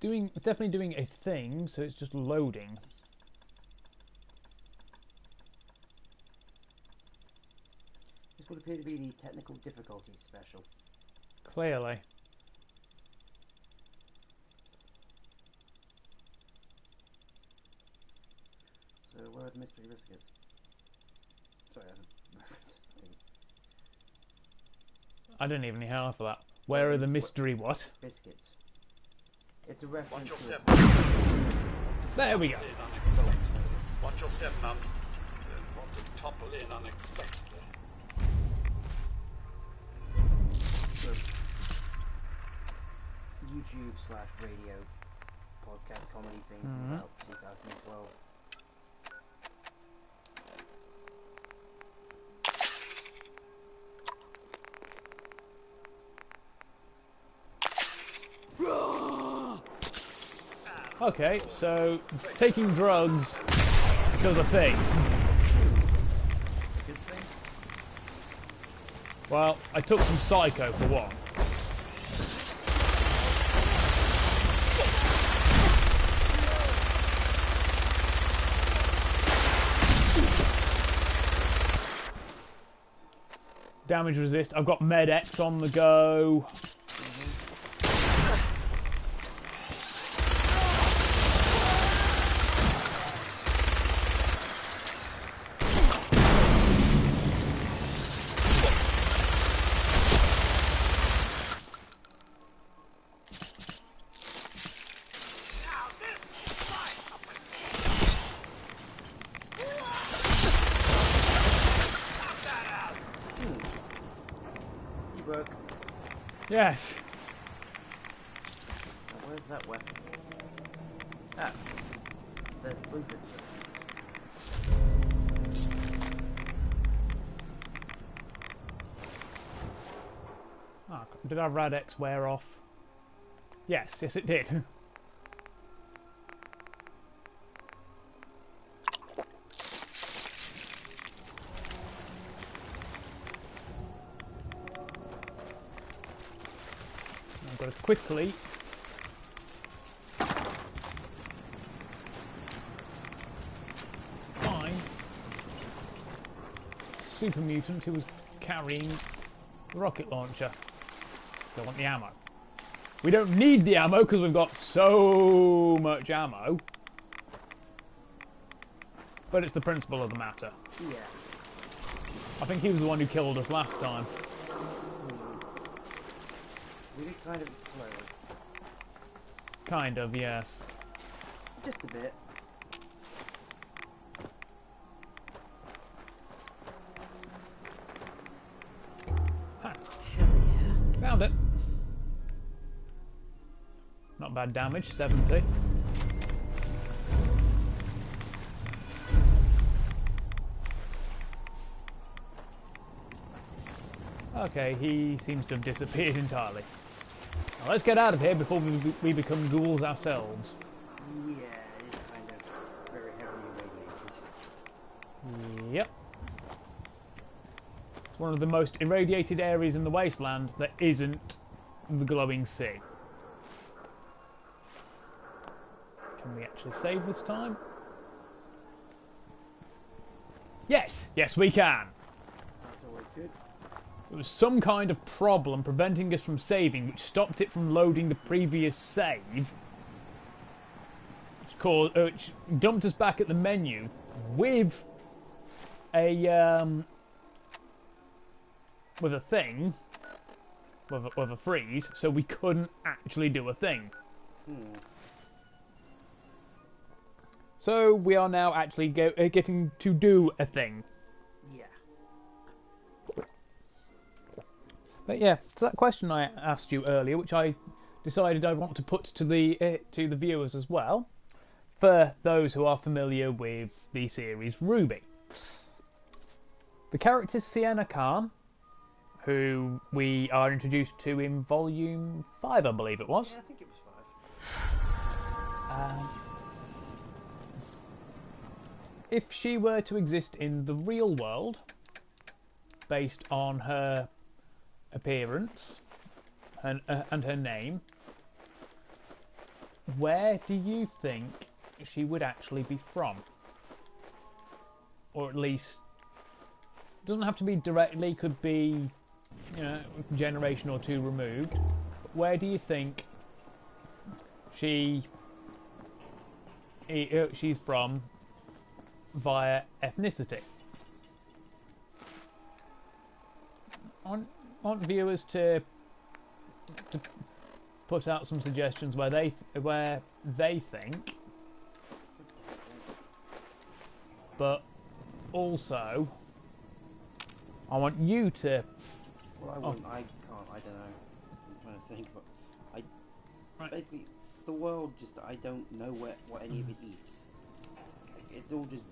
definitely doing a thing, so it's just loading. This would appear to be the technical difficulties special. Clearly. So where are the mystery biscuits? Sorry, that's a reference. I didn't even hear half of that. Where are the mystery what? Biscuits. It's a reference. Watch your step. There we go. Watch your step, man. Want to topple in unexpectedly. YouTube/radio podcast comedy thing from about 2012. Okay, so taking drugs does a thing. Good thing. Well, I took some Psycho for one. Damage resist. I've got Med-X on the go. Yes. Now where's that weapon? Ah, there's blueprints. Oh, did our Rad-X wear off? Yes, it did. I've got to quickly find a super mutant who was carrying the rocket launcher. Don't want the ammo. We don't need the ammo because we've got so much ammo. But it's the principle of the matter. Yeah. I think he was the one who killed us last time. We did kind of slowly. Kind of, yes. Just a bit. Ha. Found it. Not bad damage, 70. Okay, he seems to have disappeared entirely. Now let's get out of here before we become ghouls ourselves. Yeah, it is kind of very heavily irradiated. Yep. It's one of the most irradiated areas in the wasteland that isn't the glowing sea. Can we actually save this time? Yes! Yes, we can! That's always good. There was some kind of problem preventing us from saving, which stopped it from loading the previous save. Which dumped us back at the menu with a thing, with a freeze, so we couldn't actually do a thing. So we are now actually getting to do a thing. Yeah. But yeah, so that question I asked you earlier, which I decided I want to put to the viewers as well, for those who are familiar with the series RWBY. The character Sienna Khan, who we are introduced to in Volume 5, I believe it was. Yeah, I think it was 5. If she were to exist in the real world, based on her appearance and her name, where do you think she would actually be from? Or at least, doesn't have to be directly, could be, you know, a generation or two removed. But where do you think she's from via ethnicity? I want viewers to put out some suggestions where they think, but also I want you to. Well, I wouldn't. I can't. I don't know. I'm trying to think, but basically the world just. I don't know what any of it eats. It's all just.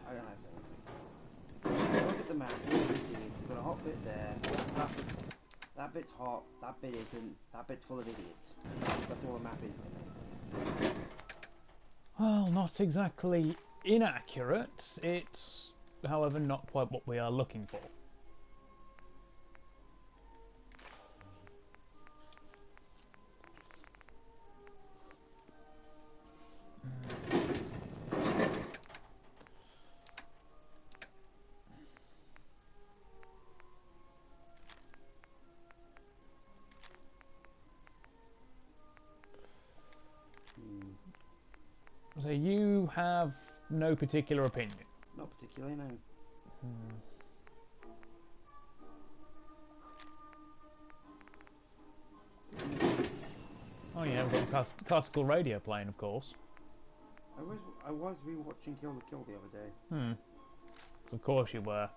I don't know. Look at the map. We've got a hot bit there. That bit's hot. That bit isn't. That bit's full of idiots. That's all the map is. Well, not exactly inaccurate. It's, however, not quite what we are looking for. So you have no particular opinion? Not particularly, no. Oh yeah, we've got classical radio playing, of course. I was rewatching Kill the Kill the other day. So of course you were.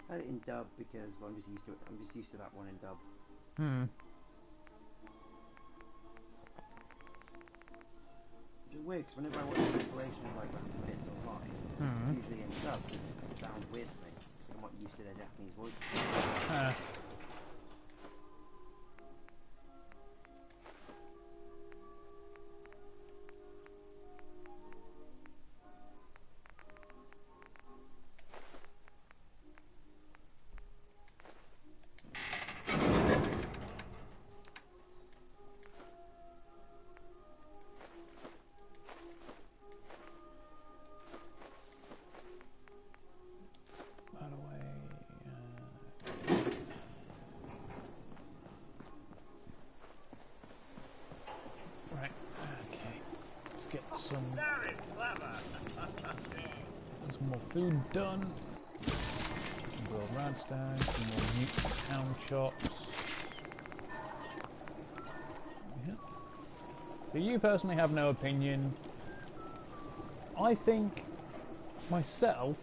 I had it in dub because I'm just used to it. I'm just used to that one in dub. Which is weird because whenever I watch a compilation of like random bits online, it's usually in dub. It just sounds weird to me because I'm not used to their Japanese voices. Some more food done. Some grilled radstone, some more meat pound chops. Yeah. So you personally have no opinion. I think myself.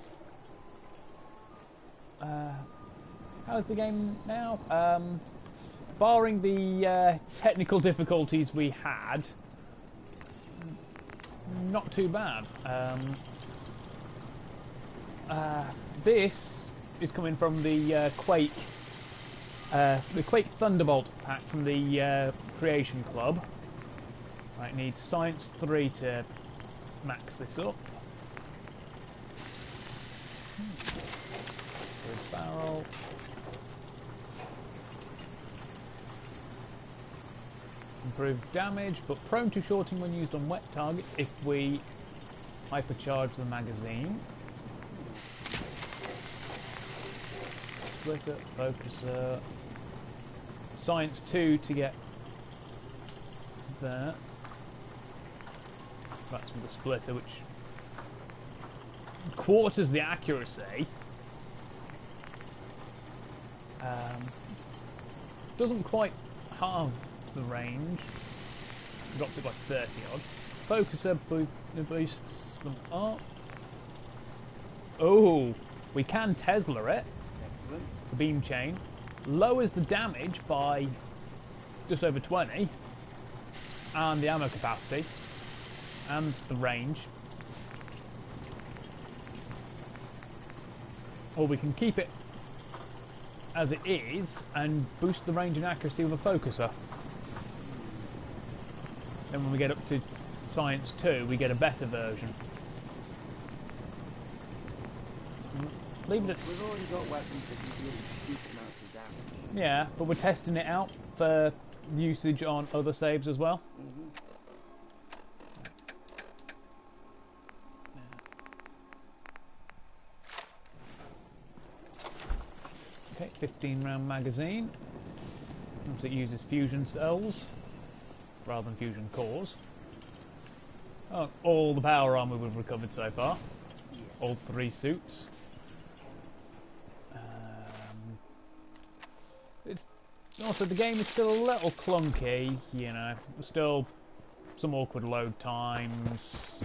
How's the game now? Barring the technical difficulties we had, not too bad. This is coming from the Quake Thunderbolt pack from the Creation Club. Right, need Science 3 to max this up. Good barrel. Improved damage, but prone to shorting when used on wet targets if we hypercharge the magazine. Splitter, focuser. Science 2 to get that. That's with the splitter, which quarters the accuracy. Doesn't quite halve the range. Drops it by 30 odd. Focuser boosts them up. Oh, we can Tesla it. Excellent. The beam chain lowers the damage by just over 20, and the ammo capacity, and the range. Or we can keep it as it is and boost the range and accuracy with a focuser. Then when we get up to Science 2, we get a better version. leave it at... We've already got weapons that can deal stupid amounts of damage. Yeah, but we're testing it out for usage on other saves as well. Mm-hmm. Okay, 15 round magazine. So it uses fusion cells rather than fusion cores. Oh, all the power armor we've recovered so far. Yeah. All 3 suits. It's also, the game is still a little clunky, you know. Still some awkward load times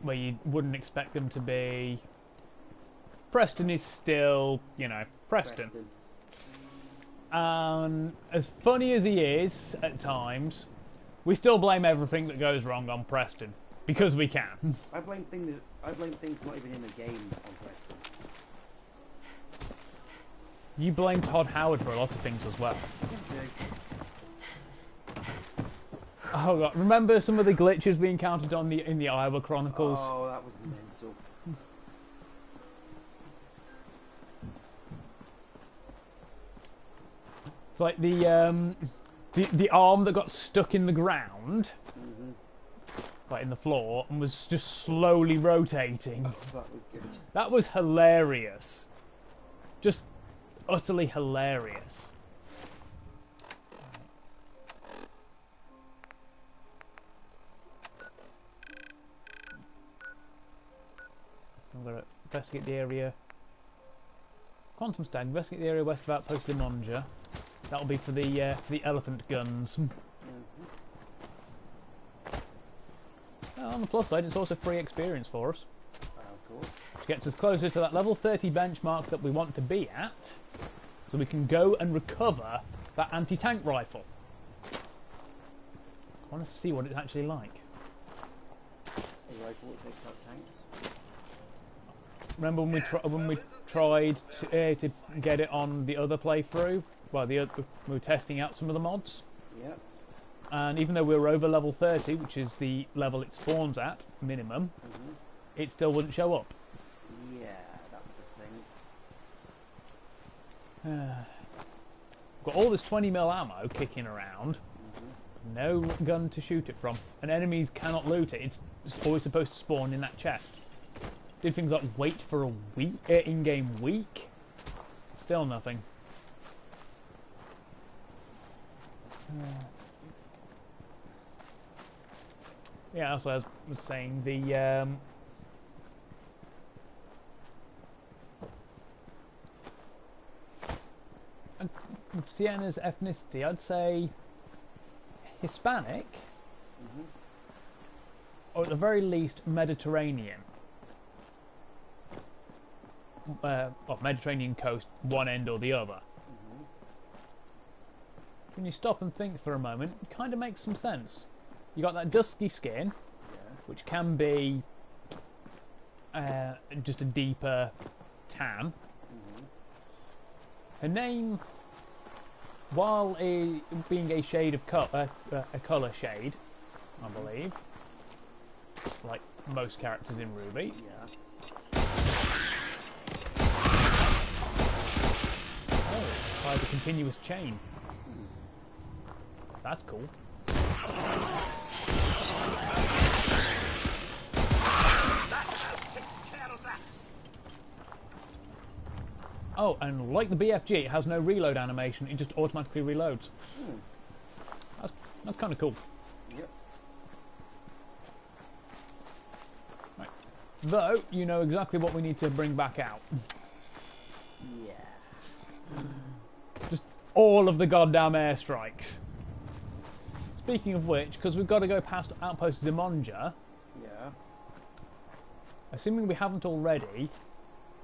where you wouldn't expect them to be. Preston is still, you know, Preston. And as funny as he is at times, we still blame everything that goes wrong on Preston because we can. I blame things not even in the game on Preston. You blame Todd Howard for a lot of things as well. Okay. Oh god, remember some of the glitches we encountered on in the Iowa Chronicles? Oh, that was mental. It's like the arm that got stuck in the ground, like in the floor, and was just slowly rotating. Oh, that was good. That was hilarious. Just utterly hilarious. I'm going to investigate the area. Quantum Stag, investigate the area west of Outpost Limonja. That'll be for the elephant guns. On the plus side, it's also free experience for us. Of course. Which gets us closer to that level 30 benchmark that we want to be at, so we can go and recover that anti-tank rifle. I want to see what it's actually like. A rifle that takes out tanks. Remember when we tried to get it on the other playthrough? Well, we were testing out some of the mods. Yep. And even though we were over level 30, which is the level it spawns at, minimum, it still wouldn't show up. Yeah, that's the thing. Got all this 20mm ammo kicking around. No gun to shoot it from. And enemies cannot loot it. It's always supposed to spawn in that chest. Did things like wait for a week, in-game week. Still nothing. Yeah, so as I was saying, the Sienna's ethnicity, I'd say Hispanic, or at the very least Mediterranean. Off Mediterranean coast, one end or the other. When you stop and think for a moment, it kind of makes some sense. You got that dusky skin, which can be just a deeper tan. Her name, while being a shade of a colour shade, I believe, like most characters in Ruby. Oh, by the continuous chain. That's cool. Oh, and like the BFG, it has no reload animation, it just automatically reloads. That's kind of cool. Yep. Right. Though, you know exactly what we need to bring back out. Yeah. Just all of the goddamn airstrikes. Speaking of which, because we've got to go past Outpost Zimonja, assuming we haven't already,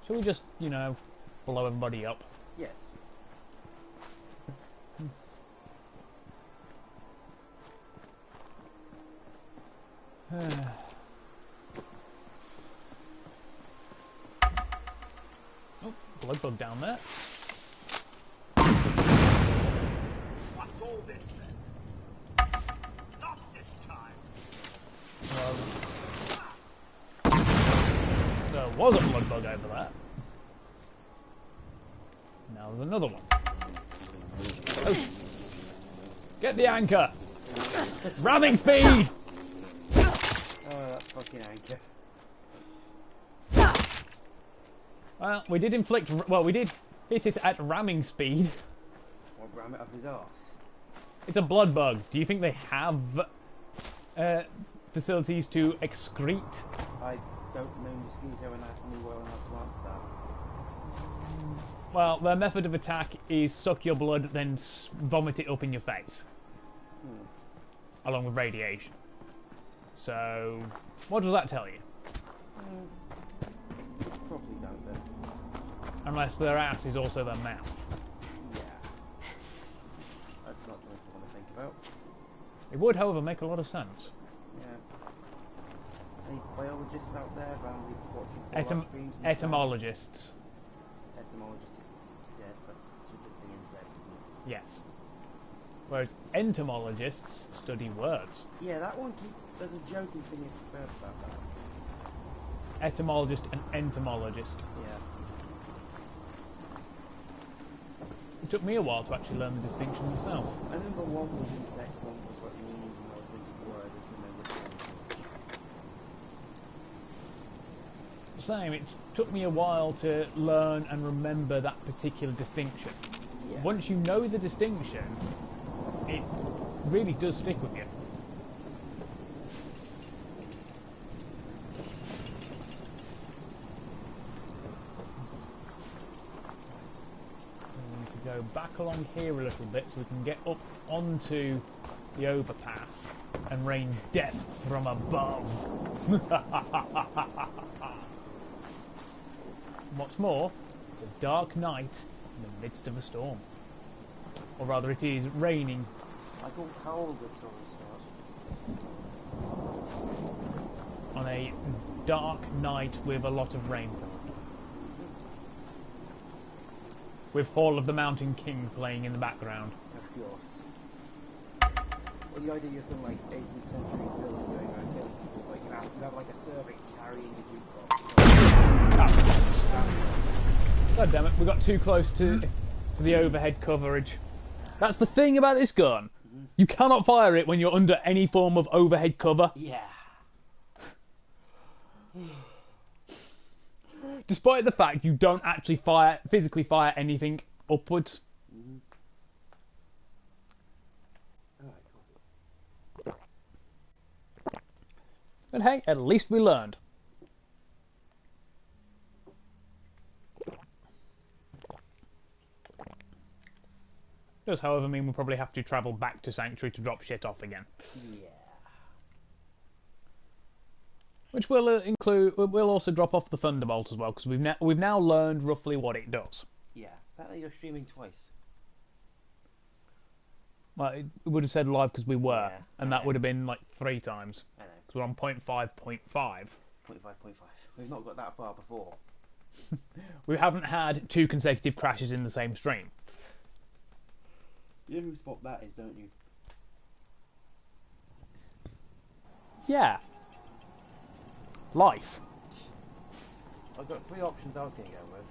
shall we just, you know, blow everybody up? Yes. Oh, blood bug down there. What's all this then? Not this time. There was a blood bug over there. Now there's another one. Oh. Get the anchor! Ramming speed! Oh, that fucking anchor. Well, we did inflict... Well, we did hit it at ramming speed. Or ram it up his arse. It's a blood bug. Do you think they have facilities to excrete? I don't know mosquito anatomy well enough to answer that. Well, their method of attack is suck your blood, then vomit it up in your face. Along with radiation. So, what does that tell you? Probably don't then. Unless their ass is also their mouth. Yeah. That's not something I want to think about. It would, however, make a lot of sense. Yeah. Any biologists out there randomly watching live streams? Etymologists. Etymologists. Yeah, that's specifically insects, isn't it? Yes. Whereas entomologists study words. Yeah, that one keeps... There's a joking thing about that. Etymologist and entomologist. Yeah. It took me a while to actually learn the distinction myself. I remember one was insect, one was what meanings and those things of word. I just remember. Same, it took me a while to learn and remember that particular distinction. Yeah. Once you know the distinction, it really does stick with you. We need to go back along here a little bit so we can get up onto the overpass and rain death from above. What's more, it's a dark night in the midst of a storm. Or rather, it is raining. I thought how old the story starts. On a dark night with a lot of rain. With Hall of the Mountain King playing in the background. Of course. Well, the idea is some like 18th century villain going around killing people, like you have like a servant carrying a jukebox. God damn it, we got too close to the overhead coverage. That's the thing about this gun. You cannot fire it when you're under any form of overhead cover. Yeah. Despite the fact you don't actually physically fire anything upwards. Alright, cool. But hey, at least we learned. Does, however, mean we'll probably have to travel back to Sanctuary to drop shit off again. Yeah. Which will include. We'll also drop off the Thunderbolt as well, because we've now learned roughly what it does. Yeah. Apparently you're streaming twice. Well, it would have said live because we were, Yeah, and that would have been like 3 times. I know. Because we're on 0.5.5. 0.5.5. We've not got that far before. We haven't had 2 consecutive crashes in the same stream. You know whose fault that is, don't you? Yeah. Life. I've got 3 options I was going to go with.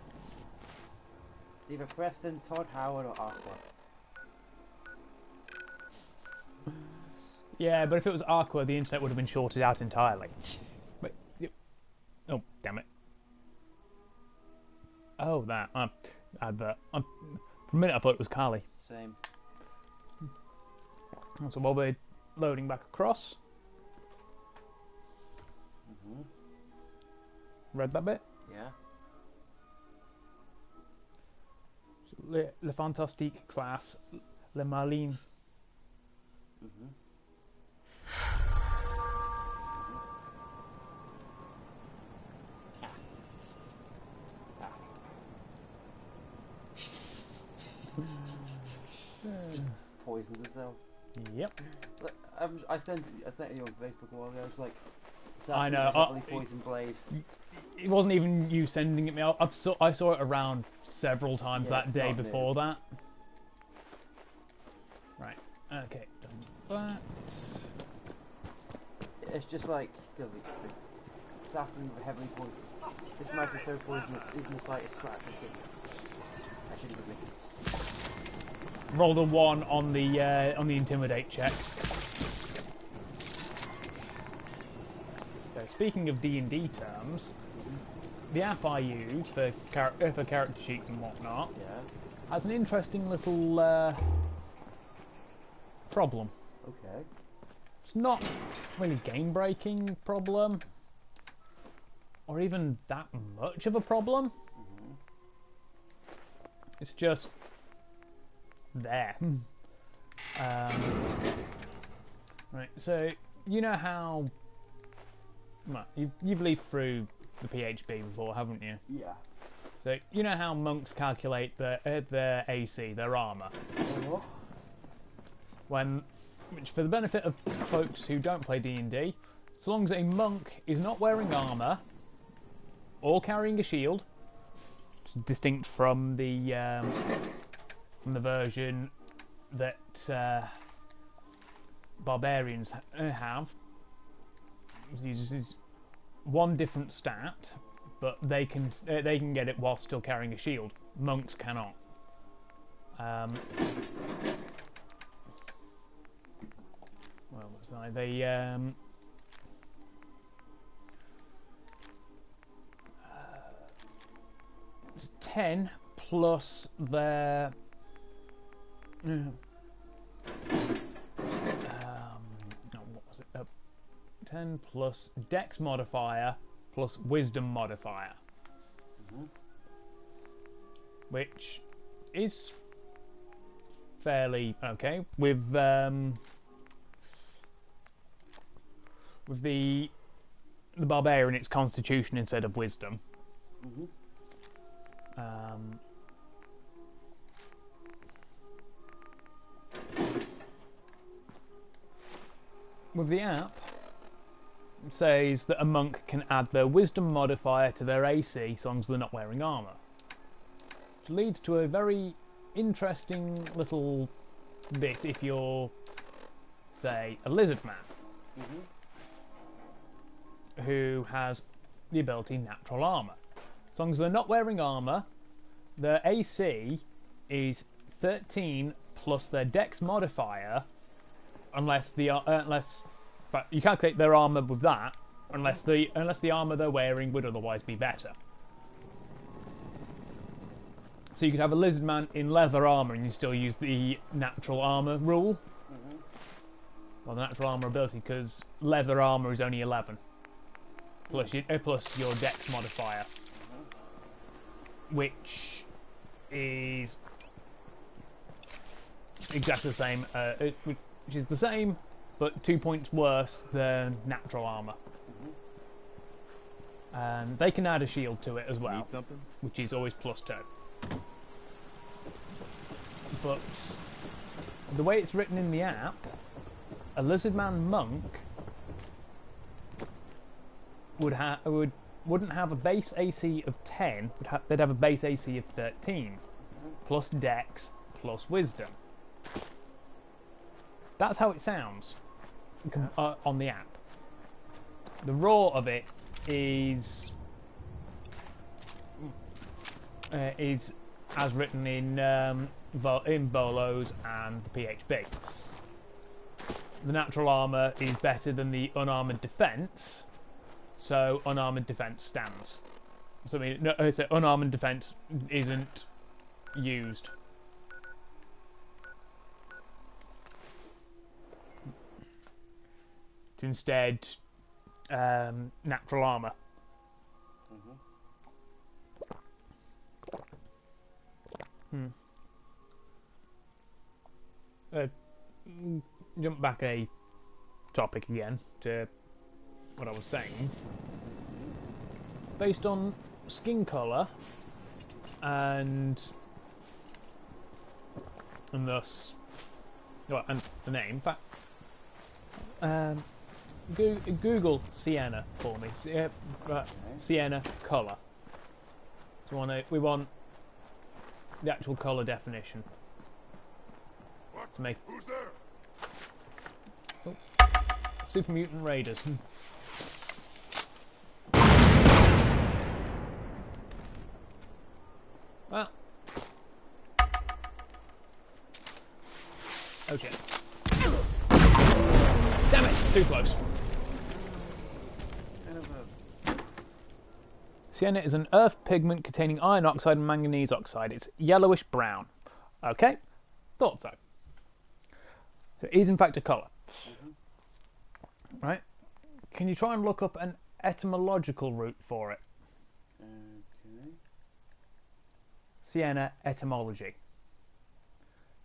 It's either Preston, Todd Howard, or Aqua. Yeah, but if it was Aqua, the internet would have been shorted out entirely. But, oh, damn it. Oh, that. Advert. For a minute I thought it was Carly. Same. So while we're loading back across. Read that bit? Yeah. Le fantastique classe, le malin. Poisons herself. Yep. I sent it on Facebook a while ago. It's like, I know. Poison blade. It wasn't even you sending it me. I saw it around several times that day before that. Right. Okay. Done that. It's just like because assassins were heavily poisoned. This knife is so poisonous, even the slightest scratch will kill you. I shouldn't have licked it. Rolled a 1 on the intimidate check. So speaking of D&D terms, the app I use for character sheets and whatnot has an interesting little problem. Okay. It's not really game-breaking problem, or even that much of a problem. It's just there. Right, so you know how... Well, you've lived through the PHP before, haven't you? Yeah. So you know how monks calculate their AC, their armour. Which, for the benefit of folks who don't play D&D, so long as a monk is not wearing armour or carrying a shield, distinct from the version that barbarians have, uses one different stat, but they can get it while still carrying a shield. Monks cannot. Well, was I? They it's 10 plus their no, what was it? 10 plus Dex modifier plus Wisdom modifier, which is fairly okay with the barbarian. It's Constitution instead of Wisdom. With the app, it says that a monk can add their Wisdom modifier to their AC so long as they're not wearing armour. Which leads to a very interesting little bit if you're, say, a lizard man who has the ability Natural Armour. As long as they're not wearing armour, their AC is 13 plus their Dex modifier, unless you calculate their armour with that, unless the armour they're wearing would otherwise be better. So you could have a lizard man in leather armour and you still use the natural armour rule. Well, the natural armour ability, because leather armour is only 11 plus your Dex modifier, which is exactly the same. Which is the same, but 2 points worse than natural armour. And they can add a shield to it as well, Need something? which is always +2. But the way it's written in the app, a lizardman monk wouldn't have a base AC of 10. They'd have a base AC of 13 plus Dex plus Wisdom. That's how it sounds on the app. The raw of it is as written in Bolos and PHP. The natural armour is better than the unarmoured defence, so unarmoured defence stands. So unarmoured defence isn't used. It's instead natural armour. Jump back a topic again to what I was saying. Based on skin colour and thus, well, and the name. In fact, Google sienna for me. Sienna colour. So we want the actual colour definition. What? To make Who's there? Super Mutant Raiders. Okay. Damn it! Too close. Kind of a... Sienna is an earth pigment containing iron oxide and manganese oxide. It's yellowish brown. Okay, thought so. So it is in fact a colour. Right? Can you try and look up an etymological root for it? Okay. Sienna etymology.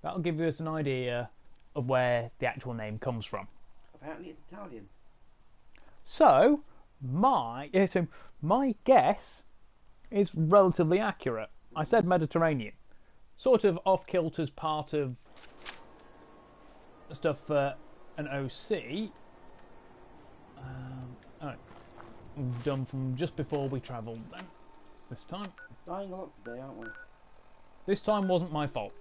That'll give us an idea of where the actual name comes from. Apparently it's Italian. So my guess is relatively accurate. I said Mediterranean. Sort of off kilter as part of stuff for an OC. Alright. We've done from just before we travelled then. This time. Dying a lot today, aren't we? This time wasn't my fault.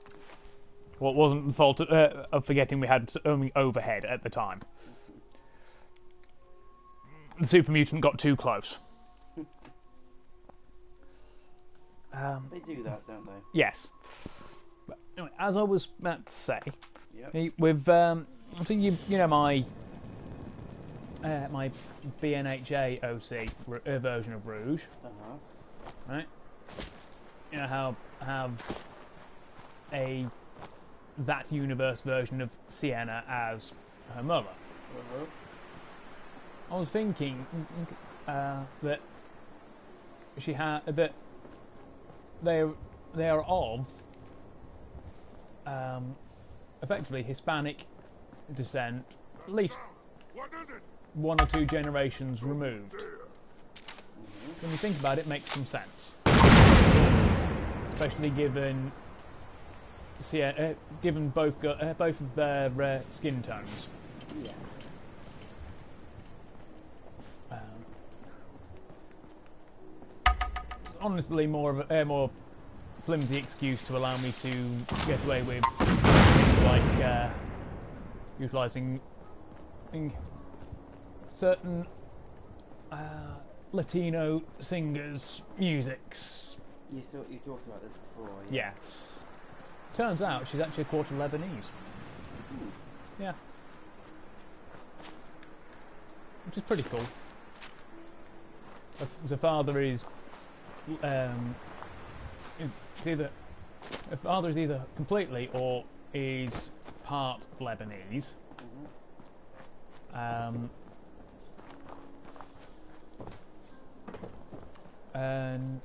Well, it wasn't the fault of forgetting we had only overhead at the time. The super mutant got too close. They do that, don't they? Yes. But anyway, as I was about to say, Yep. with so you know my my BNHA OC version of Rouge, right? You know how I have that universe version of Sienna as her mother. I was thinking that she had that they are of effectively Hispanic descent, at least one or two generations removed. When you think about it, it makes some sense, especially given both of their skin tones. Yeah. It's honestly more of a more flimsy excuse to allow me to get away with things like utilising certain Latino singers' musics. You talked about this before. Yeah. Turns out she's actually a quarter Lebanese. Yeah. Which is pretty cool. The father is her father is either completely or is part Lebanese. And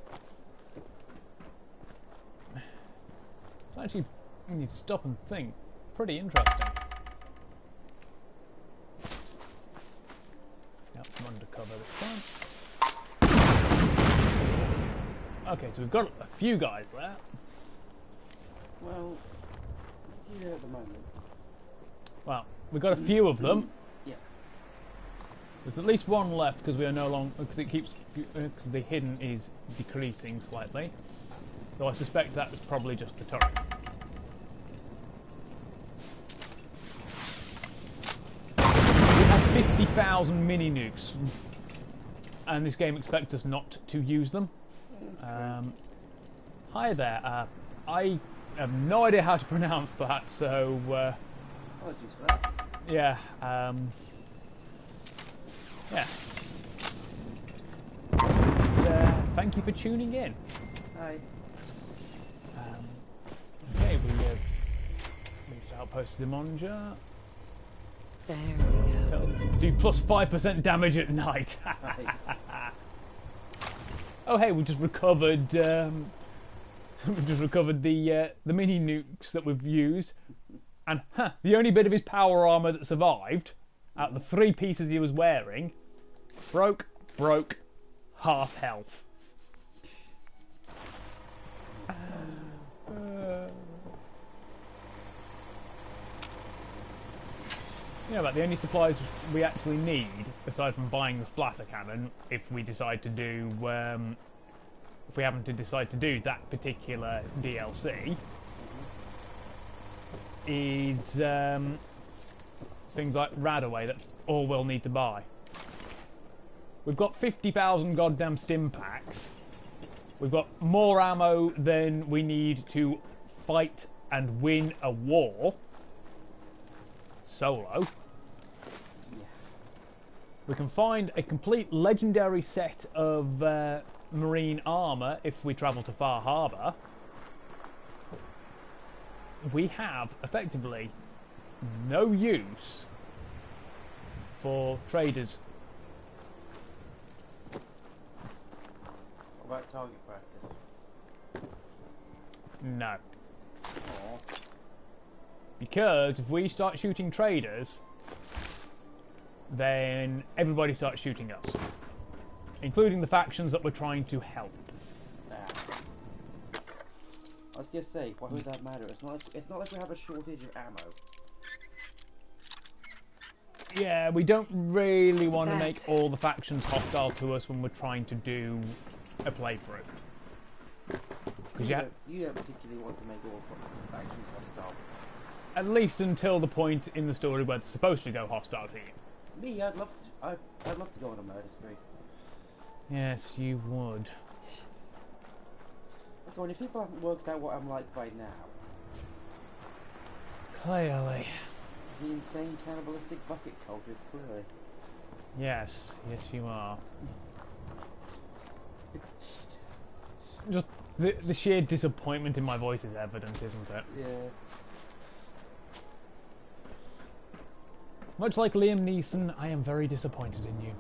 it's actually, you need to stop and think, pretty interesting. Yep, I'm undercover this time. Okay, so we've got a few guys there. Well, it's there at the moment. Well, we've got a few of them. Yeah. There's at least one left because we are no longer because the hidden is decreasing slightly. Though I suspect that is probably just the turret. We have 50,000 mini nukes, and this game expects us not to use them. Hi there. I have no idea how to pronounce that, so Apologies for that. yeah. Yeah. Thank you for tuning in. Hi. Okay, we reached Outpost Zimonja. Do plus 5% damage at night. Nice. Oh hey, we just recovered. We just recovered the mini nukes that we've used, and the only bit of his power armor that survived, out of the 3 pieces he was wearing, broke, half health. Yeah, but the only supplies we actually need, aside from buying the splatter cannon, if we decide to do, if we happen to decide to do that particular DLC, is things like Radaway. That's all we'll need to buy. We've got 50,000 goddamn stim packs. We've got more ammo than we need to fight and win a war. solo. Yeah. We can find a complete legendary set of marine armour if we travel to Far Harbour. We have effectively no use for traders. What about target practice? No. Aw. Because if we start shooting traders, then everybody starts shooting us. Including the factions that we're trying to help. Ah. I was gonna say, why would that matter? It's not like we have a shortage of ammo. Yeah, we don't really want to make That's all the factions hostile to us when we're trying to do a playthrough. Because You don't particularly want to make all factions hostile. at least until the point in the story where they're supposed to go hostile to you. Me, I'd love to go on a murder spree. Yes, you would. Come on, if people haven't worked out what I'm like by now, Clearly. the insane cannibalistic bucket cultures, clearly. Yes, yes you are. Just the sheer disappointment in my voice is evident, isn't it? Yeah. Much like Liam Neeson, I am very disappointed in you.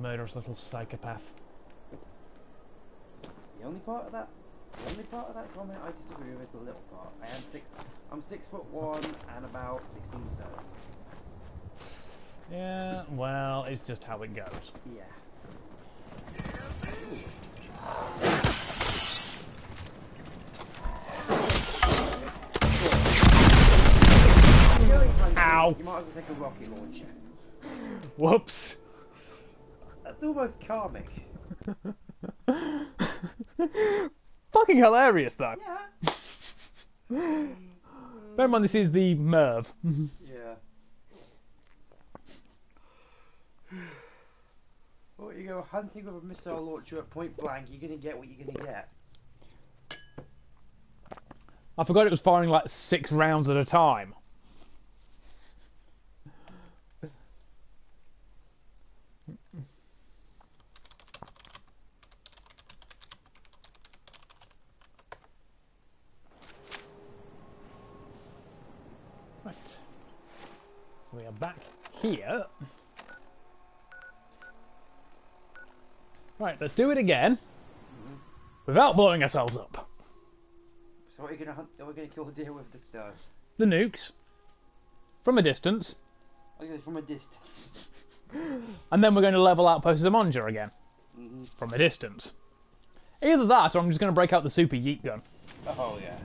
Murderous little psychopath. The only part of that comment I disagree with is the little part. I'm 6'1" and about 16 stone. Yeah, well, it's just how it goes. Yeah. Ow! You might as well take a rocket launcher. Whoops! That's almost karmic. Fucking hilarious, though. Yeah. Bear in mind, this is the Merv. Yeah. Well, you go hunting with a missile launcher at point blank, you're gonna get what you're gonna get. I forgot it was firing like 6 rounds at a time. Right. So we are back here. Right, let's do it again. Without blowing ourselves up. So what are you gonna hunt? What are we gonna kill the deer with this time? The nukes. From a distance. Okay, from a distance. And then we're going to level Outpost Zamonja again. Mm-hmm. From a distance. Either that, or I'm just going to break out the super yeet gun. Oh yeah.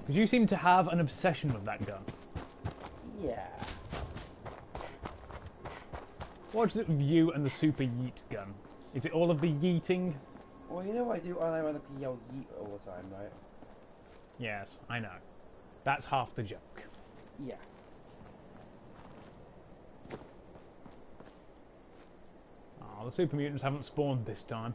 Because you seem to have an obsession with that gun. Yeah. What's it with you and the super yeet gun? Is it all of the yeeting? Well, you know what I do? I want to yell yeet all the time, right? Yes, I know. That's half the joke. Yeah. Oh, the super mutants haven't spawned this time.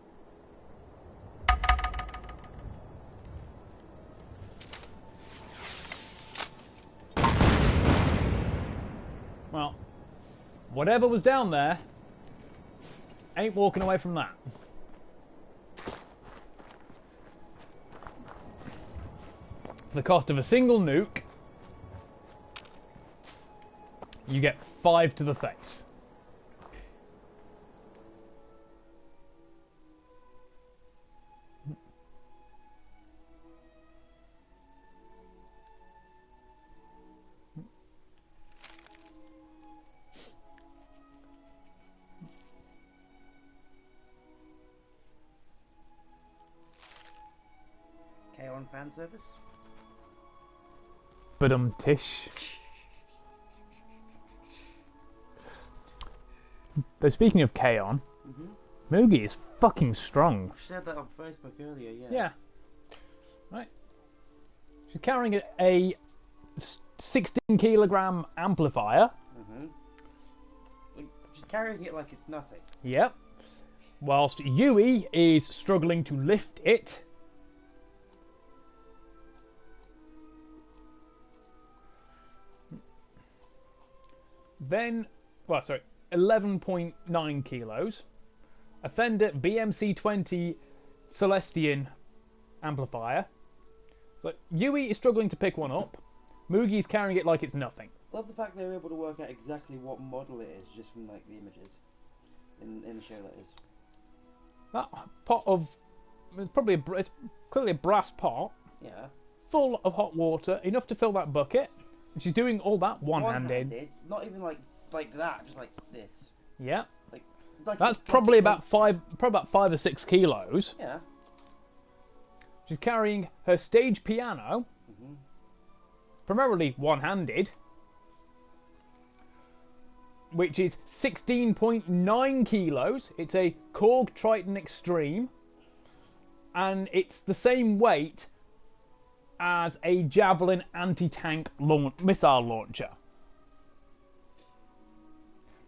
Well, whatever was down there ain't walking away from that. For the cost of a single nuke, you get 5 to the face. K-On fan service? But tish. Though speaking of K-On, Moogie is fucking strong. I shared that on Facebook earlier, yeah. Yeah. Right. She's carrying a 16 kilogram amplifier. She's carrying it like it's nothing. Yep. whilst Yui is struggling to lift it. Then, 11.9 kilos. A Fender BMC20 Celestion amplifier. So Yui is struggling to pick one up. Mugi's carrying it like it's nothing. Love the fact they were able to work out exactly what model it is just from like the images in the show. That is. That pot of it's clearly a brass pot. Yeah. Full of hot water, enough to fill that bucket. And she's doing all that one-handed. Not even like that, just like this. Yeah. Like that's probably about 5 or 6 kilos. Yeah. She's carrying her stage piano, primarily one-handed, which is 16.9 kilos. It's a Korg Triton Extreme, and it's the same weight as a Javelin anti-tank missile launcher.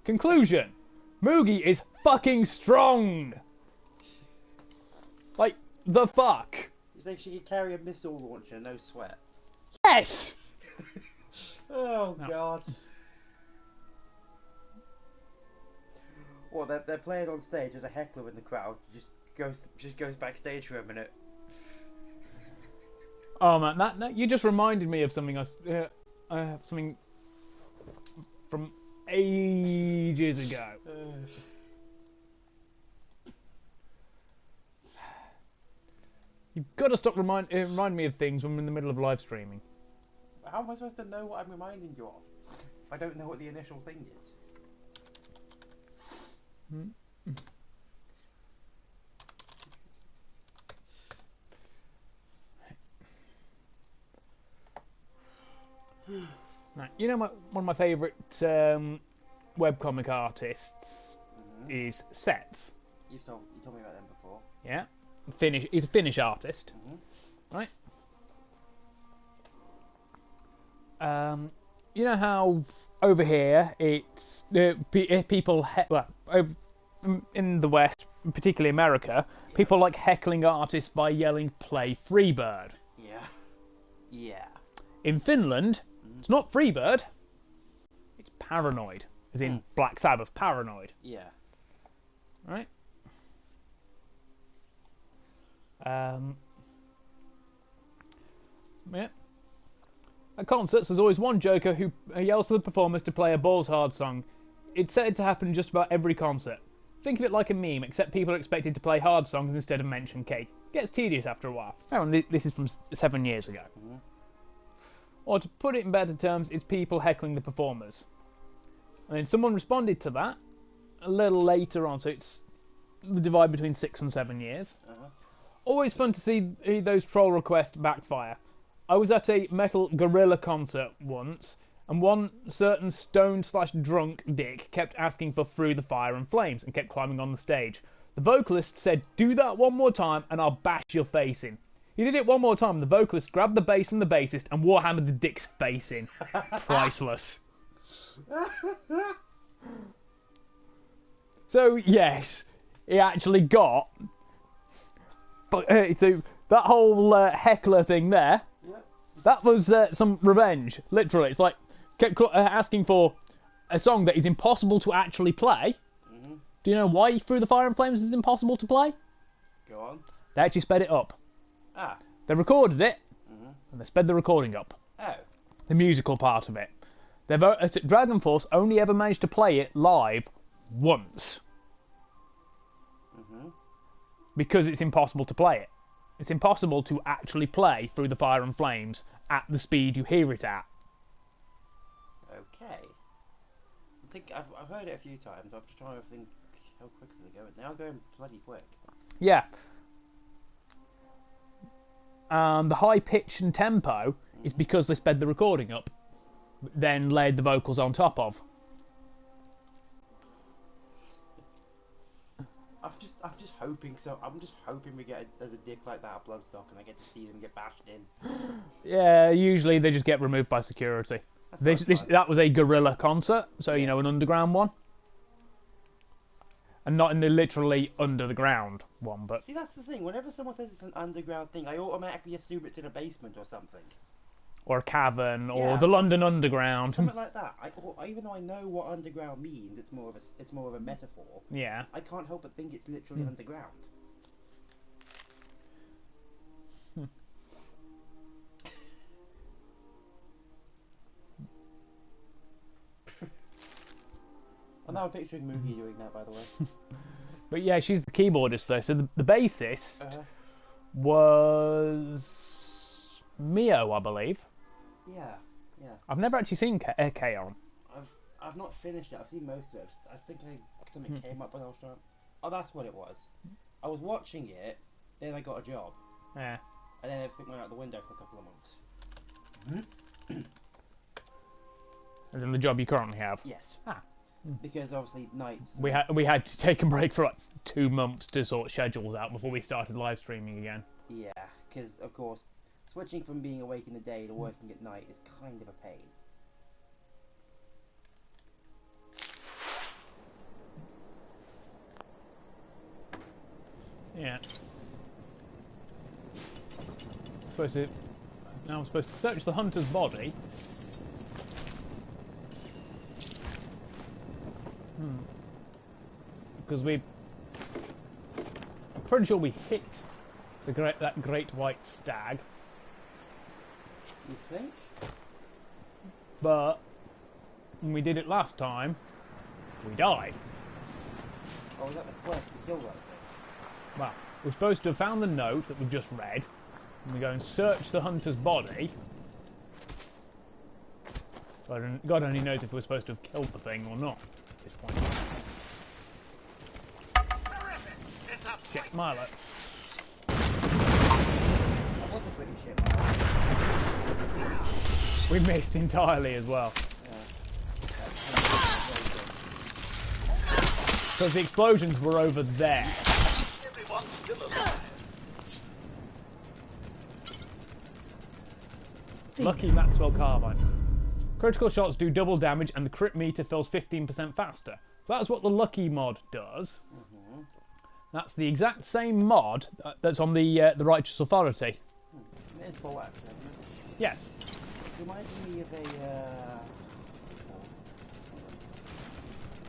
Conclusion: Mugi is fucking strong. Like, the fuck? You think she could carry a missile launcher, no sweat? Yes! Oh, no. God. Well, they're playing on stage. There's a heckler in the crowd. Just goes backstage for a minute. Oh man, that you just reminded me of something. Something from ages ago. You've got to stop remind me of things when we're in the middle of live streaming. How am I supposed to know what I'm reminding you of if I don't know what the initial thing is? Now, you know, one of my favourite webcomic artists is Sets. You told me about them before. Yeah, he's a Finnish artist, right? You know how over here it's people in the West, particularly America, people like heckling artists by yelling "Play Freebird." Yeah. Yeah. In Finland, it's not Freebird, it's Paranoid, as in Black Sabbath Paranoid. Yeah. Right? Yeah. At concerts, there's always one joker who yells for the performers to play a Balls Hard song. It's said to happen in just about every concert. Think of it like a meme, except people are expected to play hard songs instead of mention cake. Gets tedious after a while. Oh, and this is from 7 years ago. Or to put it in better terms, it's people heckling the performers. And then someone responded to that a little later on, so it's the divide between 6 and 7 years. Always fun to see those troll requests backfire. I was at a metal gorilla concert once, and one certain stoned/drunk dick kept asking for Through the Fire and Flames and kept climbing on the stage. The vocalist said, "Do that one more time and I'll bash your face in." He did it one more time. The vocalist grabbed the bass from the bassist and warhammered the dick's face in. Priceless. So, yes, he actually got... so, that whole heckler thing there, that was some revenge, literally. It's like, kept asking for a song that is impossible to actually play. Do you know why Through the Fire and Flames is impossible to play? Go on. They actually sped it up. Ah. They recorded it, and they sped the recording up. Oh. The musical part of it. Dragon Force only ever managed to play it live once. Because it's impossible to play it. It's impossible to actually play Through the Fire and Flames at the speed you hear it at. Okay. I think I've heard it a few times. I'm just trying to think how quickly they're going. They are going bloody quick. Yeah. The high pitch and tempo is because they sped the recording up, then laid the vocals on top of. I'm just hoping so. I'm just hoping there's a dick like that at Bloodstock and I get to see them get bashed in. Yeah, usually they just get removed by security. That was a guerrilla concert, so you know, an underground one. and not in the literally under the ground one. But See, that's the thing. Whenever someone says it's an underground thing, I automatically assume it's in a basement or something. or a cavern, or Yeah. the London Underground. Something like that. Even though I know what underground means, it's more of a metaphor. Yeah. I can't help but think it's literally underground. And now I'm picturing Moogie doing that, by the way. But yeah, she's the keyboardist though. So the bassist was Mio, I believe. Yeah, yeah. I've never actually seen K-On. I've not finished it. I've seen most of it. I think something came up when I was trying. Oh, that's what it was. I was watching it, then I got a job, Yeah. and then everything went out the window for a couple of months. As in the job you currently have. Yes. Ah. Because obviously nights. We had to take a break for like 2 months to sort schedules out before we started live streaming again. Yeah, because of course, switching from being awake in the day to working at night is kind of a pain. Yeah. Now I'm supposed to search the hunter's body. Because I'm pretty sure we hit that great white stag, You think? but when we did it last time, we died. Or was that the quest to kill that thing? Well, we're supposed to have found the note that we've just read, and we go and search the hunter's body. God only knows if we're supposed to have killed the thing or not at this point. Shit, Milo. That was a pretty shit one. We missed entirely as well. Because the explosions were over there. Everyone's still alive. Lucky Maxwell Carbine. Critical shots do double damage and the crit meter fills 15% faster. So that's what the Lucky mod does. That's the exact same mod that's on the Righteous Authority. It is full action, isn't it? Yes. It reminds me of a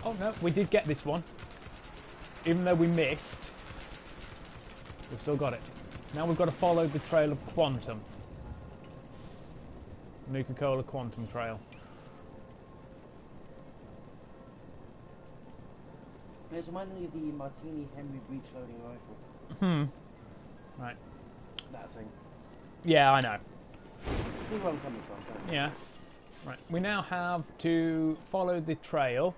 Oh no, we did get this one. Even though we missed, we've still got it. Now we've got to follow the trail of Quantum. Nuka-Cola Quantum Trail. It reminds me of the Martini Henry breech loading rifle. Right. That thing. Yeah, I know. See where I'm coming from, don't you? Yeah. Right. We now have to follow the trail.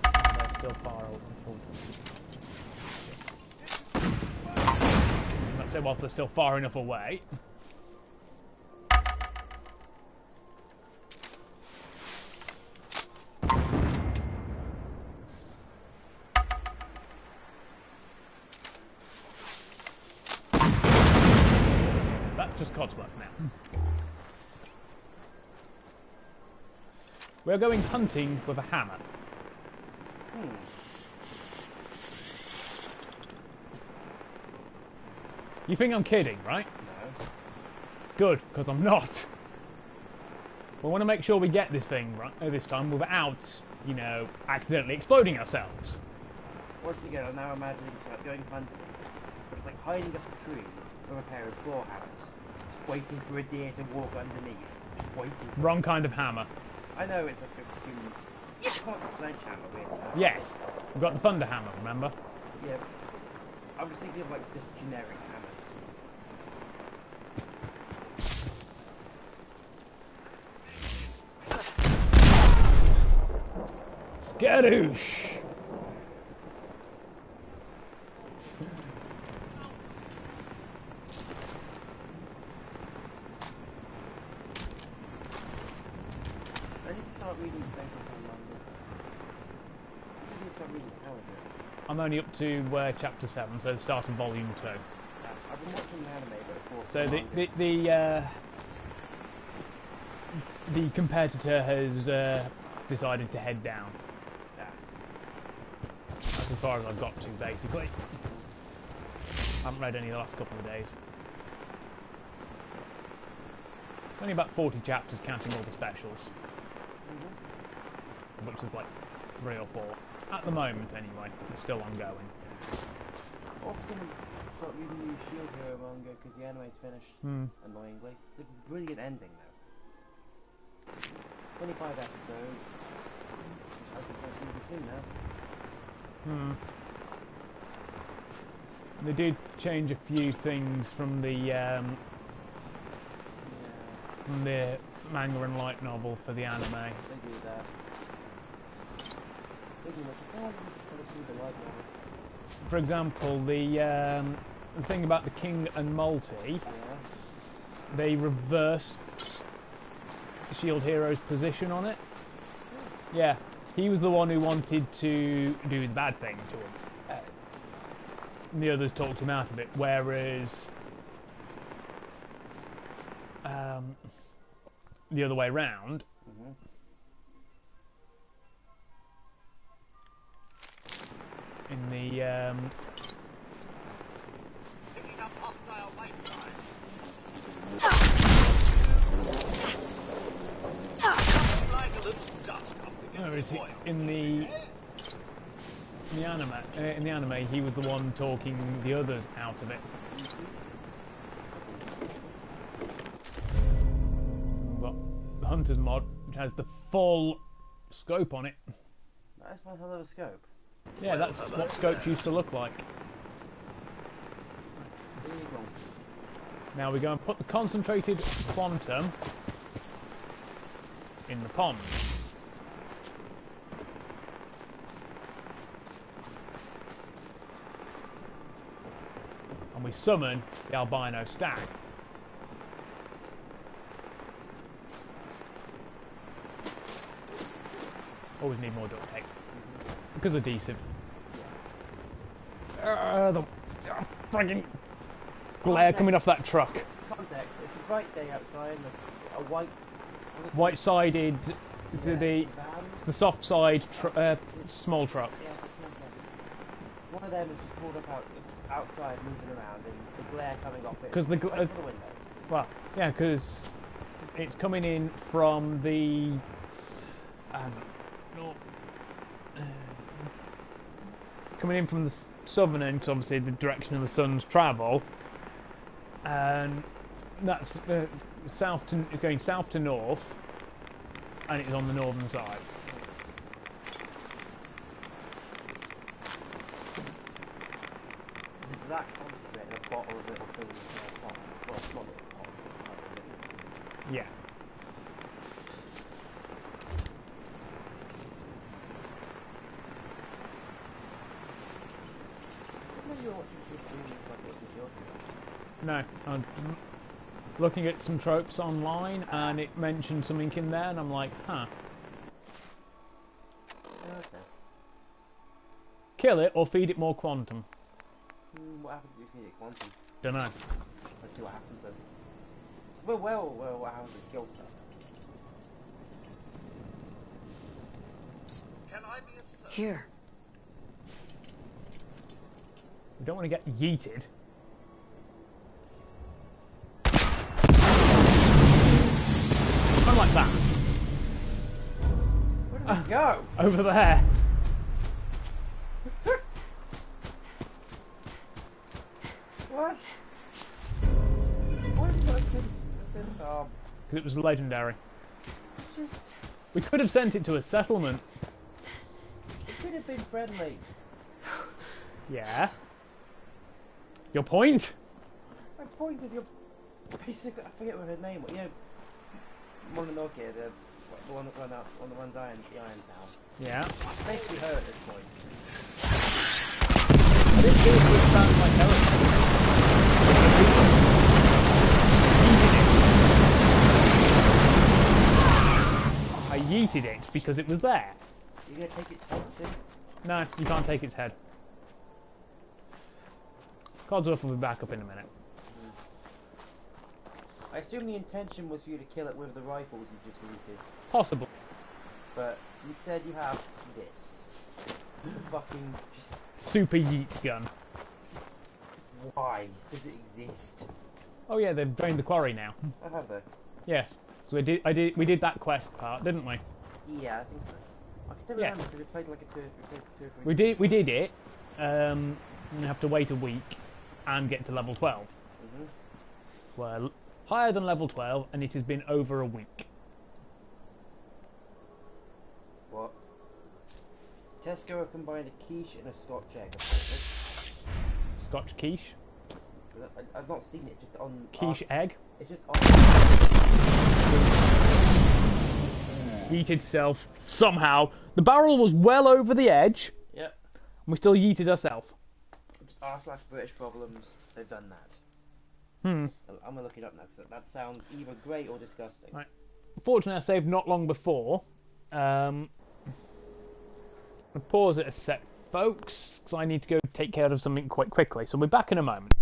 They're still far away. That's it, whilst they're still far enough away. That's just Codsworth now. We're going hunting with a hammer. You think I'm kidding, right? No. Good, because I'm not. We want to make sure we get this thing right this time without, you know, accidentally exploding ourselves. Once again, I'm now imagining it's like going hunting, but it's like hiding up a tree with a pair of boarhounds, just waiting for a deer to walk underneath, just waiting. Wrong kind of hammer. I know it's like a human. It's not a sledgehammer, really. Yes, we've got the thunder hammer, remember? Yeah. I was thinking of like just generic hammers. Skadoosh! I need to start reading Central Sun London. I need to start reading Howard. I'm only up to chapter 7, so the start of volume 2. I've been watching the anime, but of course. So manga. the competitor has decided to head down. Yeah. That's as far as I've got to, basically. I haven't read any the last couple of days. It's only about 40 chapters, counting all the specials, which is like 3 or 4 at the moment. Anyway, it's still ongoing. Also gonna start reading the new Shield Hero manga because the anime's finished. Annoyingly, it's a brilliant ending though. 25 episodes. I think there's season 2 now. They did change a few things from the manga and light novel for the anime. They do that. They do much of that. Let's see the light novel. For example, the thing about the King and Multi, Yeah. they reversed Shield Hero's position on it. Yeah, he was the one who wanted to do the bad thing to him. The others talked him out of it, whereas the other way round, in the Picking up hostile light signs. Like a little dust up whereas against the oil. in the anime, he was the one talking the others out of it. We've got the Hunter's mod, which has the full scope on it. That's one hell of a scope. Yeah, that's what scopes used to look like. There you go. Now we go and put the concentrated quantum in the pond. And we summon the albino stag. Always need more duct tape. Because adhesive. The friggin' glare coming off that truck. Context, it's a bright day outside and a white... White-sided, it's van? it's the soft side small truck. Yeah, it's a small van. One of them is just pulled up outside moving around and the glare coming off it. 'Cause the right for the window. Well, yeah, because it's coming in from the coming in from the southern end, 'cause obviously the direction of the sun's travel, and that's it's going south to north, and it's on the northern side. It's that concentrated in a bottle of little things in a pot. Well, it's not a little pot, it's Yeah. maybe you're watching YouTube like watching Shield. No, I'm looking at some tropes online, and it mentioned something in there, and I'm like, huh. Okay. Kill it or feed it more quantum. What happens if you feed it quantum? Don't know. Let's see what happens then. Well, what happens with skill stuff? Can I be of service? Here. We don't want to get yeeted. Kind of like that. Where did it go? Over there. What? What is that? Because Because it was legendary. just... We could have sent it to a settlement. It could have been friendly. Yeah. Your point? My point is you're basically... I forget what her name was. You know... Mononoke, the one that runs Iron Town. Yeah. Basically her at this point. I didn't think it sounded like Eric. I yeeted it because it was there. You're gonna take its head too? No, you can't take its head. Codsworth will be back up in a minute. I assume the intention was for you to kill it with the rifles you just looted, Possible. but instead you have this. Fucking. Super yeet gun. Why does it exist? Oh yeah, they've drained the quarry now. I have they. Yes. So we did that quest part, didn't we? Yeah, I think so. I can never Yes. remember because we played like a two or three. We did it. We have to wait a week and get to level 12. Mhm. Well, higher than level 12, and it has been over a week. What? Tesco have combined a quiche and a Scotch egg. Apparently. Scotch quiche, I've not seen it. Just on quiche egg, It's just on. yeeted self somehow. The barrel was well over the edge, Yep. and we still yeeted ourselves. Just r/British problems. They've done that. Hmm. I'm gonna look it up now because that sounds either great or disgusting. Right. Fortunately, I saved not long before. I'll pause it a sec, folks, because I need to go take care of something quite quickly. So we'll be back in a moment.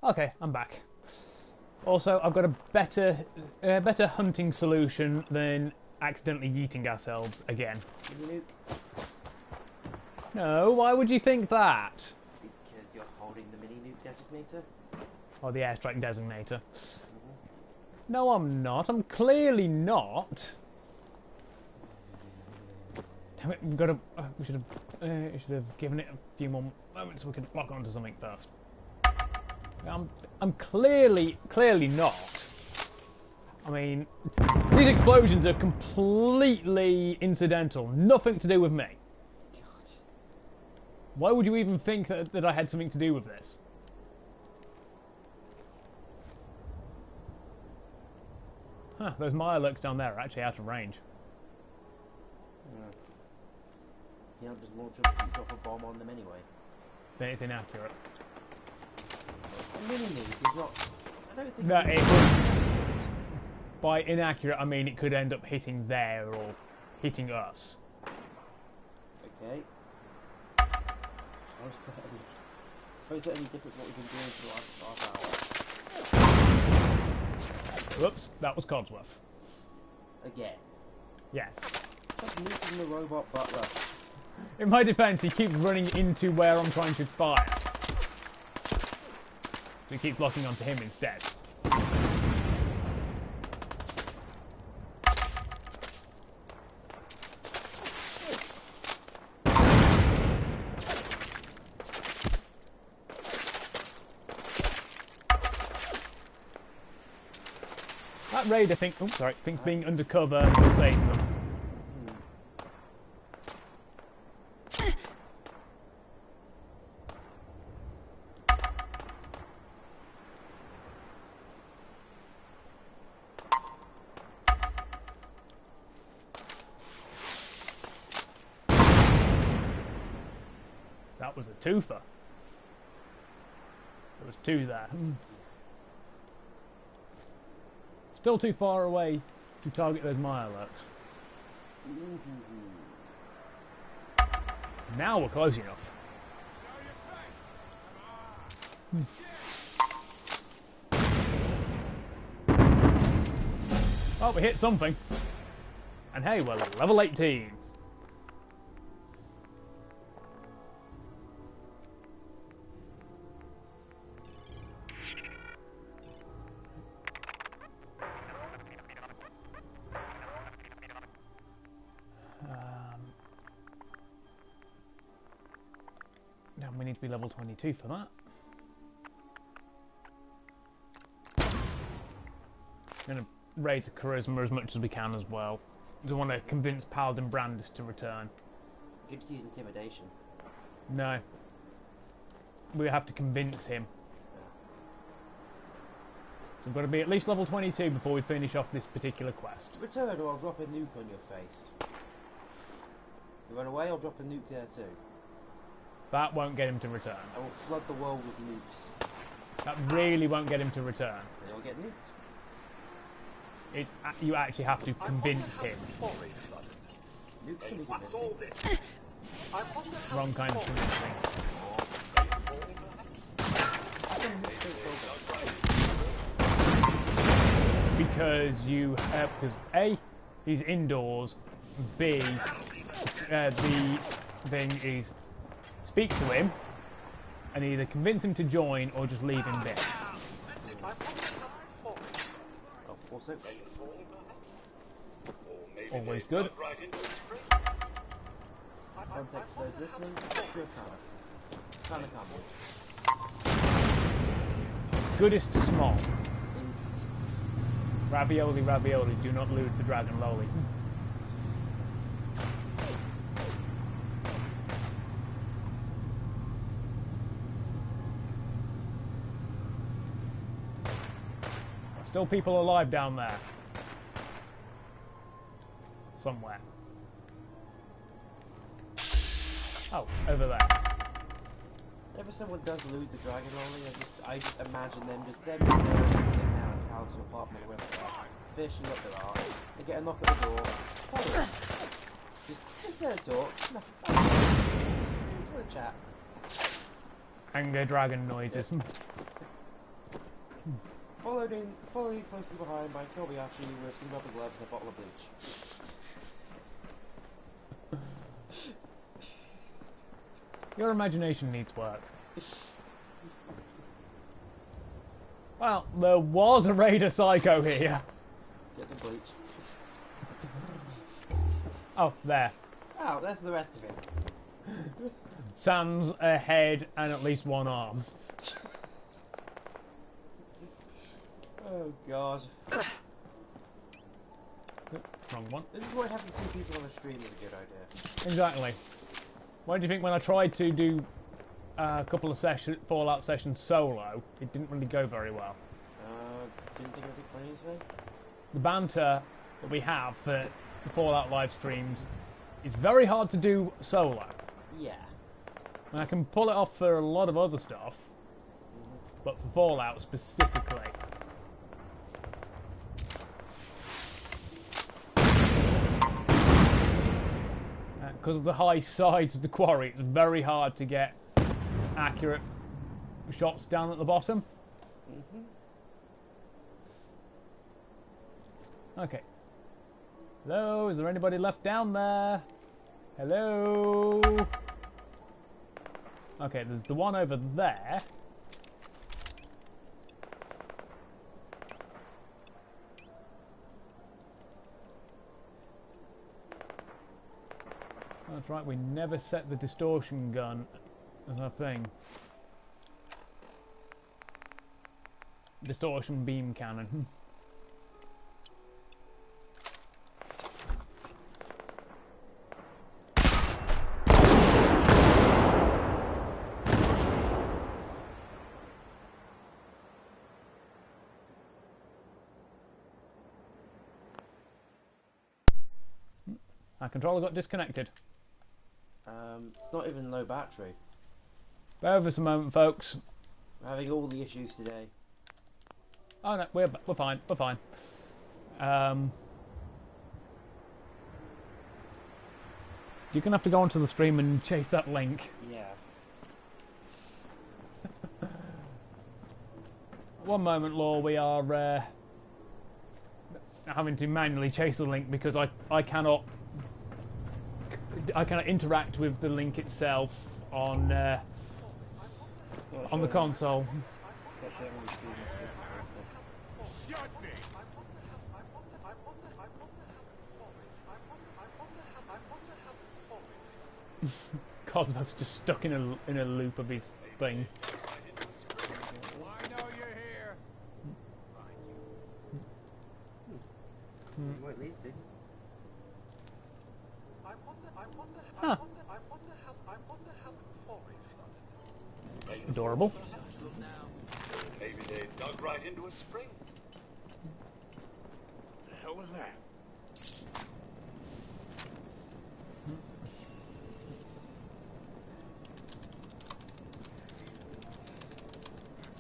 Okay, I'm back. Also, I've got a better hunting solution than accidentally yeeting ourselves again. Mini nuke, No, why would you think that? because you're holding the mini nuke designator. Or the airstrike designator. No, I'm not. I'm clearly not. Damn it, we've got to. We should have given it a few more moments so we could lock onto something first. I'm clearly not. I mean, these explosions are completely incidental. Nothing to do with me. God. Why would you even think that I had something to do with this? Huh, those Mirelurks down there are actually out of range. Yeah. You don't just drop a bomb on them anyway. Then it's inaccurate. A mini nuke is not. I don't think. No, it would. By inaccurate, I mean it could end up hitting there or hitting us. Okay. How is that any different from what we've been doing for the last half hour? Whoops, that was Codsworth. Again. Yes. Stop nuking the robot butler. In my defense, he keeps running into where I'm trying to fire. So he keeps locking onto him instead. raider thinks being undercover will save them. That was a twofer. There was two there. Still too far away to target those Mirelurks. Now we're close enough. Oh, we hit something. And hey, we're level 18. Now we need to be level 22 for that. I'm going to raise the charisma as much as we can as well. I want to convince Paladin Brandis to return. You could use intimidation. No. We have to convince him. So we've got to be at least level 22 before we finish off this particular quest. Return or I'll drop a nuke on your face. You run away, I'll drop a nuke there too. That won't get him to return. I will flood the world with nukes. That really won't get him to return. Then he'll get nuked. It's, you actually have to convince him. What's all this? Wrong kind of convincing. Because A, he's indoors. B, the thing is speak to him and either convince him to join or just leave him there. Also, Always good. context for those listening, pure Kana. Kana combo. Goodest small. Ravioli, ravioli, do not lose the dragon loli. Still people alive down there. Somewhere. Oh, over there. Whenever someone does loot the dragon rolling, I just imagine them just there getting out of the house or apartment or wherever they are, fishing up their arse. They get a knock at the door. Follow them. Just there to talk. No, just want to chat. Anger dragon noises. Followed closely behind by Kobayashi with some rubber gloves and a bottle of bleach. Your imagination needs work. Well, there was a Raider Psycho here. Get the bleach. Oh, there. Oh, that's the rest of it. Sans a head and at least one arm. Oh god. Wrong one. This is why having two people on the stream is a good idea. Exactly. Why do you think when I tried to do a couple of Fallout sessions solo, it didn't really go very well? Didn't think of it funny to say? The banter that we have for the Fallout live streams is very hard to do solo. Yeah. And I can pull it off for a lot of other stuff, but for Fallout specifically. Because of the high sides of the quarry, it's very hard to get accurate shots down at the bottom. Okay. Hello, is there anybody left down there? Hello? Okay, there's the one over there. That's right, we never set the distortion gun as a thing. Distortion beam cannon. My controller got disconnected. It's not even low battery. Bear with us a moment, folks. We're having all the issues today. Oh no, we're fine. We're fine. You're gonna have to go onto the stream and chase that link. Yeah. One moment, Law. We are having to manually chase the link because I cannot interact with the link itself on the console. Cosmo's just stuck in a loop of his thing. I know you're here. Well, at least it. I wonder Huh. how the quarry flooded. Adorable. Maybe they dug right into a spring. The hell was that? This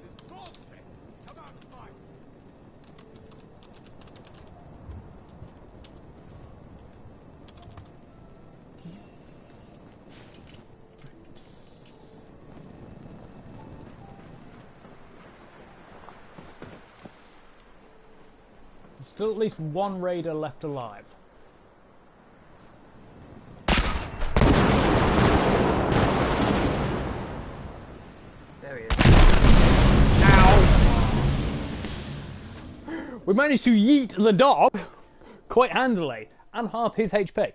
is bullshit. Come out and fight. There's still at least one raider left alive. There he is. Ow! We managed to yeet the dog quite handily, and half his HP.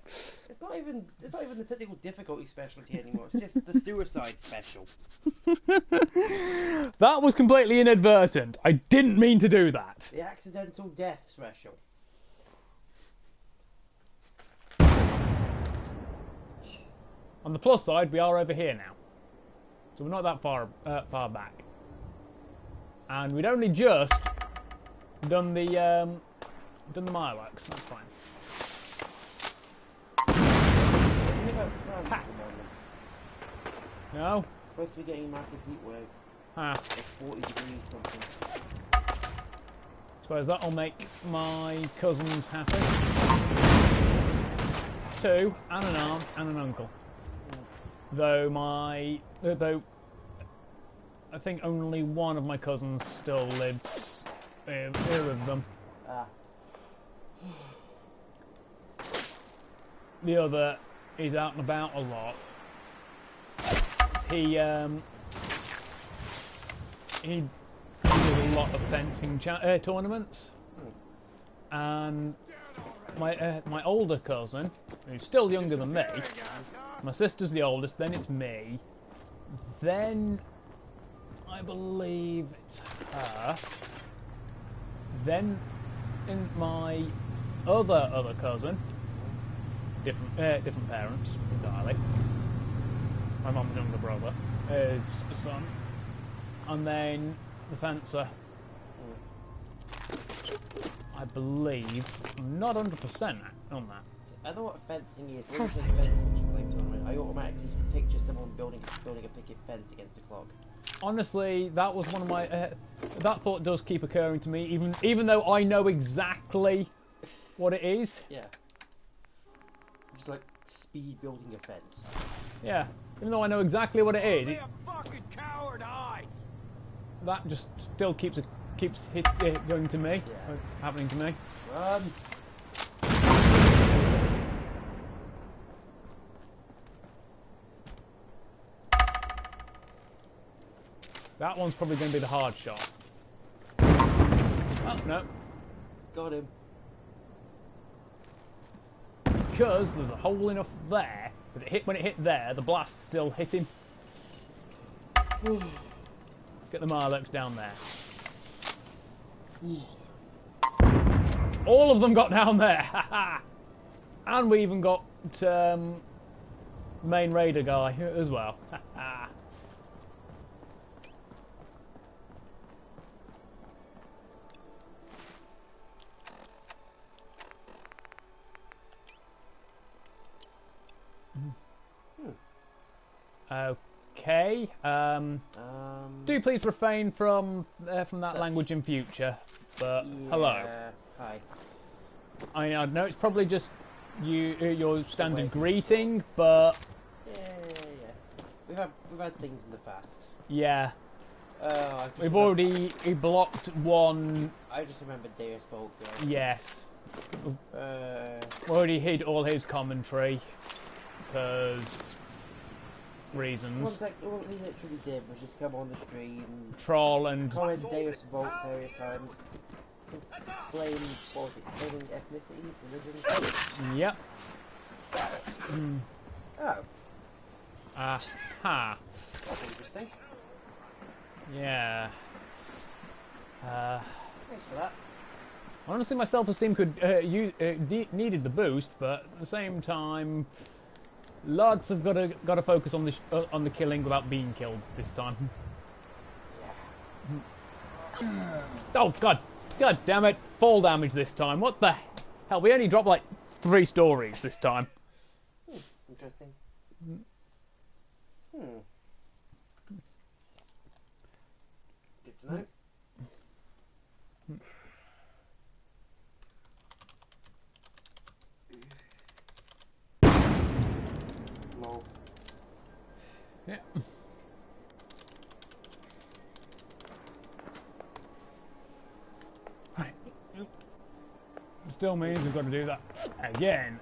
It's not even the technical difficulty specialty anymore. It's just the suicide special. That was completely inadvertent. I didn't mean to do that. The accidental death special. On the plus side, we are over here now, so we're not that far back, and we'd only just done the Milex. That's fine. What about France at the moment? No. Supposed to be getting a massive heat wave. Ah. Like 40 degrees something. Suppose that'll make my cousins happy. 2, and an aunt, and an uncle. Though I think only one of my cousins still lives here with them. Ah. The other is out and about a lot. He did a lot of fencing tournaments, and my older cousin, who's still younger than me, my sister's the oldest, then it's me, then I believe it's her, then in my other cousin, different parents entirely, my mum's younger brother is a son, and then the fencer, I believe. I'm not 100% on that. I know what fencing is. When you say fencing playing tournament, I automatically picture someone building a picket fence against a clock. Honestly, that was one of my that thought does keep occurring to me, even though I know exactly what it is. Yeah. Just like speed building a fence. Yeah, even though I know exactly what it is, Only a fucking coward hides. that just still keeps going to me, Yeah. happening to me. Run! That one's probably going to be the hard shot. Oh, no. Got him. Because there's a hole enough there that when it hit there, the blast still hit him. Let's get the Marlux down there. All of them got down there! And we even got main raider guy as well. Okay. Do please refrain from that language in future. But hello. Hi. I know it's probably just your standard greeting, but yeah. We've had things in the past. Yeah. We've already blocked one. I just remembered Deus Bolt. Yes. We already hid all his commentary because reasons. All he literally did was just come on the stream, troll and comment Deus Bolt various times, blame ethnicities, religions. Yep. Oh. Aha. That's interesting. Yeah. Thanks for that. Honestly, my self-esteem could needed the boost, but at the same time, lads have got to focus on the killing without being killed this time. Yeah. Oh god damn it! Fall damage this time. What the hell? We only dropped like 3 stories this time. Interesting. Good to know. Lol. Yeah. Right. Still means we've got to do that again.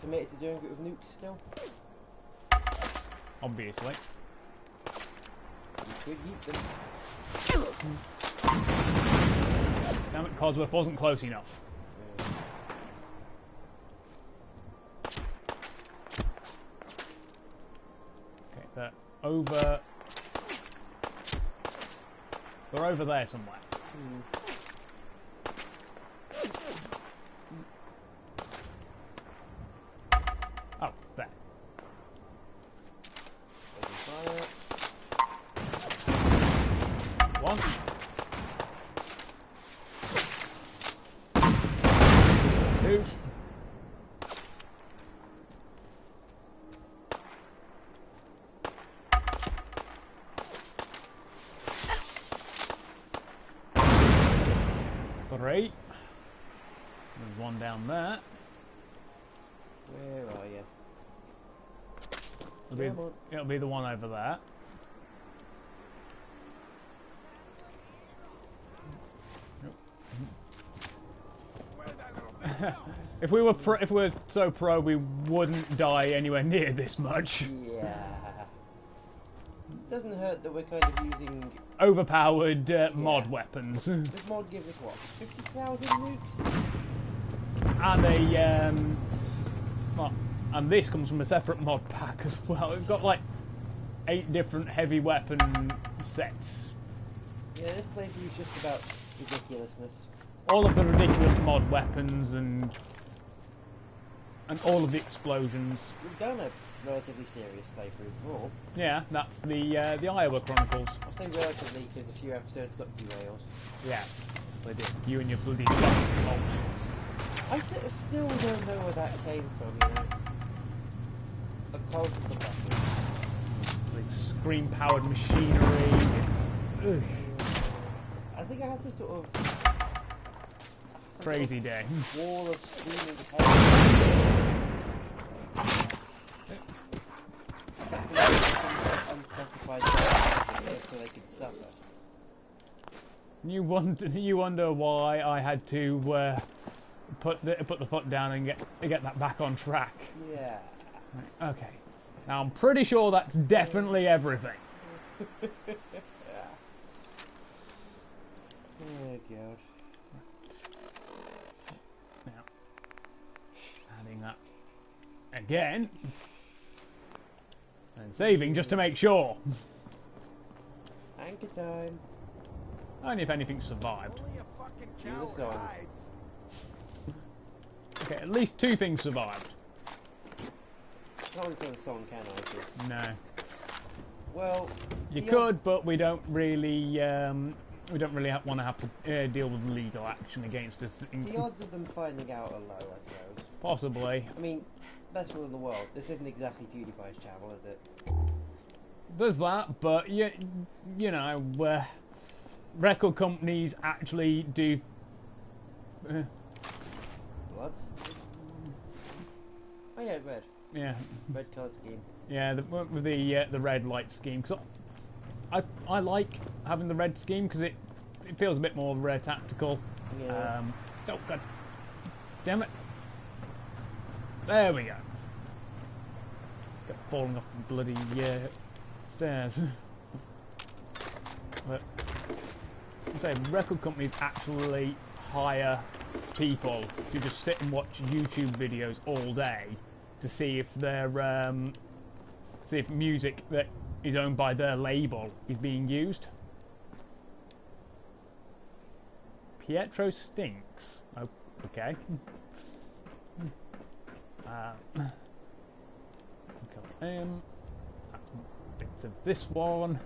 Committed to doing it with nukes still? Obviously. You could eat them. Damn it, Cosworth wasn't close enough. Okay, they're over. They're over there somewhere. Oh, there. One. 2. 3. There's one down there. Where are you? It'll be the one over there. If we were so pro, we wouldn't die anywhere near this much. Yeah. Doesn't hurt that we're kind of using overpowered mod weapons. This mod gives us what? 50,000 nukes? And and this comes from a separate mod pack as well. We've got like 8 different heavy weapon sets. Yeah, this playthrough is just about ridiculousness. All of the ridiculous mod weapons and all of the explosions. We've done a relatively serious playthrough before. Yeah, that's the Iowa Chronicles. I'll say relatively because a few episodes got derailed. Yes, they did. You and your bloody cult. I still don't know where that came from, you know. A cult of the battle. With screen-powered machinery. Ugh. I think I had some sort of crazy day. Wall of screaming heads. Unspecified so they could suffer. You wonder why I had to put the foot down and get that back on track. Yeah. Right, okay. Now I'm pretty sure that's definitely everything. Yeah. Oh god. Now, adding that again, and saving just to make sure. Anchor time. Only if anything survived. Okay, at least 2 things survived. Not until the song, can I? Just... No. Well, you could, but we don't really we don't really want to have to deal with legal action against us. The odds of them finding out are low, I suppose. Possibly. I mean, best rule in the world. This isn't exactly PewDiePie's channel, is it? There's that, but you know, record companies actually do. What? Oh yeah, red. Yeah. Red colour scheme. Yeah, with the red light scheme, because I like having the red scheme because it feels a bit more tactical. Yeah. Oh god, damn it! There we go. Got falling off the bloody stairs. But I'm saying record companies actually hire people to just sit and watch YouTube videos all day to see if their see if music that is owned by their label is being used. Pietro stinks. Oh, okay. Bits of this one.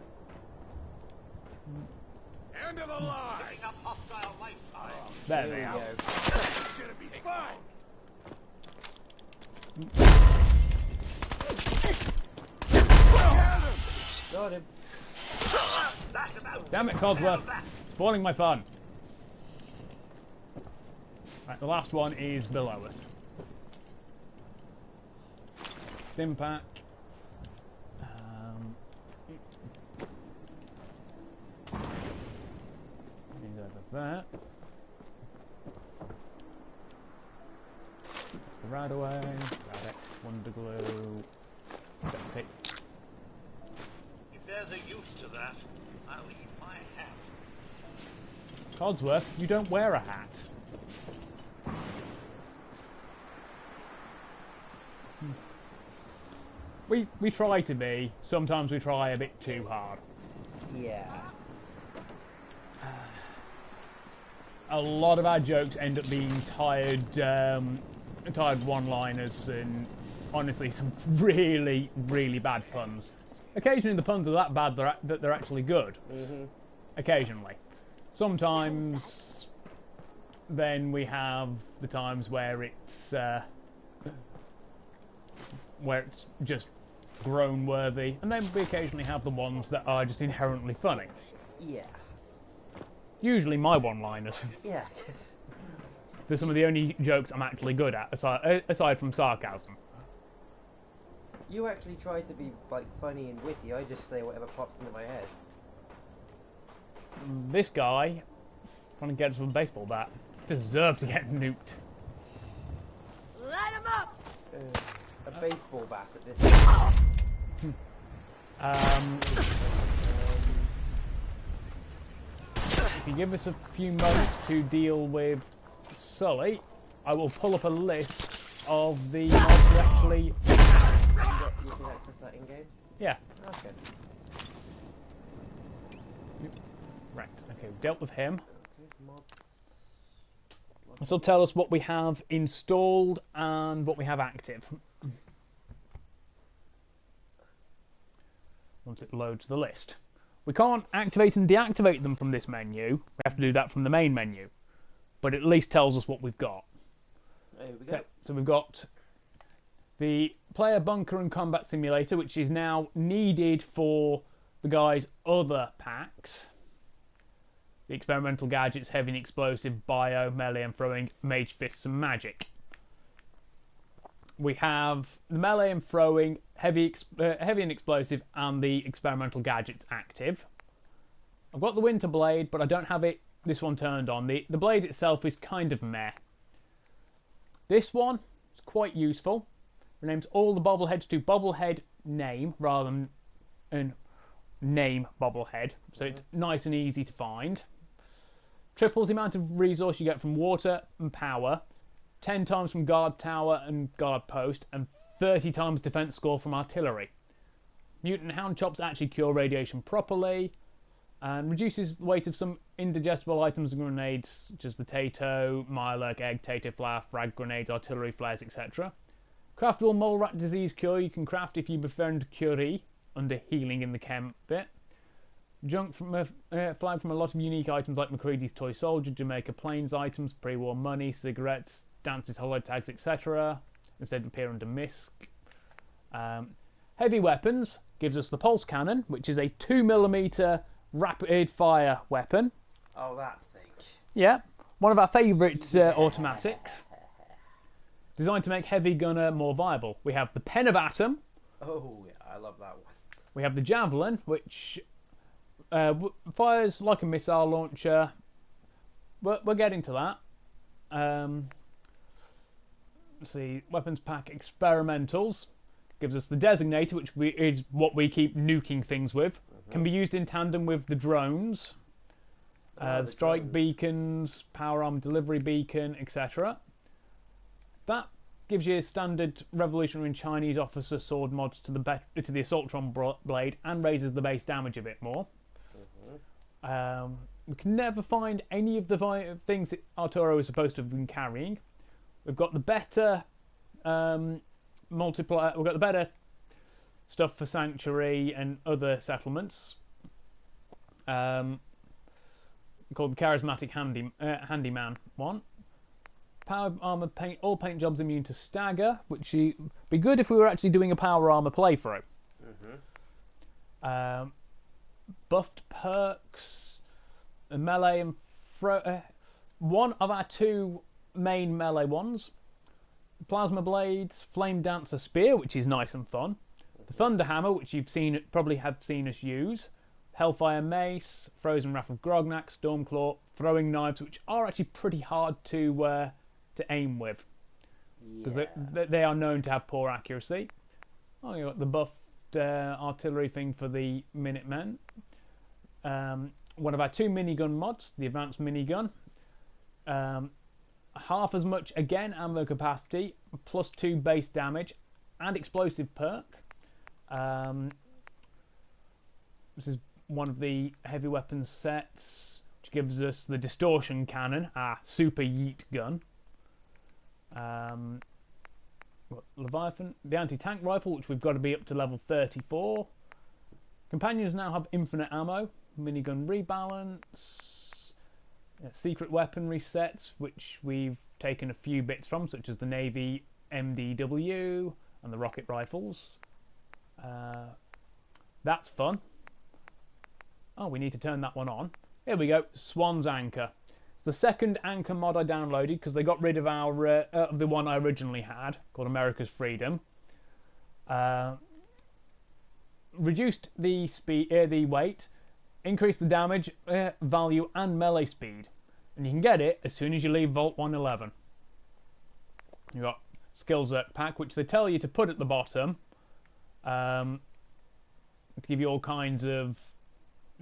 End of the line! Picking up hostile life signs. There they are. It's gonna be fine! Got him. That's about Damn it, Codsworth. Spoiling my fun. Right, the last one is below us. Stim pack. These over there. Right away. Radex, Wonder Glue. Duct tape. If there's a use to that, I'll eat my hat. Codsworth, you don't wear a hat. We try to be. Sometimes we try a bit too hard. Yeah. A lot of our jokes end up being tired one-liners and honestly some really, really bad puns. Occasionally the puns are that bad that they're actually good. Mm-hmm. Occasionally. Sometimes then we have the times where it's just groan worthy, and then we occasionally have the ones that are just inherently funny. Yeah. Usually my one-liners. Yeah. They're some of the only jokes I'm actually good at, aside from sarcasm. You actually try to be like funny and witty. I just say whatever pops into my head. This guy, trying to get us with a baseball bat, deserves to get nuked. Light him up! A baseball bat at this. If you give us a few moments to deal with Sully, I will pull up a list of the mobs who actually. You can access that in game. Yeah. Okay. Right. Okay. We've dealt with him. Okay, mods. This will tell us what we have installed and what we have active. Once it loads the list. We can't activate and deactivate them from this menu. We have to do that from the main menu. But it at least tells us what we've got. There we go. Okay, so we've got the player bunker and combat simulator, which is now needed for the guy's other packs. The experimental gadgets, heavy and explosive, bio, melee and throwing, mage fists and magic. We have the melee and throwing, heavy and explosive, and the experimental gadgets active. I've got the winter blade, but I don't have this one turned on. The blade itself is kind of meh. This one is quite useful. Renames all the bobbleheads to bobblehead name rather than name bobblehead, so it's nice and easy to find. Triples the amount of resource you get from water and power, 10 times from guard tower and guard post, and 30 times defense score from artillery. Mutant hound chops actually cure radiation properly, and reduces the weight of some indigestible items and grenades, such as the Tato, Mirelurk egg, Tato flower, frag grenades, artillery flares, etc. Craftable mole rat disease cure you can craft if you befriend Curie under healing in the chem bit. Junk from flying from a lot of unique items like McCready's toy soldier, Jamaica Plains items, pre-war money, cigarettes, dances, holotags, etc. Instead appear under MISC. Heavy weapons gives us the pulse cannon, which is a 2mm rapid fire weapon. Oh, that thing. Yeah, one of our favourite automatics. Designed to make heavy gunner more viable. We have the Pen of Atom. Oh, yeah, I love that one. We have the Javelin, which fires like a missile launcher. We're getting to that. Let's see, weapons pack experimentals. Gives us the Designator, which is what we keep nuking things with. Can be used in tandem with the drones. The strike drones. beacons, power arm delivery beacon, etc. That gives you standard revolutionary and Chinese officer sword mods to the Assaultron blade and raises the base damage a bit more. We can never find any of the things that Arturo is supposed to have been carrying. We've got the better multiplier. We've got the better stuff for Sanctuary and other settlements. Called the Charismatic Handyman one. Power armor paint, all paint jobs immune to stagger, which would be good if we were actually doing a power armor playthrough. Buffed perks, a melee and one of our two main melee ones. Plasma blades, flame dancer spear, which is nice and fun. The thunder hammer, which you've probably have seen us use. Hellfire mace, frozen wrath of Grognak, Stormclaw, throwing knives, which are actually pretty hard to aim with, because they are known to have poor accuracy. Oh, you got the buffed artillery thing for the Minutemen. One of our two minigun mods, the advanced minigun. Half as much again ammo capacity, +2 base damage, and explosive perk. This is one of the heavy weapons sets, which gives us the distortion cannon, our super yeet gun. Leviathan, the anti-tank rifle, which we've got to be up to level 34. Companions now have infinite ammo, minigun rebalance, secret weaponry sets, which we've taken a few bits from, such as the Navy MDW and the rocket rifles. That's fun. Oh, we need to turn that one on. Here we go, Swan's Anchor. It's the second anchor mod I downloaded because they got rid of the one I originally had, called America's Freedom. Reduced the speed, the weight, increased the damage, value, and melee speed. And you can get it as soon as you leave Vault 111. You've got Skills Pack, which they tell you to put at the bottom, to give you all kinds of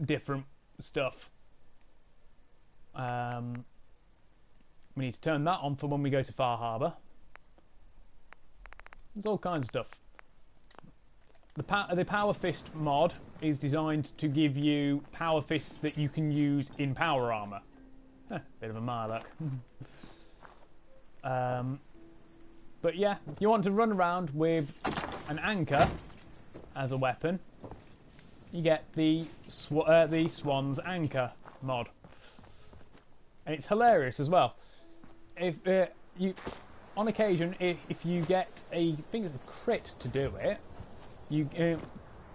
different stuff. We need to turn that on for when we go to Far Harbour. There's all kinds of stuff. The Power Fist mod is designed to give you power fists that you can use in power armour. Bit of a marlock. But yeah, if you want to run around with an anchor as a weapon, you get the Swan's Anchor mod, and it's hilarious as well. If on occasion, if you get I think it's a crit to do it, you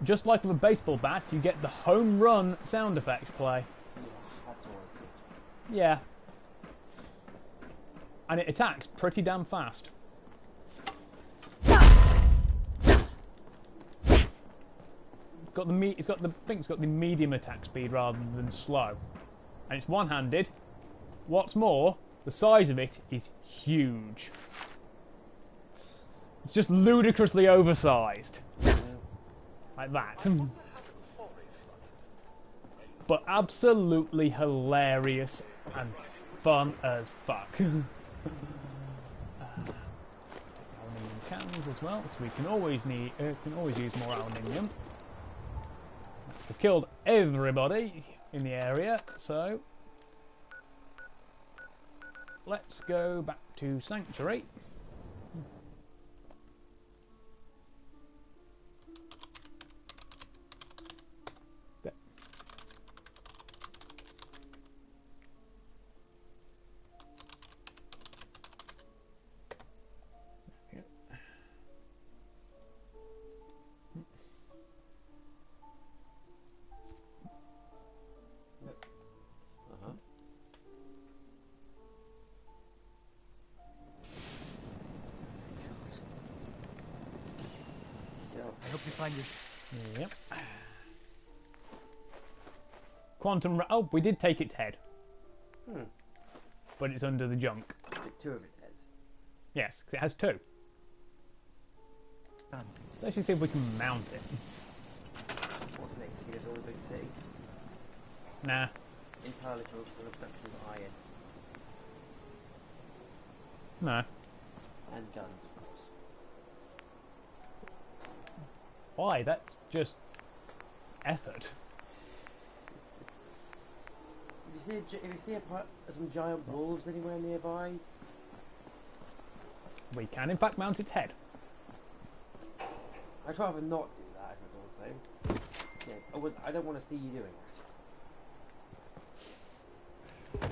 just like with a baseball bat, you get the home run sound effect play. Yeah, that's always good. Yeah, and it attacks pretty damn fast. It's got the medium attack speed rather than slow, and it's one-handed. What's more, the size of it is huge. It's just ludicrously oversized, like that. But absolutely hilarious and fun as fuck. Aluminium cans as well, so we can always use more aluminium. We've killed everybody in the area, so let's go back to Sanctuary. I hope you find your... Yep. Oh, we did take its head. Hmm. But it's under the junk. Two of its heads. Yes, because it has two. Done. Let's actually see if we can mount it. What's next? It gives all the big city. Nah. Entirely focused on the production of iron. No. And guns, of course. Why? That's just effort. If you see some giant wolves anywhere nearby, We can, in fact, mount its head. I'd rather not do that if it's all the same. Yeah, I don't want to see you doing that.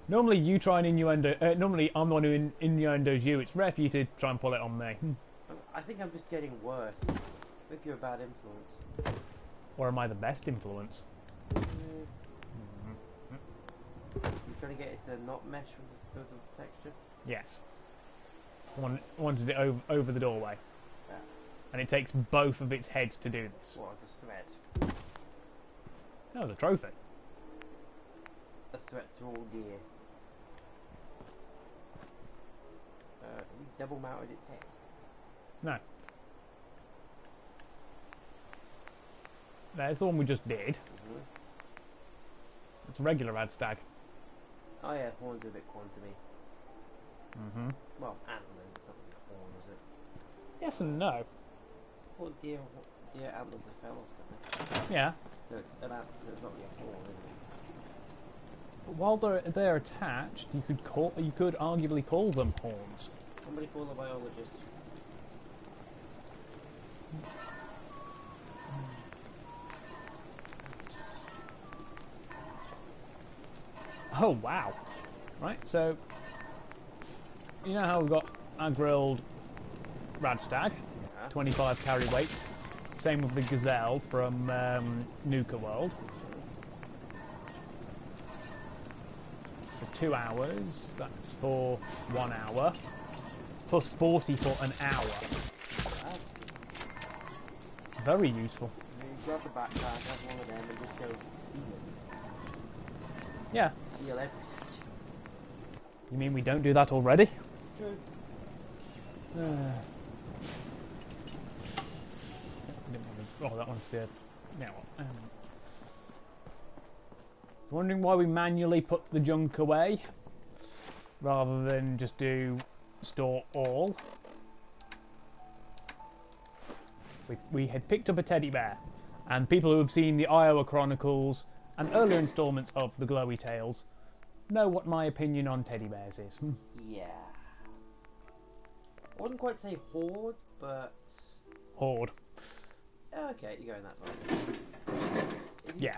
Normally you try and innuendo... normally I'm the one who innuendos you. It's rare for you to try and pull it on me. I think I'm just getting worse. I think you're a bad influence. Or am I the best influence? You're trying to get it to not mesh with the texture? Yes. Wanted it over the doorway. Yeah. And it takes both of its heads to do this. What, as a threat? That was a trophy. A threat to all gear. Have we double mounted its head? No. There's the one we just did. Mm-hmm. It's a regular rad stag. Oh yeah, horns are a bit quantumy. Mm-hmm. Well, antlers, it's not really a horn, is it? Yes and no. Well, deer antlers are fell off, don't they? Yeah. So it's an antler, it's not really a horn, is it? But while they're attached, you could arguably call them horns. Somebody call a biologist. Oh wow. Right, so you know how we've got our grilled rad stag, Yeah. 25 carry weight. Same with the gazelle from Nuka World. For 2 hours, that's for 1 hour. Plus 40 for an hour. Very useful. You grab the backpack, have one of them, and just go steal it. Yeah. Steal everything. You mean we don't do that already? True. Oh, that one's good. Now, wondering why we manually put the junk away rather than just do store all. We had picked up a teddy bear, and people who have seen the Iowa Chronicles and earlier installments of the Glowie Tales know what my opinion on teddy bears is. Yeah. I wouldn't quite say horde, but... Horde. Okay, you're going that far. Yeah.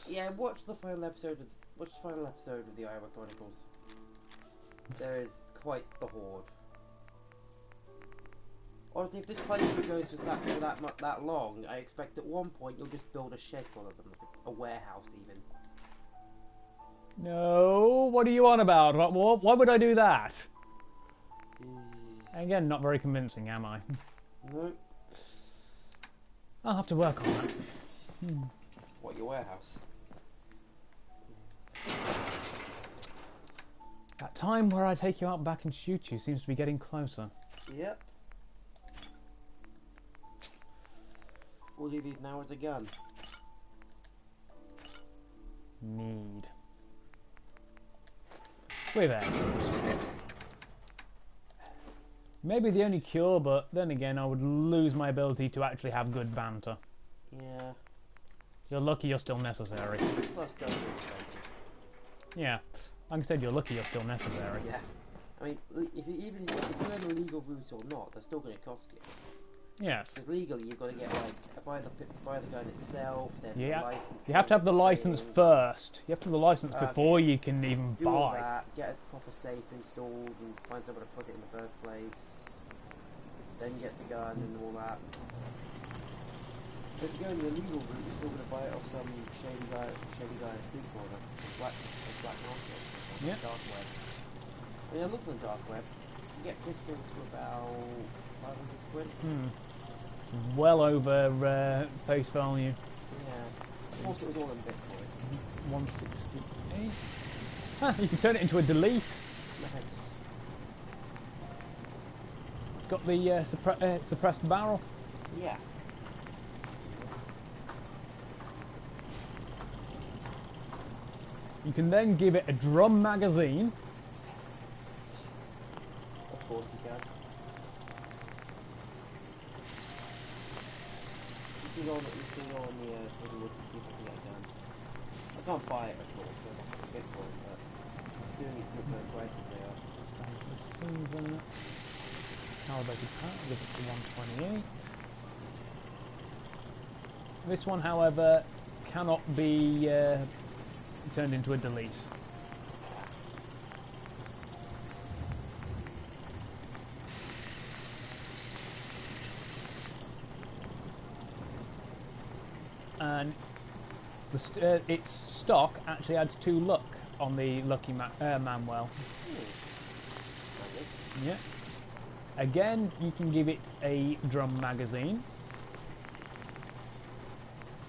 Yeah, watch the final episode of the Iowa Chronicles. There is quite the horde. Honestly, if this playthrough goes for that long, I expect at one point you'll just build a shed full of them, like a warehouse even. No, what are you on about? Why would I do that? Again, not very convincing, am I? No. I'll have to work on that. What, your warehouse? That time where I take you out back and shoot you seems to be getting closer. Yep. All you need now is a gun. Need. With it. Maybe the only cure, but then again I would lose my ability to actually have good banter. Yeah. You're lucky you're still necessary. Plus guns are expensive. Yeah. Like I said, you're lucky you're still necessary. Yeah. I mean, if you learn a legal route or not, they're still going to cost you. Yes. Because legally, you've got to get like buy the gun itself, then the Yeah. license. You have to have the license first. You have to have the license before you can even Do all buy. that, get a proper safe installed, and find somewhere to put it in the first place. Then get the gun and all that. But if you go the illegal route, you're still going to buy it off some shady guy in a street corner, black market, or Yeah. dark web. I mean, I looked on the dark web. You get pistols for about 500 Well over face value. Yeah. Also, it was all in Bitcoin. 168. Huh, you can turn it into a delete. Nice. It's got the suppressed barrel. Yeah. You can then give it a drum magazine. Of course you can. You can go on the Twitter and see if I can get it done. I can't buy it, of course, so I'm not going to Bitcoin, but doing it to the prices they are. Receiver. Calibrated part, give it to 128. This one, however, cannot be turned into a delete. And its stock actually adds 2 luck on the Lucky Manuel. Yeah. Again, you can give it a drum magazine.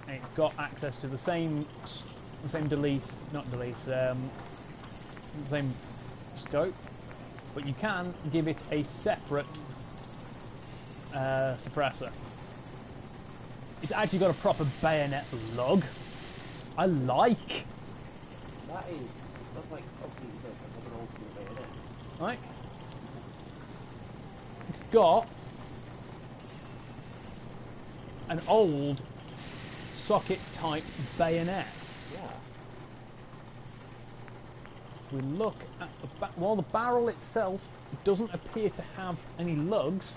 It's got access to the same deletes, not deletes, same scope, but you can give it a separate suppressor. It's actually got a proper bayonet lug. I like. That's like, obviously you said, that's like an old school bayonet. Right. It's got an old socket type bayonet. Yeah. If we look at the back, while the barrel itself doesn't appear to have any lugs,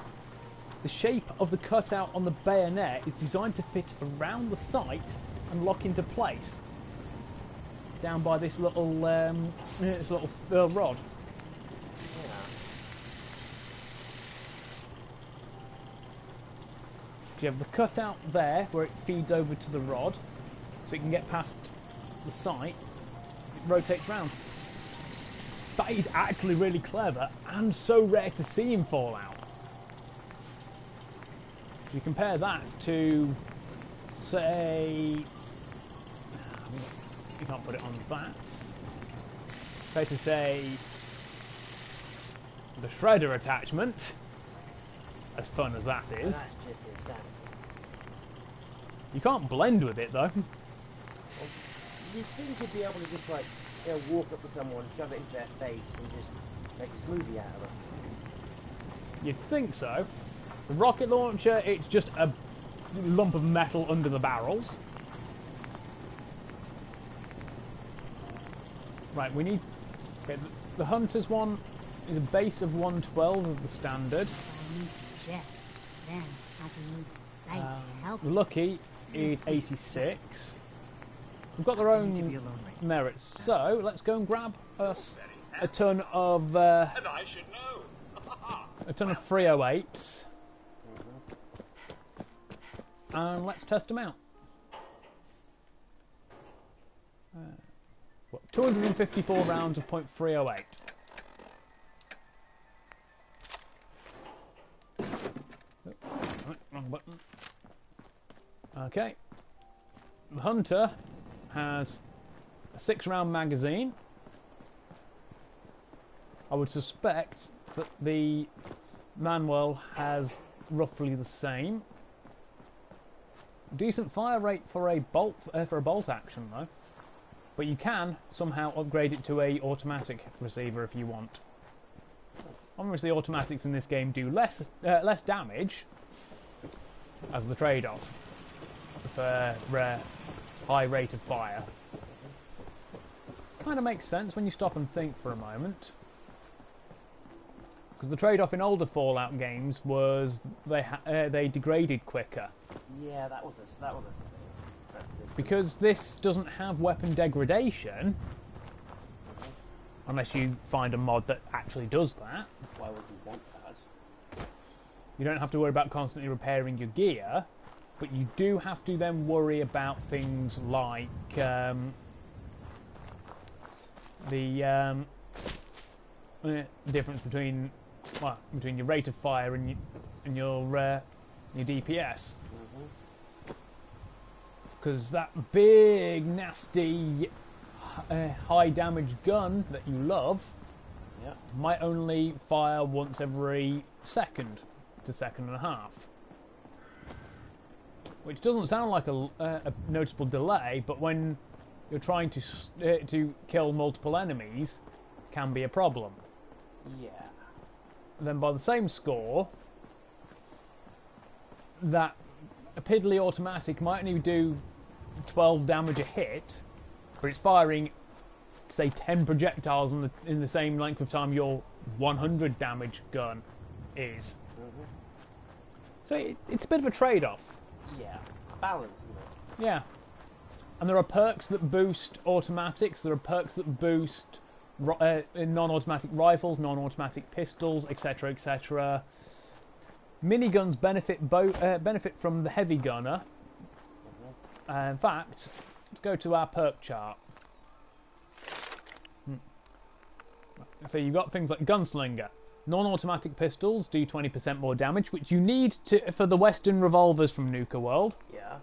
the shape of the cutout on the bayonet is designed to fit around the sight and lock into place down by this little rod. Yeah. You have the cutout there where it feeds over to the rod, so it can get past the sight. It rotates round. That is actually really clever and so rare to see in Fallout. If you compare that to, say, you can't put it on that. Try to say the shredder attachment, as fun as that is. That's just insanity. You can't blend with it though. Well, you'd think you'd be able to just like, you know, walk up to someone, shove it into their face, and just make a smoothie out of them. You'd think so. The rocket launcher, it's just a lump of metal under the barrels. Right, we need... Okay, the Hunter's one is a base of 112 of the standard. I'll use the jet. Then I can use the sight to help. Lucky is 86. We've got their own merits, so let's go and grab us a ton of... And I should know. a ton of 308s. And let's test them out. What, 254 rounds of .308. Wrong button. Okay. The Hunter has a 6-round magazine. I would suspect that the Manuel has roughly the same. Decent fire rate for a bolt action though, but you can somehow upgrade it to a automatic receiver if you want. Obviously, automatics in this game do less damage as the trade-off for high rate of fire. Kind of makes sense when you stop and think for a moment. Because the trade-off in older Fallout games was they degraded quicker. Yeah, that was a thing. Because this doesn't have weapon degradation, unless you find a mod that actually does that. Why would you want that? You don't have to worry about constantly repairing your gear, but you do have to then worry about things like the difference between your rate of fire and and your DPS. Because that big, nasty, high damage gun that you love might only fire once every second to second and a half. Which doesn't sound like a noticeable delay, but when you're trying to kill multiple enemies, can be a problem. Yeah. Then by the same score, that a piddly automatic might only do 12 damage a hit, but it's firing, say, 10 projectiles in the same length of time your 100 damage gun is. So it's a bit of a trade-off. Yeah. Balance, isn't it? Yeah. And there are perks that boost automatics, there are perks that boost non-automatic rifles, non-automatic pistols, etc., etc. Miniguns benefit from the heavy gunner. In fact, let's go to our perk chart. So you've got things like Gunslinger. Non-automatic pistols do 20% more damage, which you need for the Western revolvers from Nuka World. Yeah.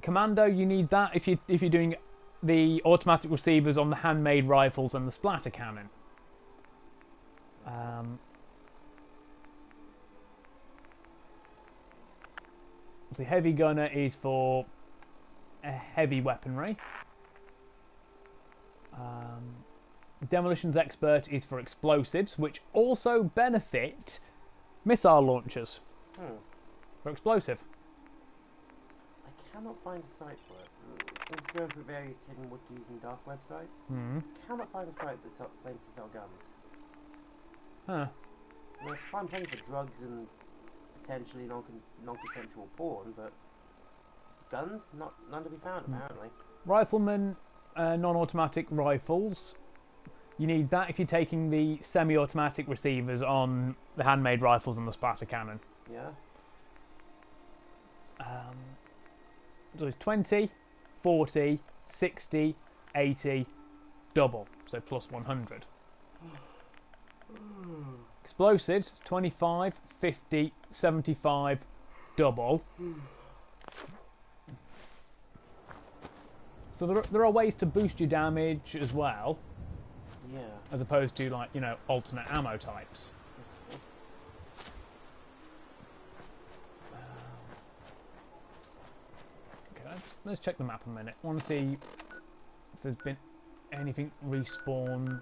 Commando, you need that if you're doing the automatic receivers on the handmade rifles and the splatter cannon. The heavy gunner is for heavy weaponry. Demolitions expert is for explosives, which also benefit missile launchers. For explosive. I cannot find a site for it. I'm going through various hidden wikis and dark websites. Cannot find a site that claims to sell guns. Huh. I mean, it's fine paying for drugs and potentially non-consensual porn, but guns, none to be found apparently. Rifleman, non-automatic rifles. You need that if you're taking the semi-automatic receivers on the handmade rifles and the splatter cannon. Yeah. So it's 20, 40, 60, 80, double, so plus 100. Explosives, 25, 50, 75, double. So there are ways to boost your damage as well. Yeah. As opposed to, like, you know, alternate ammo types. Okay, let's check the map a minute. I want to see if there's been anything respawn.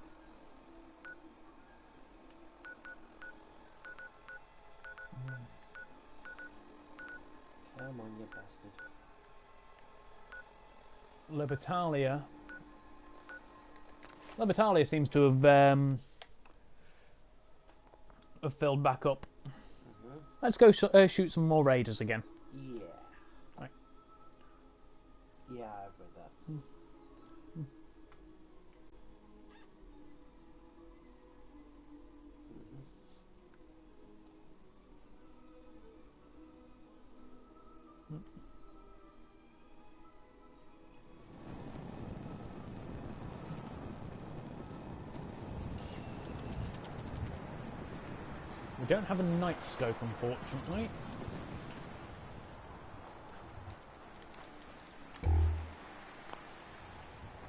Come on, you bastard. Libertalia seems to have filled back up. Let's go shoot some more raiders again. Yeah. Right. Yeah, I've read that. We don't have a night scope, unfortunately.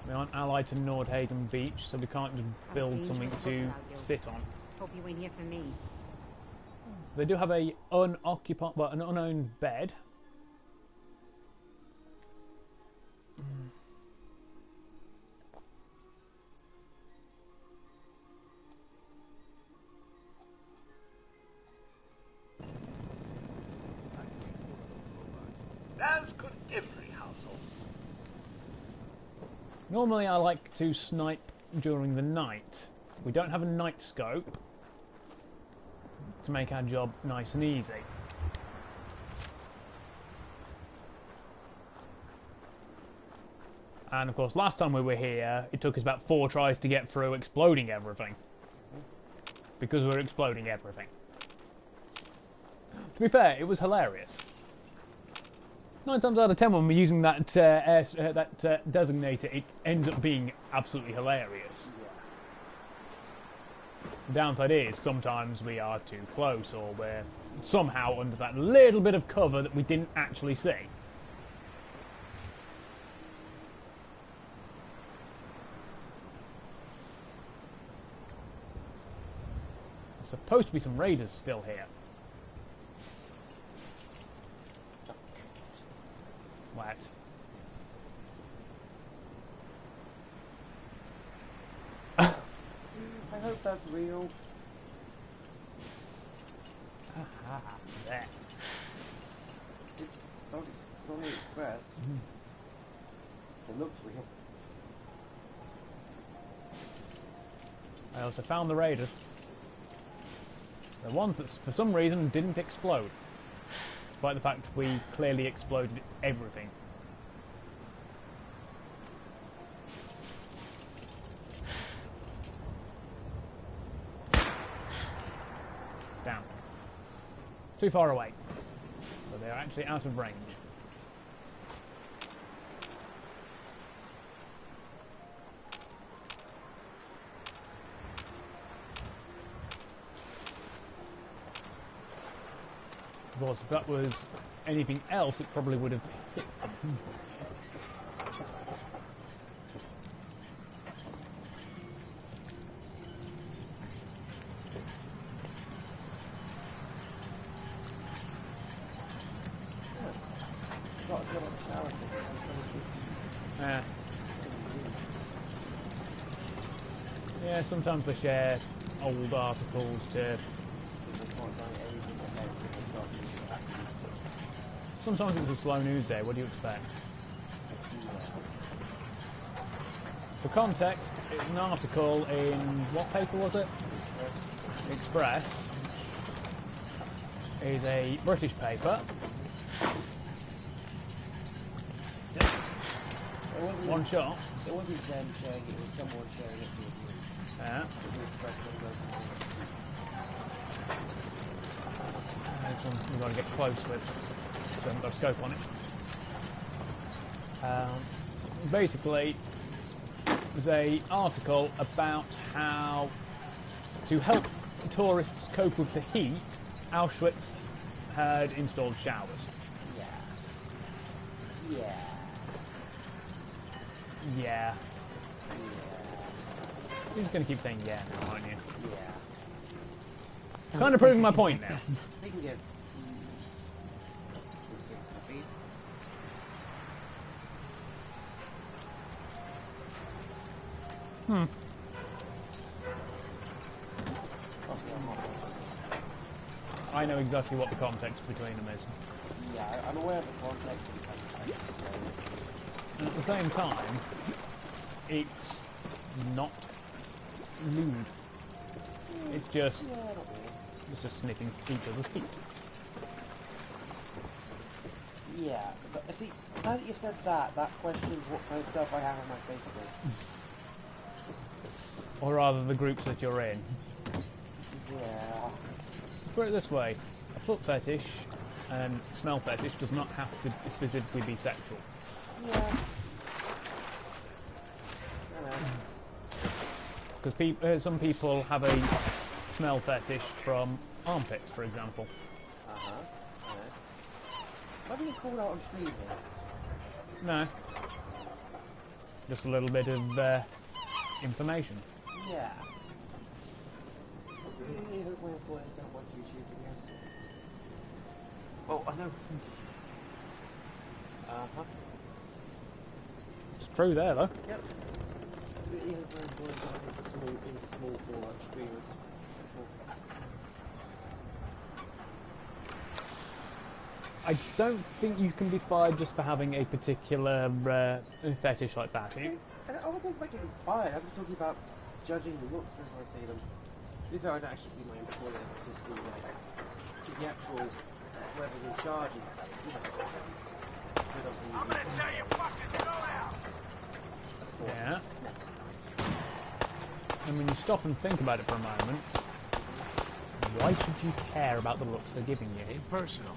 We aren't allied to Nordhagen Beach, so we can't just build something to sit on. Hope you ain't here for me. They do have a unoccupied, well, an unowned bed. As could every household. Normally I like to snipe during the night. We don't have a night scope to make our job nice and easy. And of course last time we were here it took us about 4 tries to get through exploding everything. Because we were exploding everything. To be fair, it was hilarious. 9 times out of 10 when we're using that designator, it ends up being absolutely hilarious. The downside is sometimes we are too close, or we're somehow under that little bit of cover that we didn't actually see. There's supposed to be some raiders still here. What? I hope that's real. There. It's not Glowie Express. It looks real. I also found the raiders. The ones that for some reason didn't explode. Despite the fact we clearly exploded everything. Down. Too far away. So they are actually out of range. Of course, if that was anything else, it probably would have hit them. Got a good on shower. Yeah, sometimes they share old articles to... Sometimes it's a slow news day, what do you expect? For context, it's an article in... what paper was it? Express. Is a British paper. One shot. It wasn't them sharing it, it was someone sharing it to a group. Yeah. This one we've got to get close with. So I haven't got a scope on it. Basically, there's an article about how to help tourists cope with the heat, Auschwitz had installed showers. Yeah. Yeah. Yeah. You're just going to keep saying yeah now, aren't you? Yeah. Kind of proving my point now. They can get... I know exactly what the context between them is. Yeah, I'm aware of the context. And at the same time, it's not lewd. It's just sniffing each other's feet. Yeah, but see, now that you've said that, that questions what kind of stuff I have on my Facebook. Or rather, the groups that you're in. Yeah. Put it this way, a foot fetish and smell fetish does not have to specifically be sexual. Yeah. Because some people have a smell fetish from armpits, for example. Uh-huh. Why do you call out on stream here? No. Just a little bit of information. Yeah. Really hope my employers don't watch YouTube videos. Well, I know. Uh-huh. It's true there, though. Yep. Really hope my employers don't into small Fallout streamers. That's all. I don't think you can be fired just for having a particular fetish like that. I wasn't talking about getting fired, I'm just talking about judging the looks as I see them. To be fair, I don't actually see my employer, I just see the actual whoever's in charge of, I'm gonna tell you fucking go out! Yeah. And when you stop and think about it for a moment, why should you care about the looks they're giving you? Personal.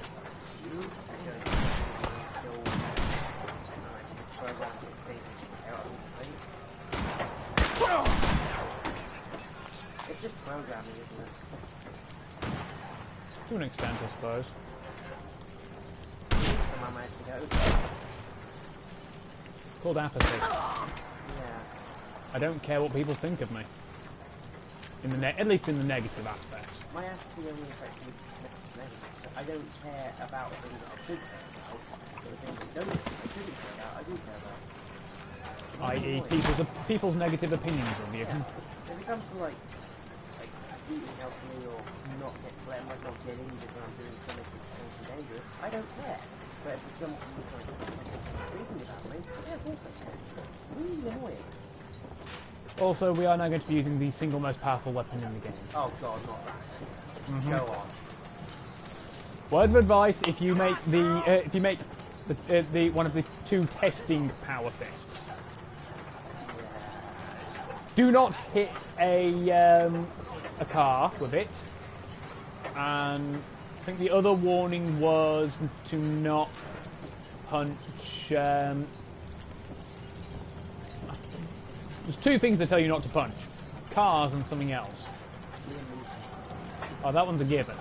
just programming, isn't it? To an extent, I suppose. Some I managed to go. It's called apathy. Yeah. I don't care what people think of me. At least in the negative aspects. My attitude only affects me negative. So I don't care about the things that I should care about, but the things I shouldn't care about, I do care about. I.e. people's negative opinions of you. Yeah. If it comes to like eating healthily or letting myself get injured when I'm doing something that's potentially dangerous, I don't care. But if it's something that's like speaking about me, yeah, of course I care. Really annoying. Also, we are now going to be using the single most powerful weapon in the game. Oh god, not that. Go on. Word of advice: if you make the one of the two testing power fists, do not hit a car with it. And I think the other warning was to not punch. There's two things that tell you not to punch: cars and something else. Oh, that one's a given.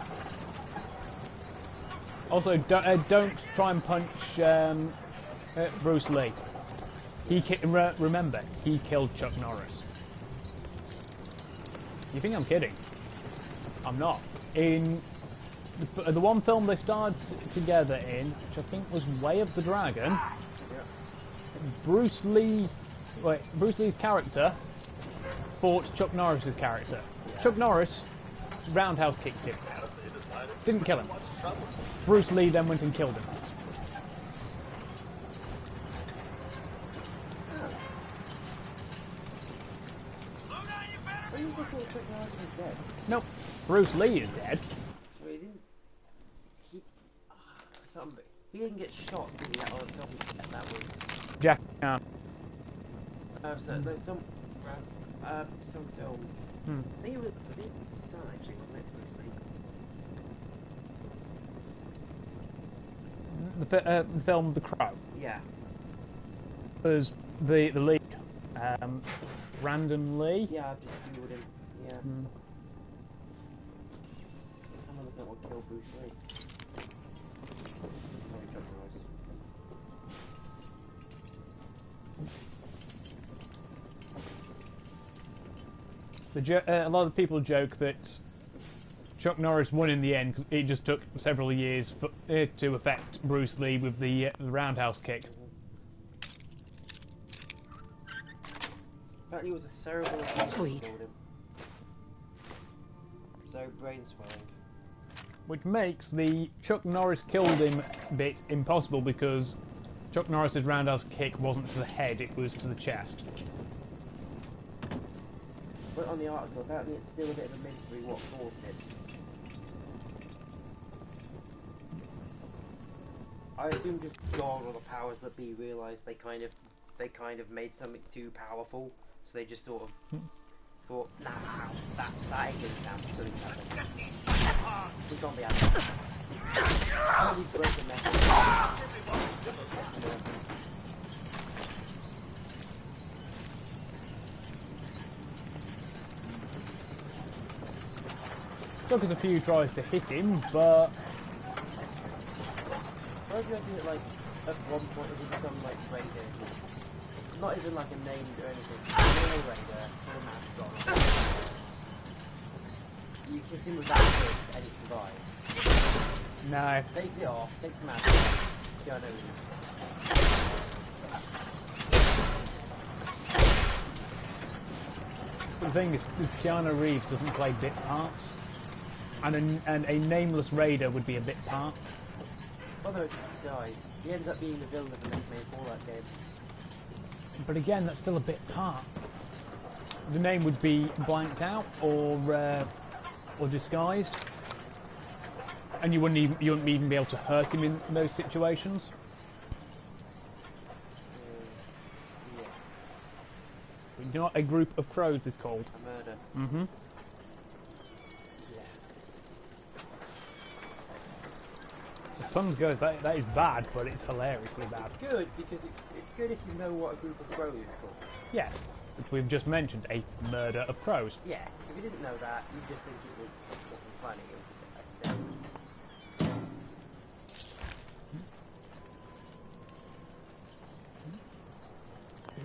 Also, don't try and punch Bruce Lee. Remember, he killed Chuck Norris. You think I'm kidding? I'm not. In the one film they starred together in, which I think was Way of the Dragon, Bruce Lee's character fought Chuck Norris's character. Chuck Norris roundhouse kicked him. Didn't kill him. Bruce Lee then went and killed him. Nope. Bruce Lee is dead. Wait, he didn't get shot, did he? That was Jack Chan. some film. I think it was his son actually, wasn't it? Bruce Lee. The film The Crow. Yeah. Was the lead. Brandon Lee. Yeah, I just googled him. Yeah. I'm gonna look at what killed Bruce Lee. Probably Chuck A lot of people joke that Chuck Norris won in the end because it just took several years to affect Bruce Lee with the roundhouse kick. Apparently it was a cerebral Sweet. that killed him. So brain swelling. Which makes the Chuck Norris killed him bit impossible because Chuck Norris's roundhouse kick wasn't to the head, it was to the chest. But on the article, apparently it's still a bit of a mystery what caused it. I assume just God or the powers that be realised they kind of made something too powerful, so they just sort of thought, nah, that ain't gonna sound good enough. He's on the other. Probably break the message. Took us a few tries to hit him, but I was reckon that, like, at one point it was some, like, raider. Not even, like, a named or anything. No raider, no mascot. You hit him with that fist and he survives. no. Takes it off, takes the mask off. Keanu Reeves. The thing is Keanu Reeves doesn't play bit parts, and a nameless raider would be a bit part. Well, no, it's disguise. He ends up being the villain of the next main Fallout game. But again, that's still a bit part. The name would be blanked out or disguised, and you wouldn't even be able to hurt him in those situations. Yeah. You know what a group of crows is called? A murder. Mm-hmm. Yeah. The puns goes, that is bad, but it's hilariously bad. It's good because it's good if you know what a group of crows is called. Yes. which we've just mentioned, a murder of crows. Yes, if you didn't know that, you'd just think it wasn't funny, it was just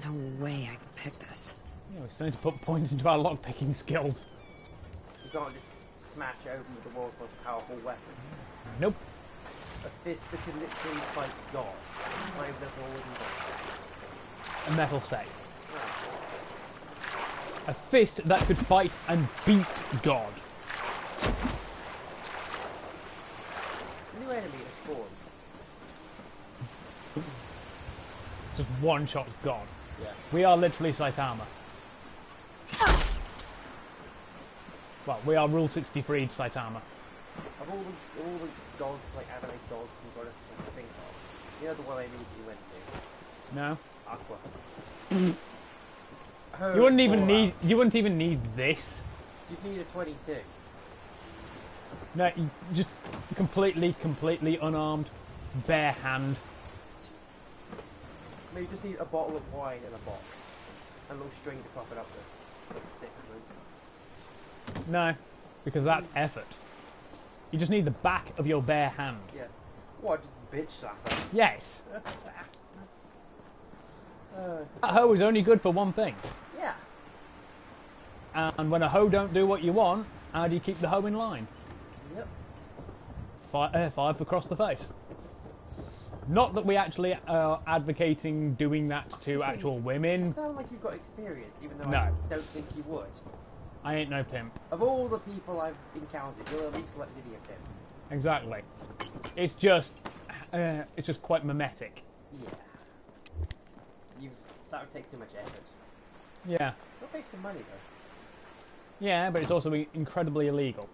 No way I could pick this. Yeah, we're starting to put points into our lock-picking skills. You can't just smash open with the world's most powerful weapon. Nope. A fist that can literally fight God. Not even if it wasn't A metal safe. God. A fist that could fight and beat God. New enemy has spawned. Just one shot's God. Yeah. We are literally Saitama. Well, we are Rule 63 Saitama. Of all the dogs, like anime dogs and goddesses I can think of, you know the one I immediately went to? No? Aqua. You wouldn't even need this. You'd need a 22. No, you just completely unarmed, bare hand. I mean, you just need a bottle of wine in a box. And a little string to prop it up with. Like a stick with. No, because that's effort. You just need the back of your bare hand. Yeah. What, just bitch slap her? Yes. That hoe is only good for one thing. Yeah. And when a hoe don't do what you want, how do you keep the hoe in line? Yep. Five across the face. Not that we actually are advocating doing that to actual women. You sound like you've got experience, even though No. I don't think you would. I ain't no pimp. Of all the people I've encountered, you're at least likely to be a pimp. Exactly. It's just quite mimetic. Yeah. That would take too much effort. Yeah. It'll make some money though. Yeah, but it's also incredibly illegal.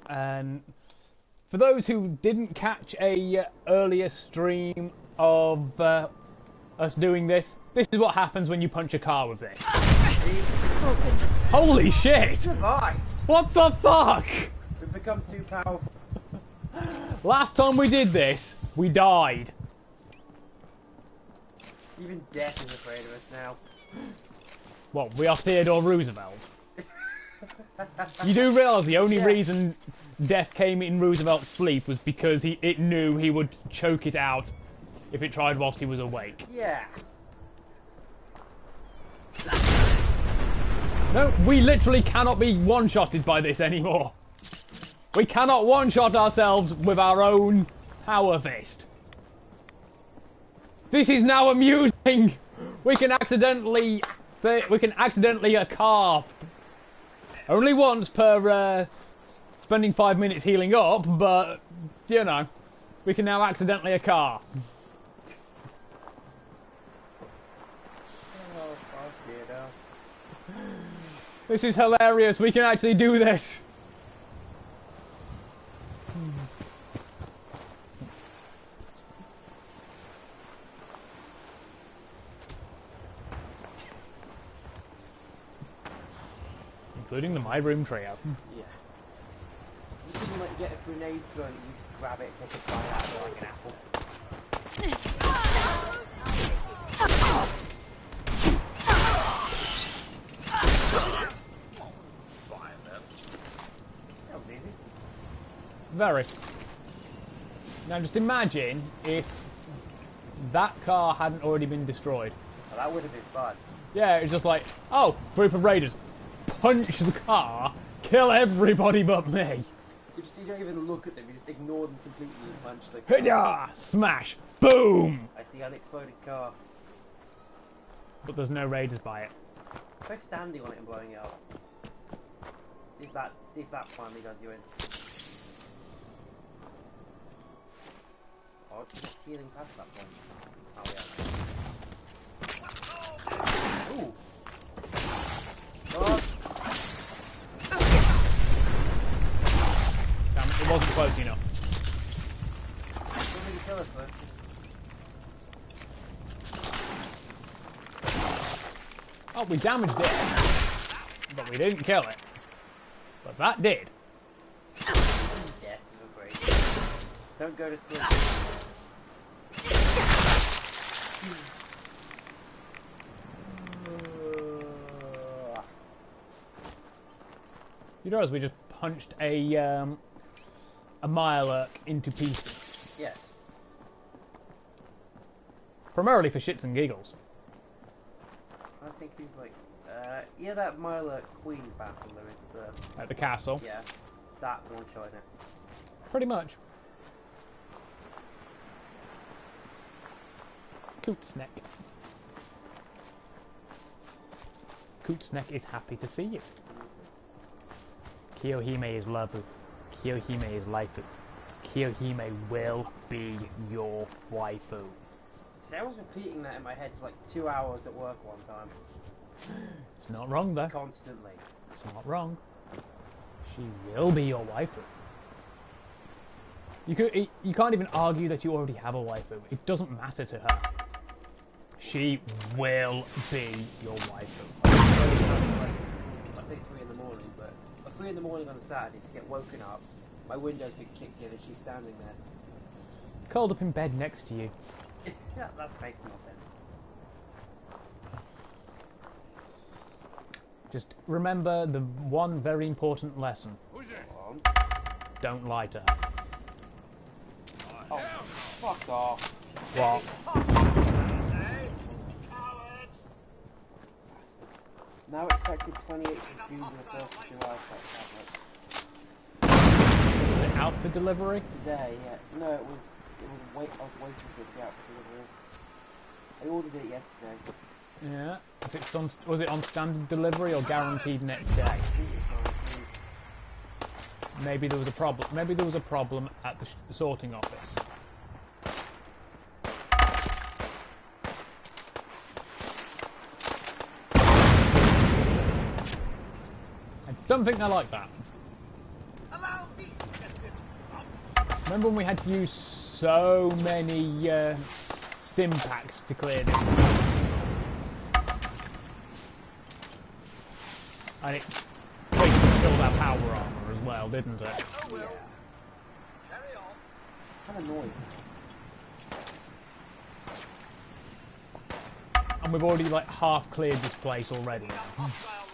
Yeah. And for those who didn't catch a earlier stream of us doing this, this is what happens when you punch a car with this. Holy shit! Survived! What the fuck? We've become too powerful. Last time we did this, we died. Even death is afraid of us now. Well, we are Theodore Roosevelt. You do realise the only reason death came in Roosevelt's sleep was because it knew he would choke it out if it tried whilst he was awake. Yeah. No, we literally cannot be one-shotted by this anymore. We cannot one-shot ourselves with our own power fist. This is now amusing. We can accidentally a car. Only once per spending 5 minutes healing up, but you know, we can now accidentally a car. Oh, fuck it. This is hilarious. We can actually do this. Including the My Room trio. Yeah. Just didn't like get a grenade thrown, you just grab it, take a bite out of it like an apple. Fine then. That was easy. Very. Now just imagine if that car hadn't already been destroyed. Well, that would have been fun. Yeah, it's just like, oh, group of raiders, punch the car, kill everybody but me. You don't even look at them, you just ignore them completely and punch the car. Hoo-yah! Smash! Boom! I see unexploded car. But there's no raiders by it. Try standing on it and blowing it up. See if that finally does you in. Oh, it's just healing past that point. Oh yeah. Ooh. Oh. Damn it, it wasn't close enough. Don't really kill us though. Oh, we damaged it, but we didn't kill it. But that did. Death is a break. Don't go to sleep. You realise we just punched a Mirelurk into pieces. Yes. Primarily for shits and giggles. I think he's like, yeah, that Mirelurk Queen battle there is At the castle. yeah, that one shot it. Pretty much. Cootsneck. Cootsneck is happy to see you. Kiyohime is love. Kiyohime is life. Kiyohime will be your waifu. See, I was repeating that in my head for like 2 hours at work one time. It's not wrong though. Constantly. It's not wrong. She will be your waifu. You can't even argue that you already have a waifu. It doesn't matter to her. She will be your waifu. I say 3 in the morning, but 3 in the morning on a Saturday to get woken up, my window's been kicked in and she's standing there. Curled up in bed next to you. that makes no sense. Just remember the one very important lesson. Who's it? Hold Don't lie to her. on. Oh, fuck off. What? Cowards! Bastards. Now expected 28th of June and the 1st of July for Was it out for delivery? today, yeah. No, it was wait. I was waiting for it to be out for delivery. I ordered it yesterday. Yeah. If it's on, was it on standard delivery or guaranteed next day? I think it's on. Maybe there was a problem. Maybe there was a problem at the sorting office. I don't think they're like that. Allow me to get this up. Remember when we had to use so many stim packs to clear this? And it basically killed our power armor as well, didn't it? Oh well. Carry on. I'm annoyed. And we've already like half cleared this place already. Hostile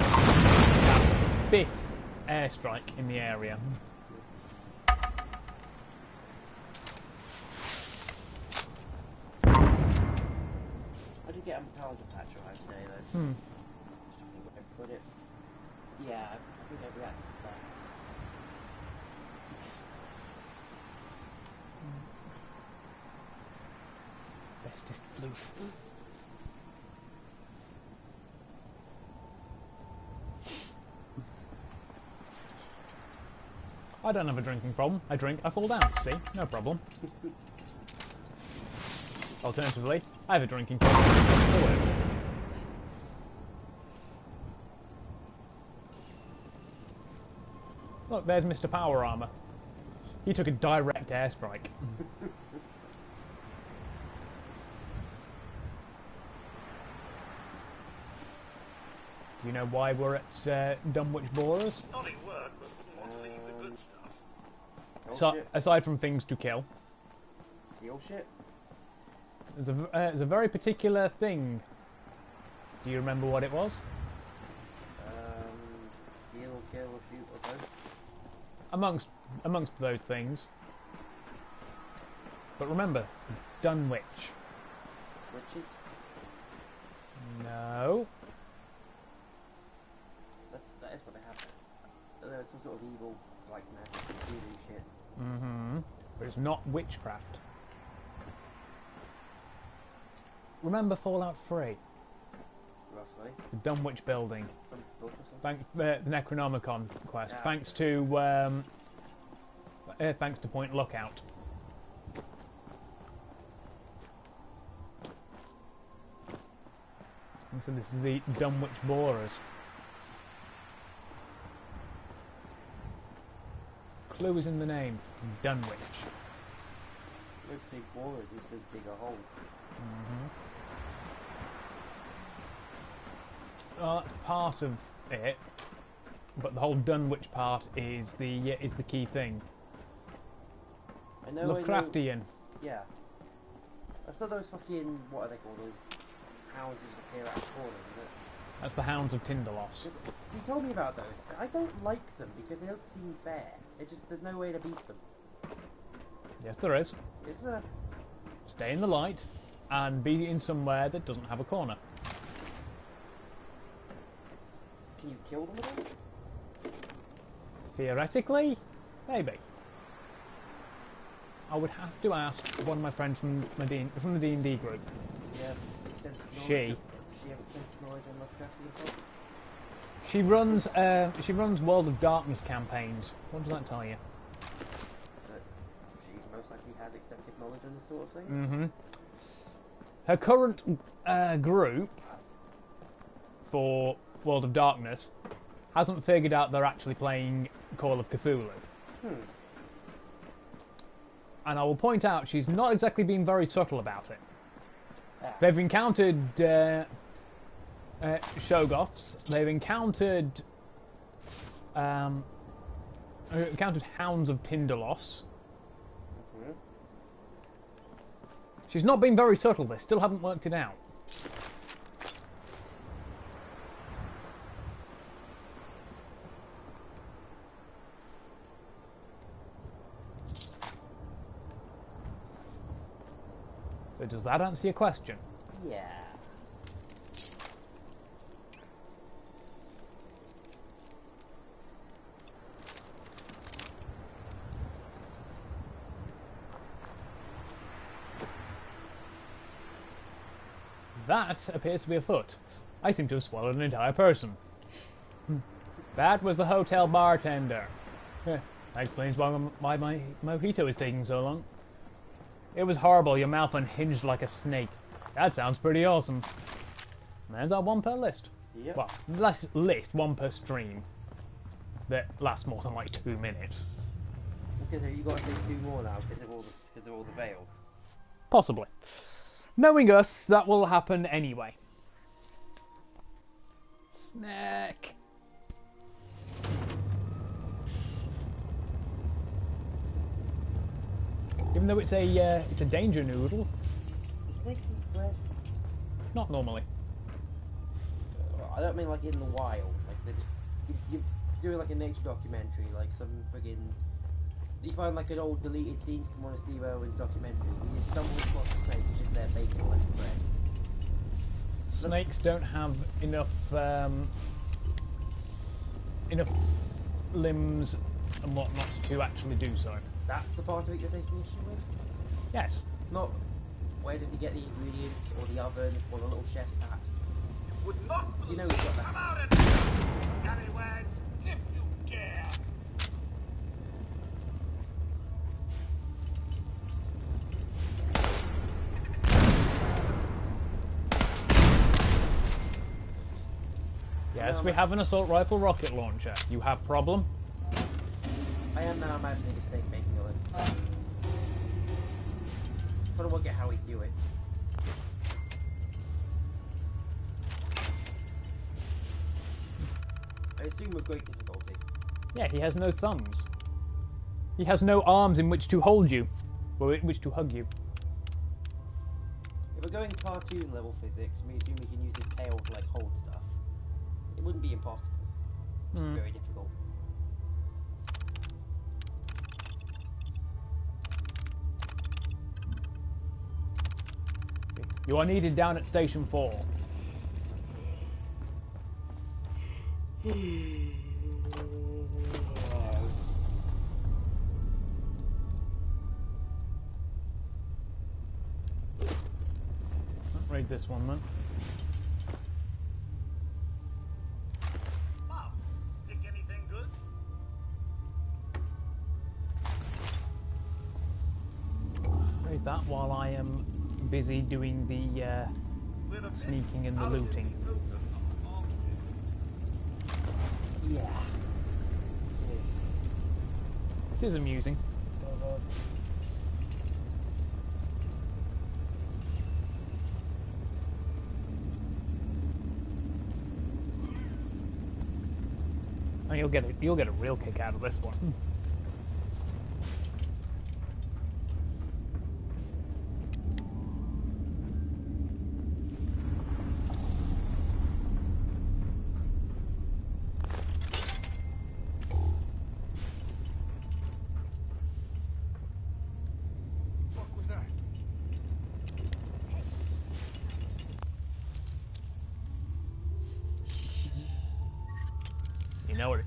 lifestyle. 5th airstrike in the area. I did get a metallic patch right today though. Hmm. I put it. Yeah, I think I reacted to that. Bestest floof. I don't have a drinking problem. I drink, I fall down. See? No problem. Alternatively, I have a drinking problem. No work. Look, there's Mr. Power Armor. He took a direct airstrike. Do you know why we're at Dunwich Borers? Not in work, but want to leave the good stuff. Oh, So, shit. aside from things to kill, Steal shit? there's a very particular thing. Do you remember what it was? Steal or kill or shoot or both? Amongst those things. But remember, Dunwich. Witches? No. That is what they have. There's some sort of evil, like, magic voodoo shit. Mm-hmm. But it's not witchcraft. Remember Fallout 3? Roughly. The Dunwich building. Some book or something? The Necronomicon quest. Ah, Thanks to Point Lookout. And so this is the Dunwich Borers. Clue is in the name. Dunwich. Looks like Boris is going to dig a hole. Well, that's part of it, but the whole Dunwich part is the key thing. I know. Lovecraftian. Yeah. I thought those fucking, what are they called? Those houses that appear out of corners, isn't it? That's the Hounds of Tinderloss. You told me about those. I don't like them because they don't seem fair. There's no way to beat them. Yes, there is. Is there? Stay in the light and be in somewhere that doesn't have a corner. Can you kill them at all? Theoretically, maybe. I would have to ask one of my friends from the D&D group. Yeah, extensive knowledge. She. Does she have extensive knowledge on Lovecraftian folk? She runs World of Darkness campaigns. What does that tell you? She most likely has extensive knowledge on this sort of thing. Mm-hmm. Her current group for World of Darkness hasn't figured out they're actually playing Call of Cthulhu. And I will point out she's not exactly been very subtle about it. They've encountered Shoggoths. They've encountered Hounds of Tinderloss. She's not been very subtle. They still haven't worked it out. So does that answer your question? Yeah. That appears to be a foot. I seem to have swallowed an entire person. That was the hotel bartender. That explains why my mojito is taking so long. It was horrible. Your mouth unhinged like a snake. That sounds pretty awesome. There's our one per list. Yep. Well, less list, one per stream. That lasts more than like 2 minutes. Because you got to take 2 more now because of all the veils. Possibly. Knowing us, that will happen anyway. Snack. Even though it's a danger noodle. The snakes eat bread. Not normally. I don't mean like in the wild. Like you're doing like a nature documentary, like some friggin'. You find like an old deleted scene from one of Steve Irwin's documentaries. You just stumble across a snake which is there baking like bread. Snakes don't have enough enough limbs and whatnot to actually do so. That's the part of it you're taking issue with? Yes. Not where does he get the ingredients, or the oven, or the little chef's hat. Would not You know he's got come that. out and scallywags if you dare. Yes, we have an assault rifle rocket launcher. You have problem? I am now imagining a snake making oven. Trying to work out how we do it. I assume with great difficulty. Yeah, he has no thumbs. He has no arms in which to hold you, or in which to hug you. If we're going cartoon level physics, we assume we can use his tail to like hold stuff. It wouldn't be impossible. It's very difficult. You are needed down at Station 4. Read this one then. Mom, pick anything good? Read that while I am busy doing the We're a bit sneaking and the out of looting. focus on the Yeah. It is amusing. And you'll get a real kick out of this one.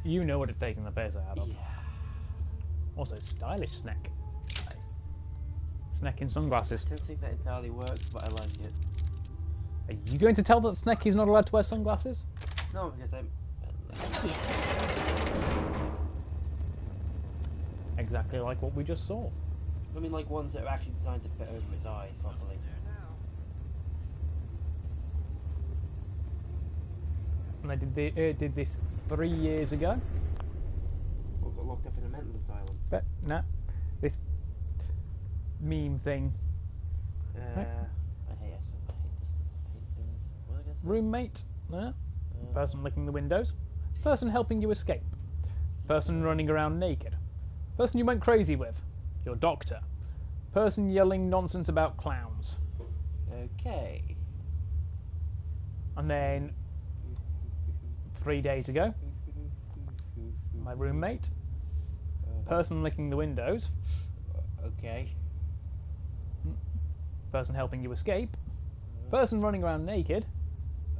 you know what it's taking the piss out of. Yeah. Also, stylish snack. Snack in sunglasses. I don't think that entirely works, but I like it. Are you going to tell that Snack is not allowed to wear sunglasses? No, because I'm... Yes. Exactly like what we just saw. I mean, like ones that are actually designed to fit over his eyes properly. And I did this 3 years ago. Or got locked up in a mental asylum. But no, this meme thing. I hate this. What I guess? Roommate, no. Person licking the windows. Person helping you escape. Person running around naked. Person you went crazy with. Your doctor. Person yelling nonsense about clowns. Okay. And then 3 days ago, my roommate. Person licking the windows. Okay. Person helping you escape. Person running around naked.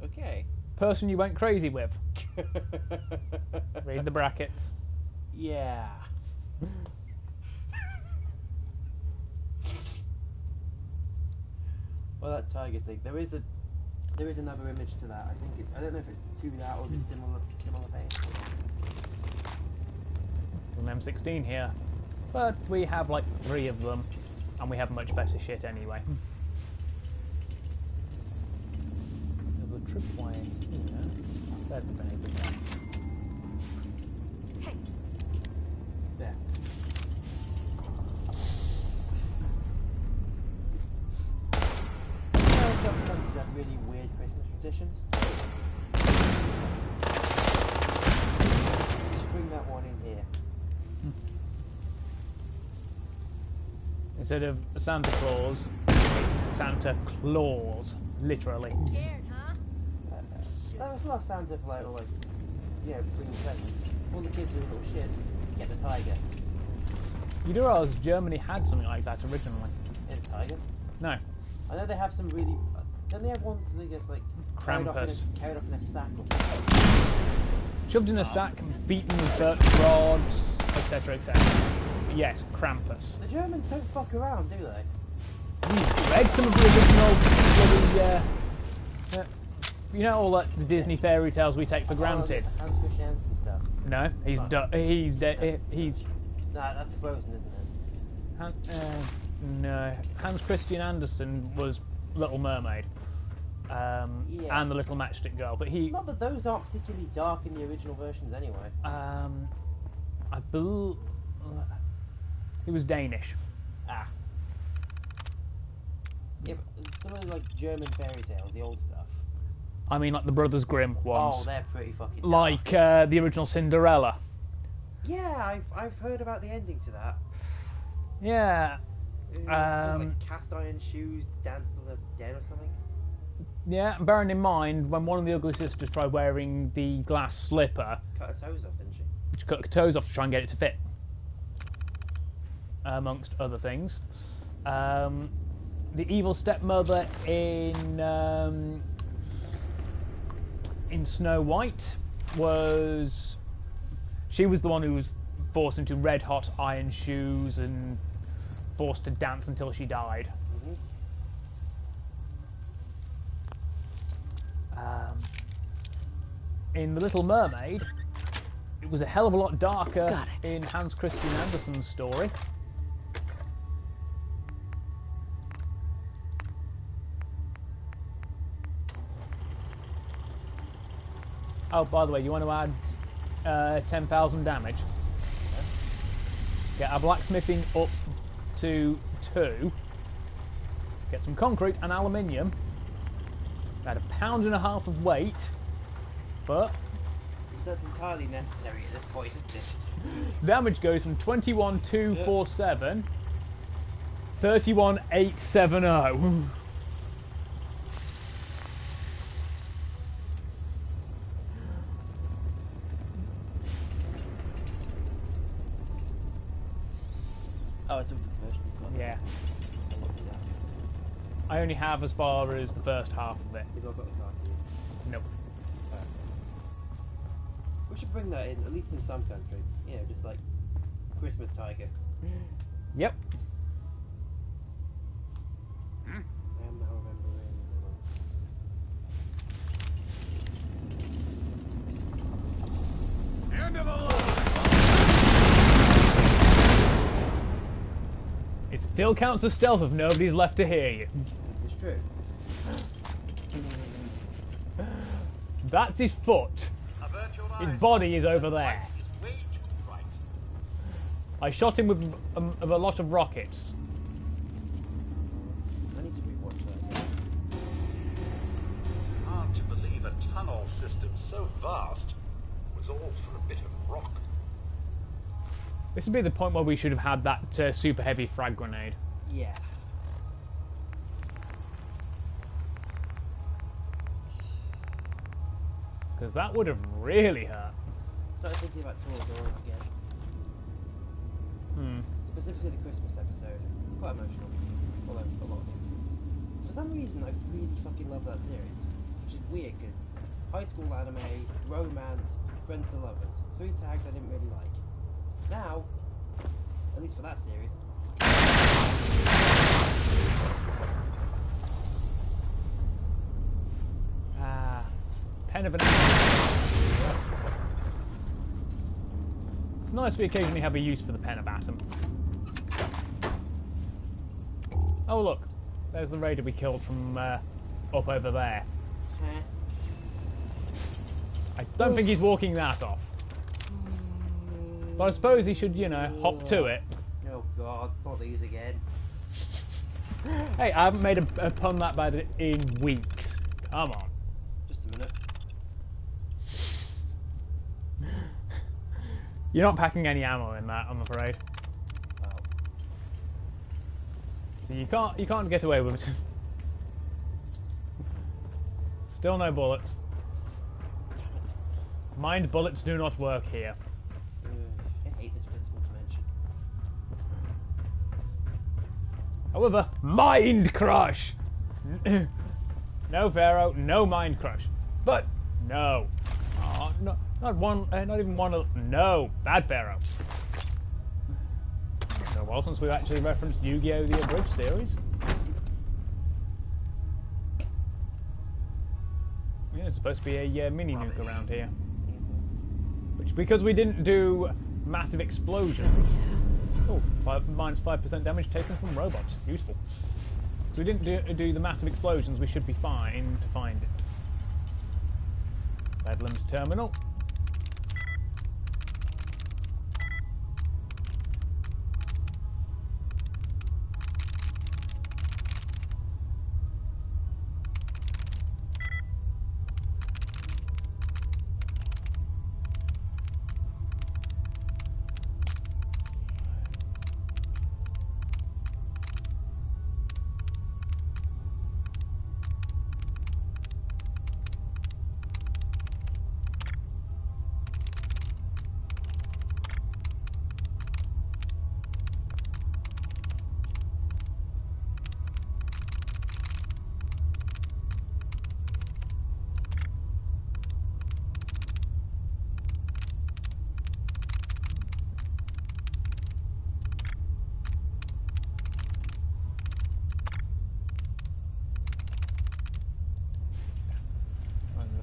Okay. Person you went crazy with. Read the brackets. Yeah. Well, that tiger thing. There is another image to that. I don't know if it's to that or just similar vein. An M16 here, but we have like 3 of them, and we have much better shit anyway. There's a tripwire here. There's the benefit there. Hey, There. Some countries have really weird Christmas traditions. Just bring that one in here. Instead of Santa Claus, it's Santa Claus, literally. Scared, huh? That was love Santa for like, bringing presents. All the kids are little shits. Get the tiger. You do realize Germany had something like that originally? Get a tiger. No, I know they have some really. Don't they have ones that they just like carried off in a sack or something? shoved in a sack, beaten with birch rods, etc., etc. Yes, Krampus. The Germans don't fuck around, do they? We've read some of the original, you know, all that the Disney fairy tales we take for granted. Hans Christian Andersen stuff. No, he's dead. Nah, that's Frozen, isn't it? No, Hans Christian Andersen was Little Mermaid, Yeah. and the Little Matchstick Girl. But he, Not that those aren't particularly dark in the original versions, anyway. I believe he was Danish. Ah. Yeah, but some of the like German fairy tales, the old stuff. I mean, like the Brothers Grimm ones. Oh, they're pretty fucking dark. Like the original Cinderella. Yeah, I've heard about the ending to that. Yeah. Like cast iron shoes, dance to the dead or something. Yeah, bearing in mind when one of the ugly sisters tried wearing the glass slipper, Cut her toes off, didn't she? which cut her toes off to try and get it to fit, amongst other things. The evil stepmother in Snow White was the one who was forced into red hot iron shoes and forced to dance until she died. In The Little Mermaid, it was a hell of a lot darker in Hans Christian Andersen's story. Oh, by the way, you want to add 10,000 damage? Get our blacksmithing up to 2. Get some concrete and aluminium. Add 1.5 pounds of weight, but That's entirely necessary at this point, isn't it? damage goes from 21,247 31,870. Oh, it's a good version. Yeah, I'll look at that. I only have as far as the first half of it. You've all got the card. Nope. We should should bring that in, at least in some country. You know, just like Christmas tiger. Yep. I am now remembering. End of the line! It still counts as stealth if nobody's left to hear you. This is true. That's his foot. Avert your His eyes. body is over The there. light is way too bright. I shot him with a lot of rockets. I need to rewatch that. Hard to believe a tunnel system so vast was all for a bit of rock. This would be the point where we should have had that super heavy frag grenade. Yeah. Because that would have really hurt. Started thinking about Toradora again. Specifically the Christmas episode. It's quite emotional. Although, a lot of it. For some reason, I really fucking love that series. Which is weird, because high school anime, romance, friends to lovers. 3 tags I didn't really like. Now, at least for that series, Pen of an. It's nice we occasionally have a use for the pen of atom. Oh look, there's the raider we killed from up over there. I don't think he's walking that off. But I suppose he should, you know, hop to it. oh god, not these again. Hey, I haven't made a pun that bad in weeks. Come on. Just a minute. You're not packing any ammo in that, I'm afraid. Oh. So you can't get away with it. Still no bullets. Mind bullets do not work here. I hate this physical dimension. However, mind crush. No Pharaoh, no mind crush. But no, no, not one, not even one. No, bad Pharaoh. It's been a while since we've actually referenced Yu-Gi-Oh! The Abridged series. Yeah, it's supposed to be a mini nuke around here. Which, because we didn't do massive explosions. Oh, minus 5% damage taken from robots. Useful. So we didn't do the massive explosions, we should be fine to find it. Bedlam's terminal.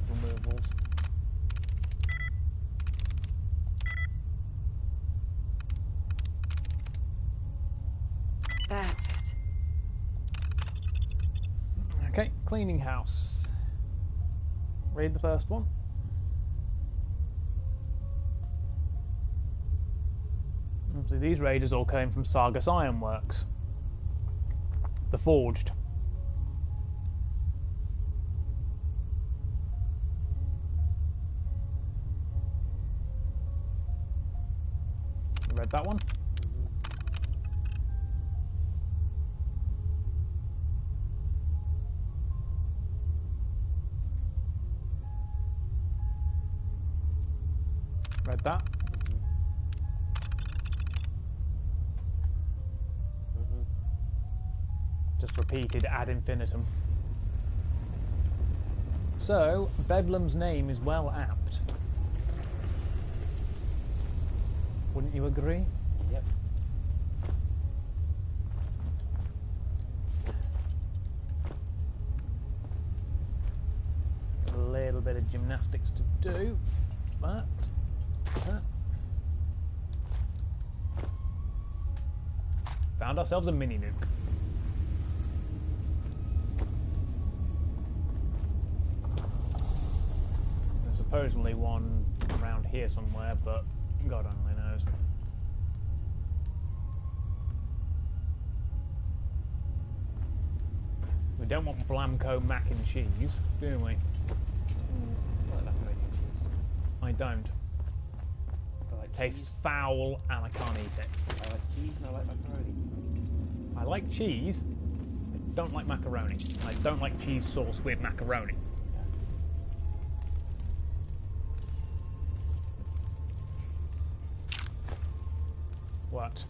Removals. That's it. Okay, cleaning house. Read the first one. Obviously, these raiders all came from Sargus Ironworks. The Forged. You read that one? Read that? Just repeated ad infinitum. So, Bedlam's name is well apt. Wouldn't you agree? Yep. A little bit of gymnastics to do. That. Found ourselves a mini nuke. There's supposedly one around here somewhere, but God only knows. We don't want Blamco mac and cheese, do we? I like macaroni and cheese. I don't. I like Tastes cheese. foul and I can't eat it. I like cheese and I like macaroni. I like cheese. I don't like macaroni. I don't like cheese sauce with macaroni. What?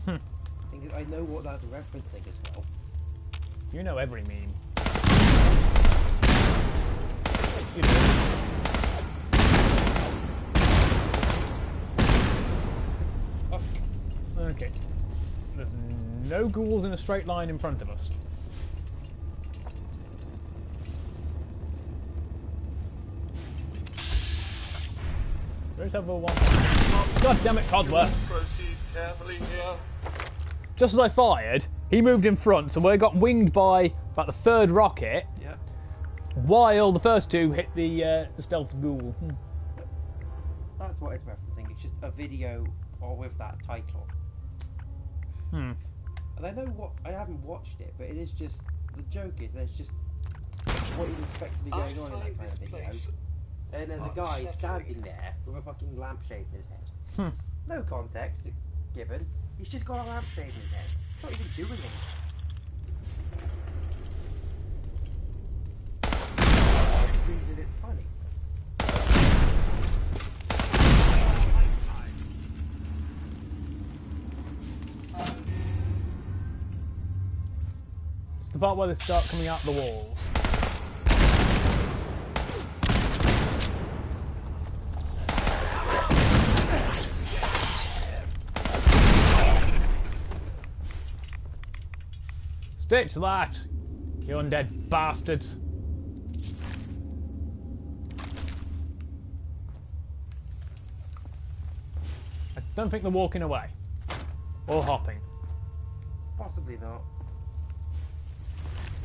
Thing is, I know what that's referencing as well. You know every meme. You do. Okay. There's no ghouls in a straight line in front of us. There's over one. Oh, God damn it, Codsworth! Proceed carefully here. Just as I fired, he moved in front, so we got winged by about the third rocket, Yep. while the first two hit the stealth ghoul. That's what it's referencing. It's just a video or with that title. Hmm. And I know what I haven't watched it, but it is just the joke is there's just what is expected to be going on in that kind of video. And there's a guy standing there with a fucking lampshade in his head. Hmm. No context given. He's just got a lampshade in his head. He's not even doing anything. For the reason it's funny. It's the part where they start coming out the walls. Stitch that, you undead bastards. I don't think they're walking away. Or hopping. Possibly not.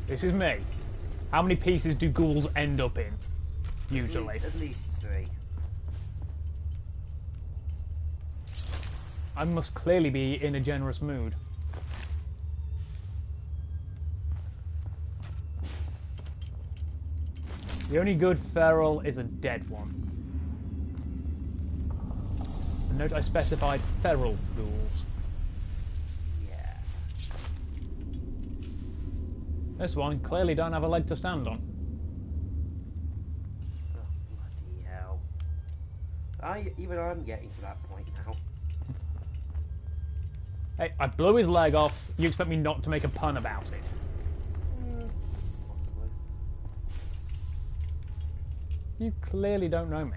This is me. How many pieces do ghouls end up in? Usually. At least 3. I must clearly be in a generous mood. The only good feral is a dead one. And note I specified feral ghouls. Yeah. This one clearly don't have a leg to stand on. Oh, bloody hell. Even I'm getting to that point now. Hey, I blew his leg off. You expect me not to make a pun about it? Possibly. You clearly don't know me.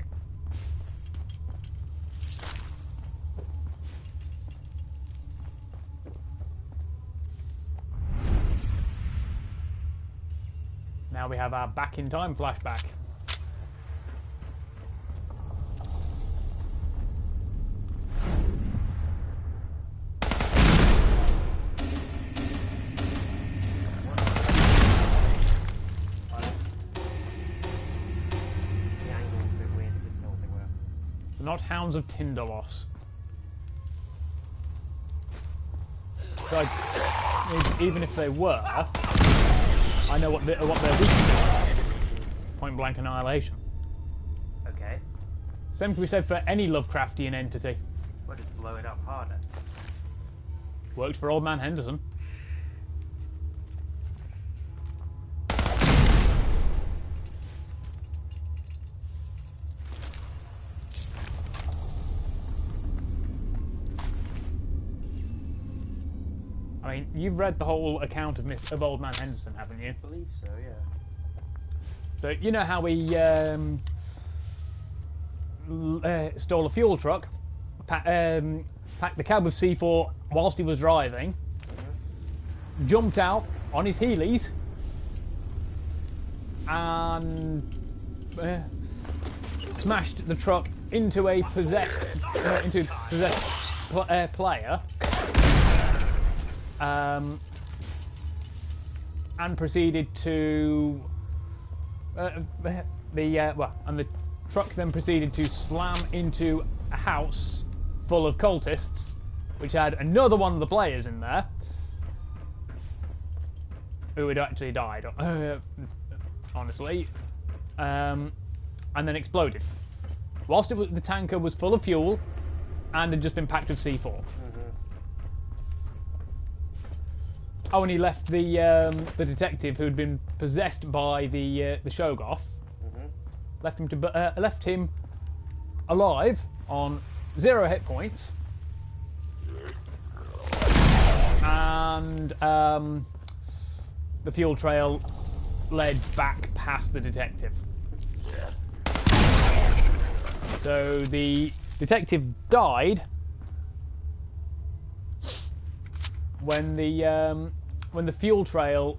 Now we have our back in time flashback. The angle's a bit weird, I didn't know what they were. They're not hounds of Tindalos. So even if they were, I know what they're weak to. Point blank annihilation. Okay. Same can be said for any Lovecraftian entity. We'll just blow it up harder. Worked for Old Man Henderson. I I mean, you've read the whole account of Old Man Henderson, haven't you? I believe so, yeah. So you know how he stole a fuel truck, packed the cab with C4 whilst he was driving, jumped out on his heelys, and smashed the truck into a possessed player, and proceeded to and the truck then proceeded to slam into a house full of cultists, which had another one of the players in there who had actually died, honestly, and then exploded whilst the tanker was full of fuel and had just been packed with C4. Oh, and he left the detective who had been possessed by the Shoggoth. Left him alive on 0 hit points, and the fuel trail led back past the detective. So the detective died when the fuel trail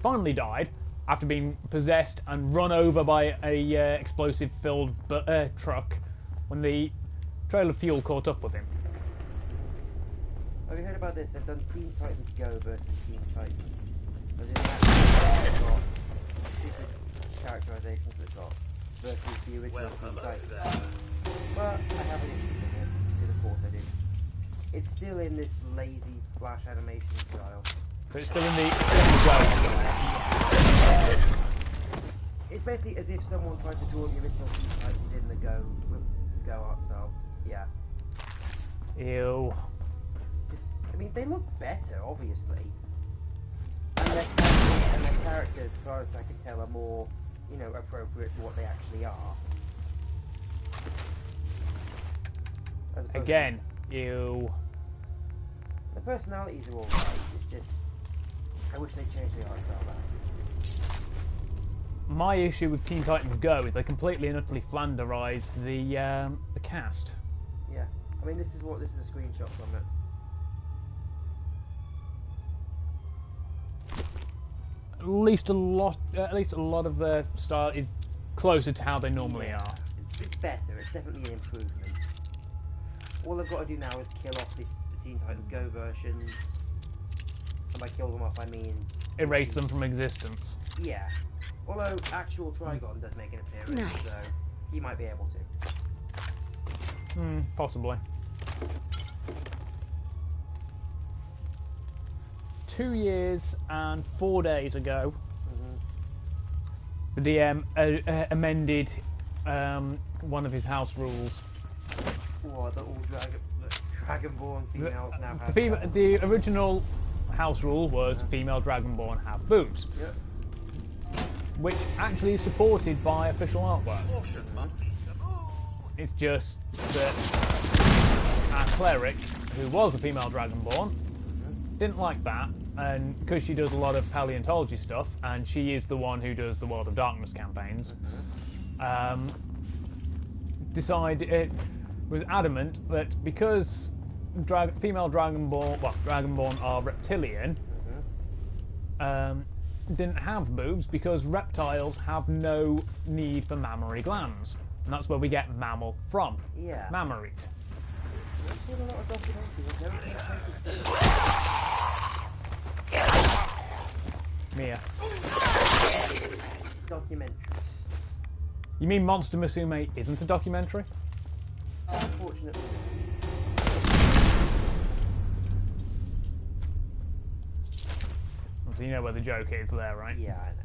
finally died after being possessed and run over by a explosive-filled truck when the trail of fuel caught up with him. Have you heard about this? They've done Teen Titans Go versus Teen Titans. As in that, they've got stupid characterizations they've got versus the original Teen Titans. But I have an issue with it, because of course I do. It's still in this lazy flash animation style. So it's still in the Go. It's basically as if someone tried to draw the original Teen Titans in the Go with the Go art style. Yeah. Ew. I mean, they look better, obviously. And their characters, as far as I can tell, are more, appropriate to what they actually are. Again, ew. The personalities are all right, it's just, I wish they'd changed the art style back. My issue with Teen Titans Go is they completely and utterly flanderized the cast. Yeah. I mean, this is a screenshot from it. At least a lot of the style is closer to how they normally are. It's better. It's definitely an improvement. All I've got to do now is kill off the Teen Titans Go versions. And by kill them off, I mean erase them from existence. Yeah. Although actual Trigon does make an appearance, so he might be able to. Possibly. 2 years and 4 days ago, the DM amended one of his house rules. What, that all Dragonborn females now have? The original house rule was female Dragonborn have boobs, which actually is supported by official artwork. It's just that our cleric, who was a female Dragonborn, didn't like that, and because she does a lot of paleontology stuff, and she is the one who does the World of Darkness campaigns, was adamant that because female Dragonborn are reptilian, didn't have boobs because reptiles have no need for mammary glands, and that's where we get mammal from. Yeah. Mammaries. Mia. Documentaries. You mean Monster Musume isn't a documentary? Unfortunately. So you know where the joke is there, right? Yeah, I know.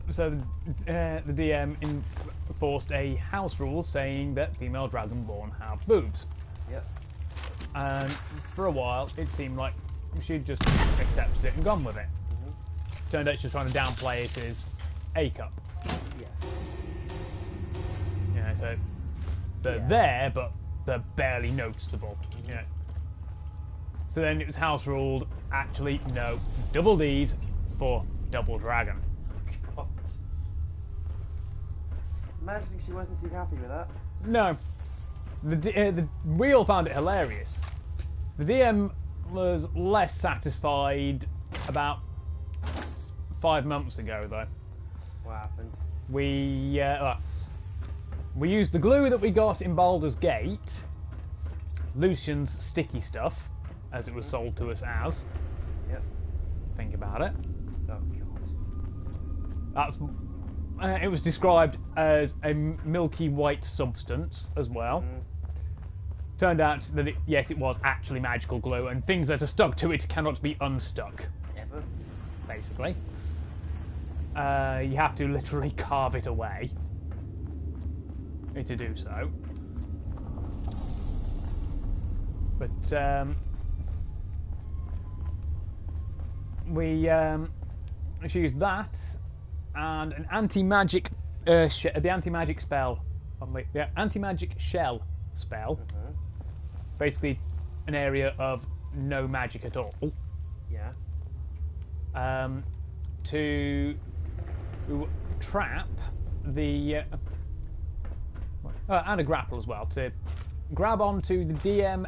so the DM enforced a house rule saying that female dragonborn have boobs. Yep. And for a while, it seemed like she'd just accepted it and gone with it. Turned out she's trying to downplay it as A cup. Yeah. You know, so they're there, but they're barely noticeable. You know. So then it was house ruled. Actually, no, double D's for double dragon. God. Imagining she wasn't too happy with that. No, we all found it hilarious. The DM was less satisfied about 5 months ago, though. What happened? We used the glue that we got in Baldur's Gate, Lucian's sticky stuff, as it was sold to us as. Yep. Think about it. Oh god. That's. It was described as a milky white substance as well. Turned out that yes, it was actually magical glue, and things that are stuck to it cannot be unstuck. Ever? Basically, you have to literally carve it away to do so. But she used that and an anti-magic the anti-magic spell, the anti-magic shell spell. Basically, an area of no magic at all. Yeah. To trap the and a grapple as well, to grab onto the DM,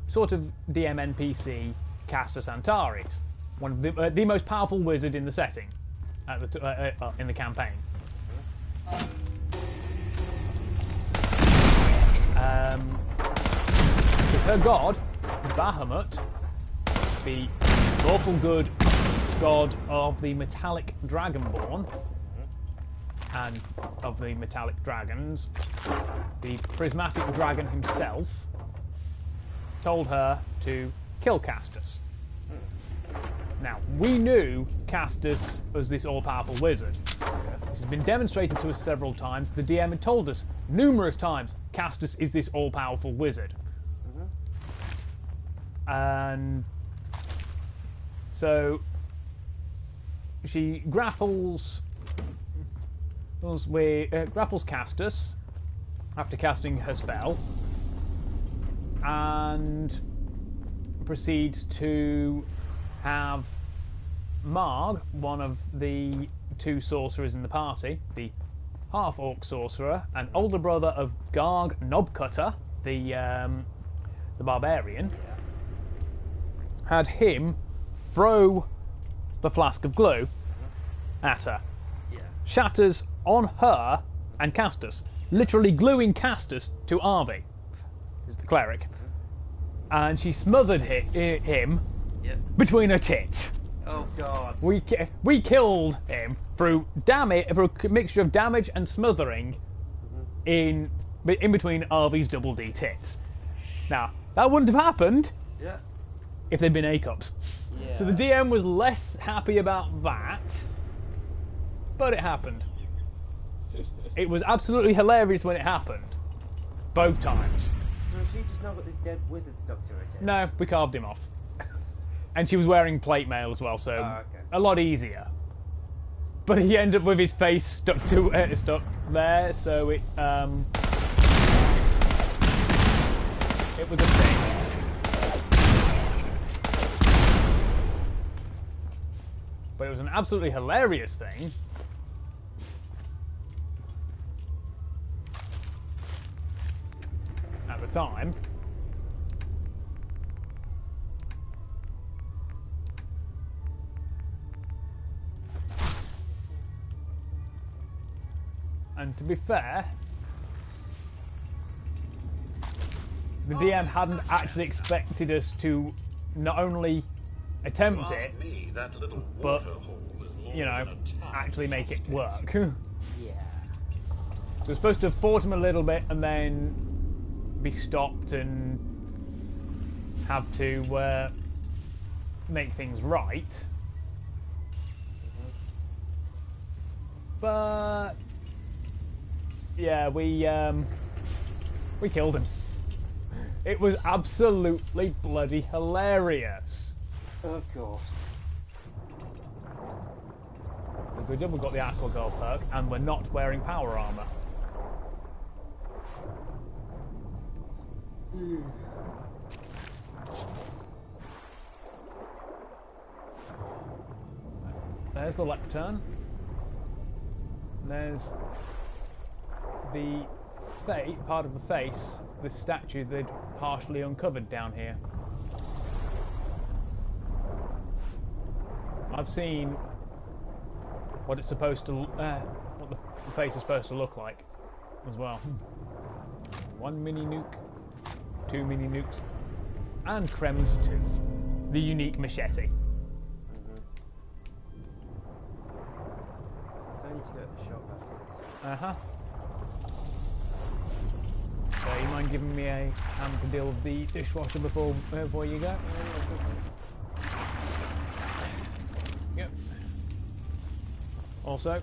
sort of DM NPC Castor Santaris, one of the most powerful wizard in the setting, at the in the campaign. Because her god, Bahamut, the lawful good god of the metallic dragonborn and of the metallic dragons, the prismatic dragon himself, told her to kill Castus. Now, we knew Castus was this all-powerful wizard. This has been demonstrated to us several times. The DM had told us numerous times Castus is this all-powerful wizard. And so she grapples Castus after casting her spell, and proceeds to have Marg, one of the two sorcerers in the party, the half-orc sorcerer and older brother of Garg Knobcutter, the barbarian, had him throw the flask of glue at her. Shatters on her and Castus, literally gluing Castus to Arvi, who's the cleric, and she smothered him between her tits. Oh god. We killed him through a mixture of damage and smothering in between Arvi's double D tits. Now, that wouldn't have happened if they'd been A cups. So the DM was less happy about that, but it happened. It was absolutely hilarious when it happened. Both times. So she just now got this dead wizard stuck to her tits? No, we carved him off. And she was wearing plate mail as well, so a lot easier. But he ended up with his face stuck stuck there, so it was a thing. But it was an absolutely hilarious thing. At the time. And to be fair, the DM hadn't actually expected us to not only attempt it, but, you know, actually make it work. So we're supposed to have fought him a little bit and then be stopped and have to make things right. But yeah, we killed him. It was absolutely bloody hilarious. Of course. So good job we got the Aqua Girl perk, and we're not wearing power armor. There's the lectern. There's the part of the face, this statue they'd partially uncovered down here. I've seen what it's supposed to, what the face is supposed to look like, as well. 1 mini nuke, 2 mini nukes, and Krem's tooth, the unique machete. I need to go to the shop after this. Uh-huh. So you mind giving me a hand to deal with the dishwasher before you go? Yep. Also,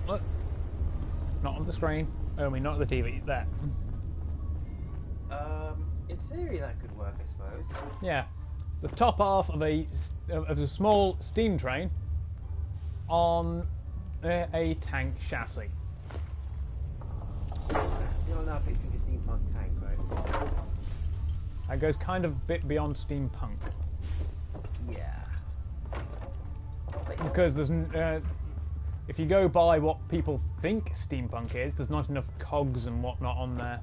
look, not on the screen. Oh, I mean, not on the TV. There. In theory that could work, I suppose. Yeah, the top half of a small steam train on a tank chassis. You're now picturing a steampunk tank, right? That goes kind of a bit beyond steampunk. Yeah. Because there's if you go by what people think steampunk is, there's not enough cogs and whatnot on there.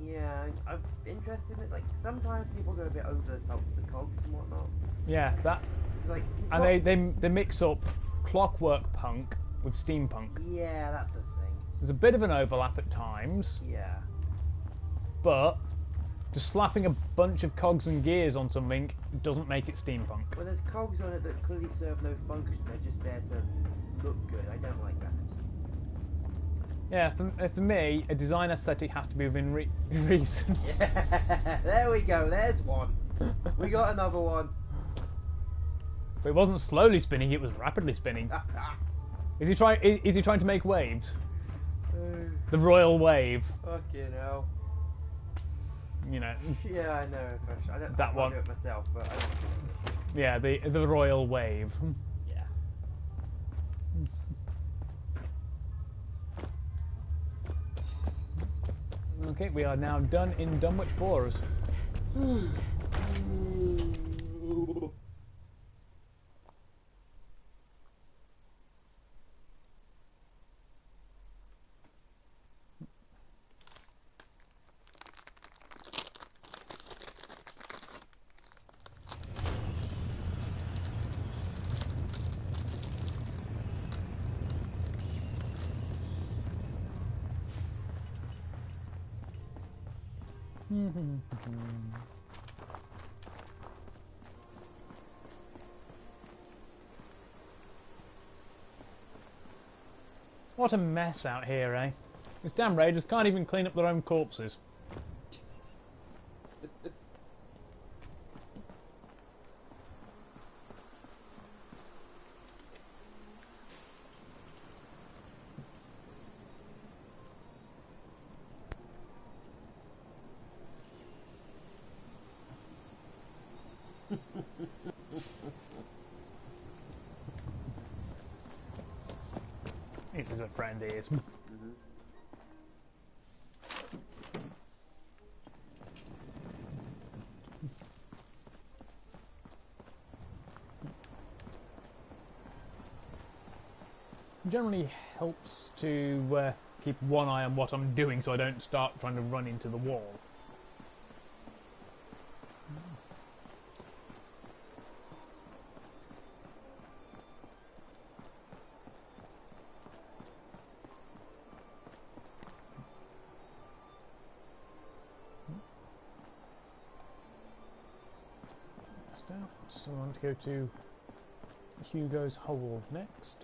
Yeah, I'm interested in it. Like, sometimes people go a bit over the top with the cogs and whatnot. Yeah, that. It's like, And they mix up clockwork punk with steampunk. Yeah, that's a thing. There's a bit of an overlap at times, Yeah. but just slapping a bunch of cogs and gears on something doesn't make it steampunk. Well, there's cogs on it that clearly serve no function. They're just there to look good. I don't like that. Yeah, for me, a design aesthetic has to be within reason. Yeah, there we go. There's one. We got another one. But it wasn't slowly spinning; it was rapidly spinning. Is he trying? Is he trying to make waves? The royal wave. Fucking hell. You know. Yeah, I know. I don't. That I can't one. do it myself, but I don't do it. Yeah, the royal wave. Yeah. Okay, we are now done in Dunwich Wars. What a mess out here, eh? These damn raiders can't even clean up their own corpses. He's a good friend, he is. Generally helps to keep one eye on what I'm doing so I don't start trying to run into the wall. So I want to go to Hugo's hole next.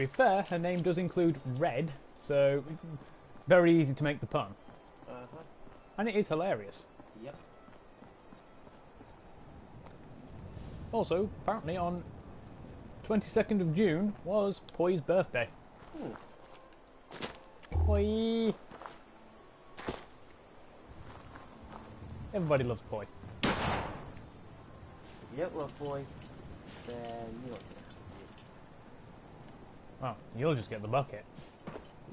be fair, her name does include red, so very easy to make the pun. And it is hilarious. Yep. Also, apparently on 22nd of June was Poi's birthday. Poi! Everybody loves Poi. If you don't love boy, then you don't. Well, you'll just get the bucket.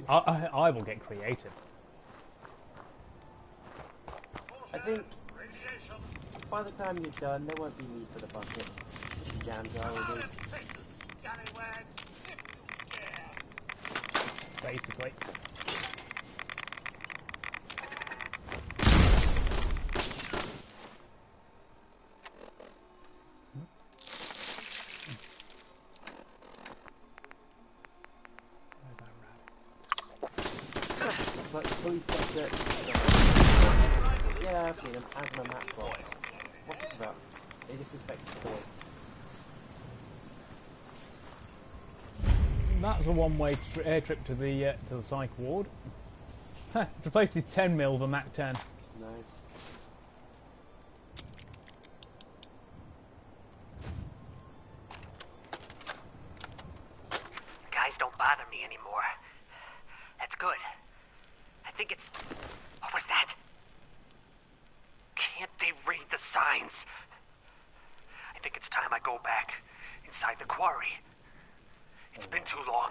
I will get creative. I think by the time you're done, there won't be need for the bucket. The jams are already. Basically. It's like the police bucket. Yeah, I've seen them. As my matchbox. What's this about? They disrespect the boy. That's a one-way air trip to the psych ward. Replaced his 10mm with a Mac 10. Nice. Guys don't bother me anymore. That's good. I think it's... What was that? Can't they read the signs? I think it's time I go back inside the quarry. It's been too long.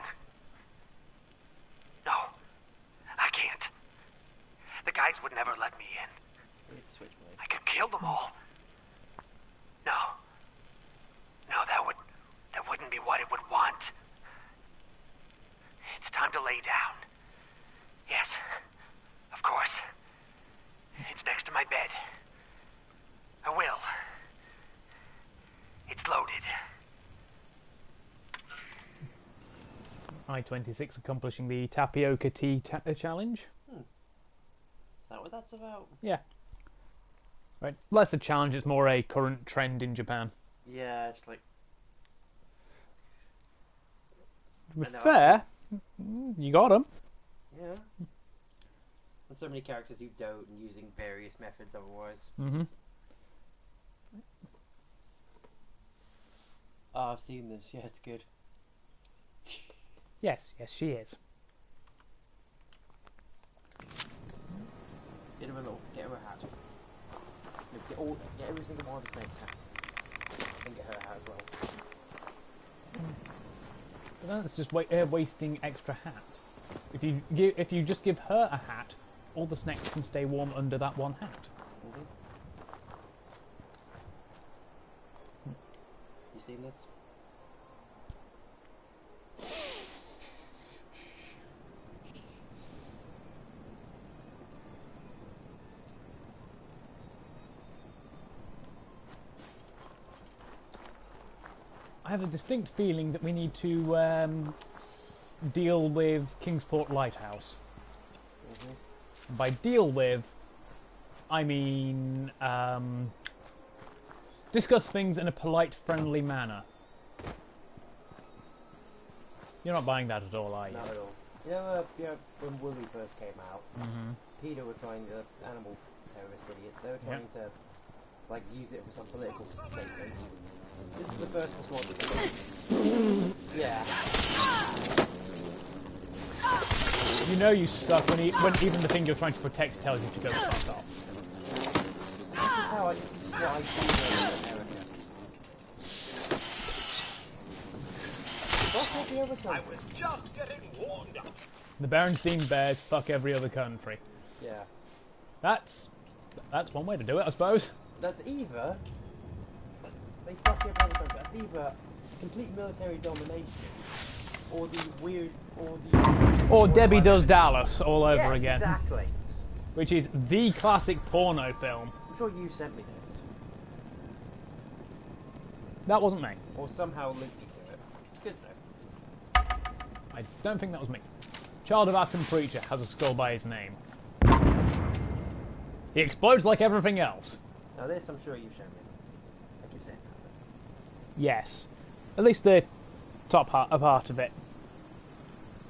No, I can't. The guys would never let me in. I could kill them all. No. No, that wouldn't be what it would want. It's time to lay down. Yes, of course. It's next to my bed. I will. It's loaded. I-26 accomplishing the tapioca tea challenge. Is that what that's about? Yeah. Right. Less a challenge, it's more a current trend in Japan. Yeah, it's like... To be fair, you got them. Yeah. And so many characters who don't, and using various methods otherwise. Mm-hmm. Oh, I've seen this. Yeah, it's good. Yes, she is. Get her a hat. No, get every single one of the snake's hats. And get her a hat as well. But that's just wasting extra hats. If you just give her a hat, all the snakes can stay warm under that one hat. You seen this? I have a distinct feeling that we need to deal with Kingsport Lighthouse. By deal with, I mean discuss things in a polite, friendly manner. You're not buying that at all, are you? Not at all. You know, when Woolly first came out, PETA were trying to, animal terrorist idiots, they were trying to, like, use it for some political statement. This is the first response. Yeah. You know you suck when even the thing you're trying to protect tells you to go fuck off. This is how this is what I see in America. What's with the other country? I was just getting warmed up. The Berenstain Bears fuck every other country. Yeah. That's one way to do it, I suppose. That's either they fuck every other country. That's either complete military domination, or the weird, or Debbie Does Dallas all over again. Exactly. Which is the classic porno film. I'm sure you sent me this, That wasn't me. or somehow linked me to it. It's good though. I don't think that was me. Child of Atom Preacher has a skull by his name. He explodes like everything else. Now this, I'm sure you've shown me. I keep saying that. Yes. At least the top part of it.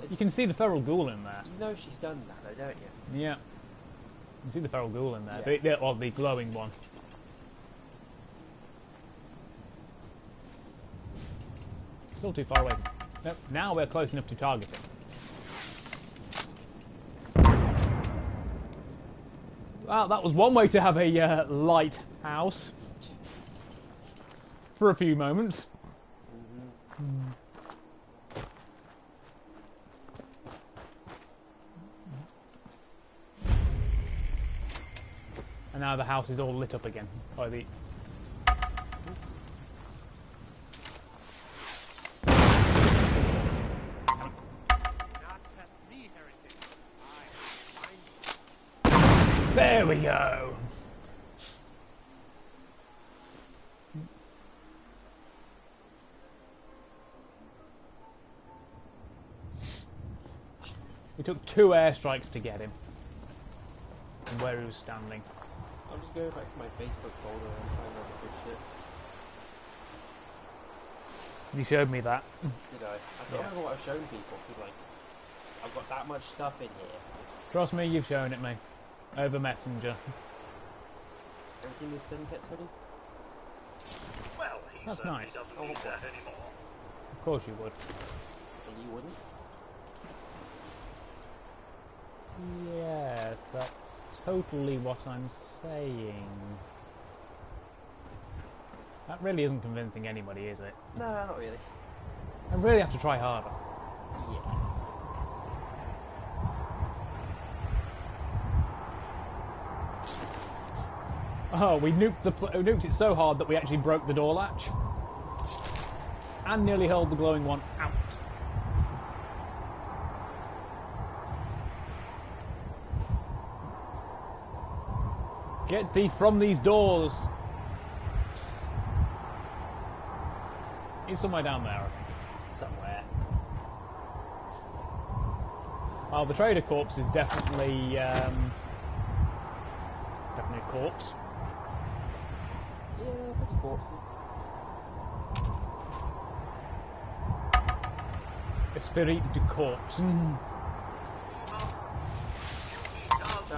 You can see the feral ghoul in there. You know she's done that, though, don't you? Yeah. You can see the feral ghoul in there. Yeah. Or the glowing one. Still too far away. Nope, now we're close enough to target it. Well, that was one way to have a lighthouse. For a few moments. And now the house is all lit up again by the... There we go! We took 2 airstrikes to get him. And where he was standing. I'm just going back to my Facebook folder and find all the good shit. You showed me that. Did I? I can't remember what I've shown people, because, like, I've got that much stuff in here. Trust me, you've shown it me. Over Messenger. Everything is done, gets ready? Well, he That's certainly nice. doesn't need that anymore. Of course you would. So you wouldn't? Yes, that's totally what I'm saying. That really isn't convincing anybody, is it? No, not really. I really have to try harder. Yeah. Oh, we nuked it so hard that we actually broke the door latch. And nearly hurled the glowing one out. Get thee from these doors! He's somewhere down there, I think. Somewhere. Oh, the trader corpse is definitely, definitely a corpse. Yeah, pretty corpsey. Esprit de corpse.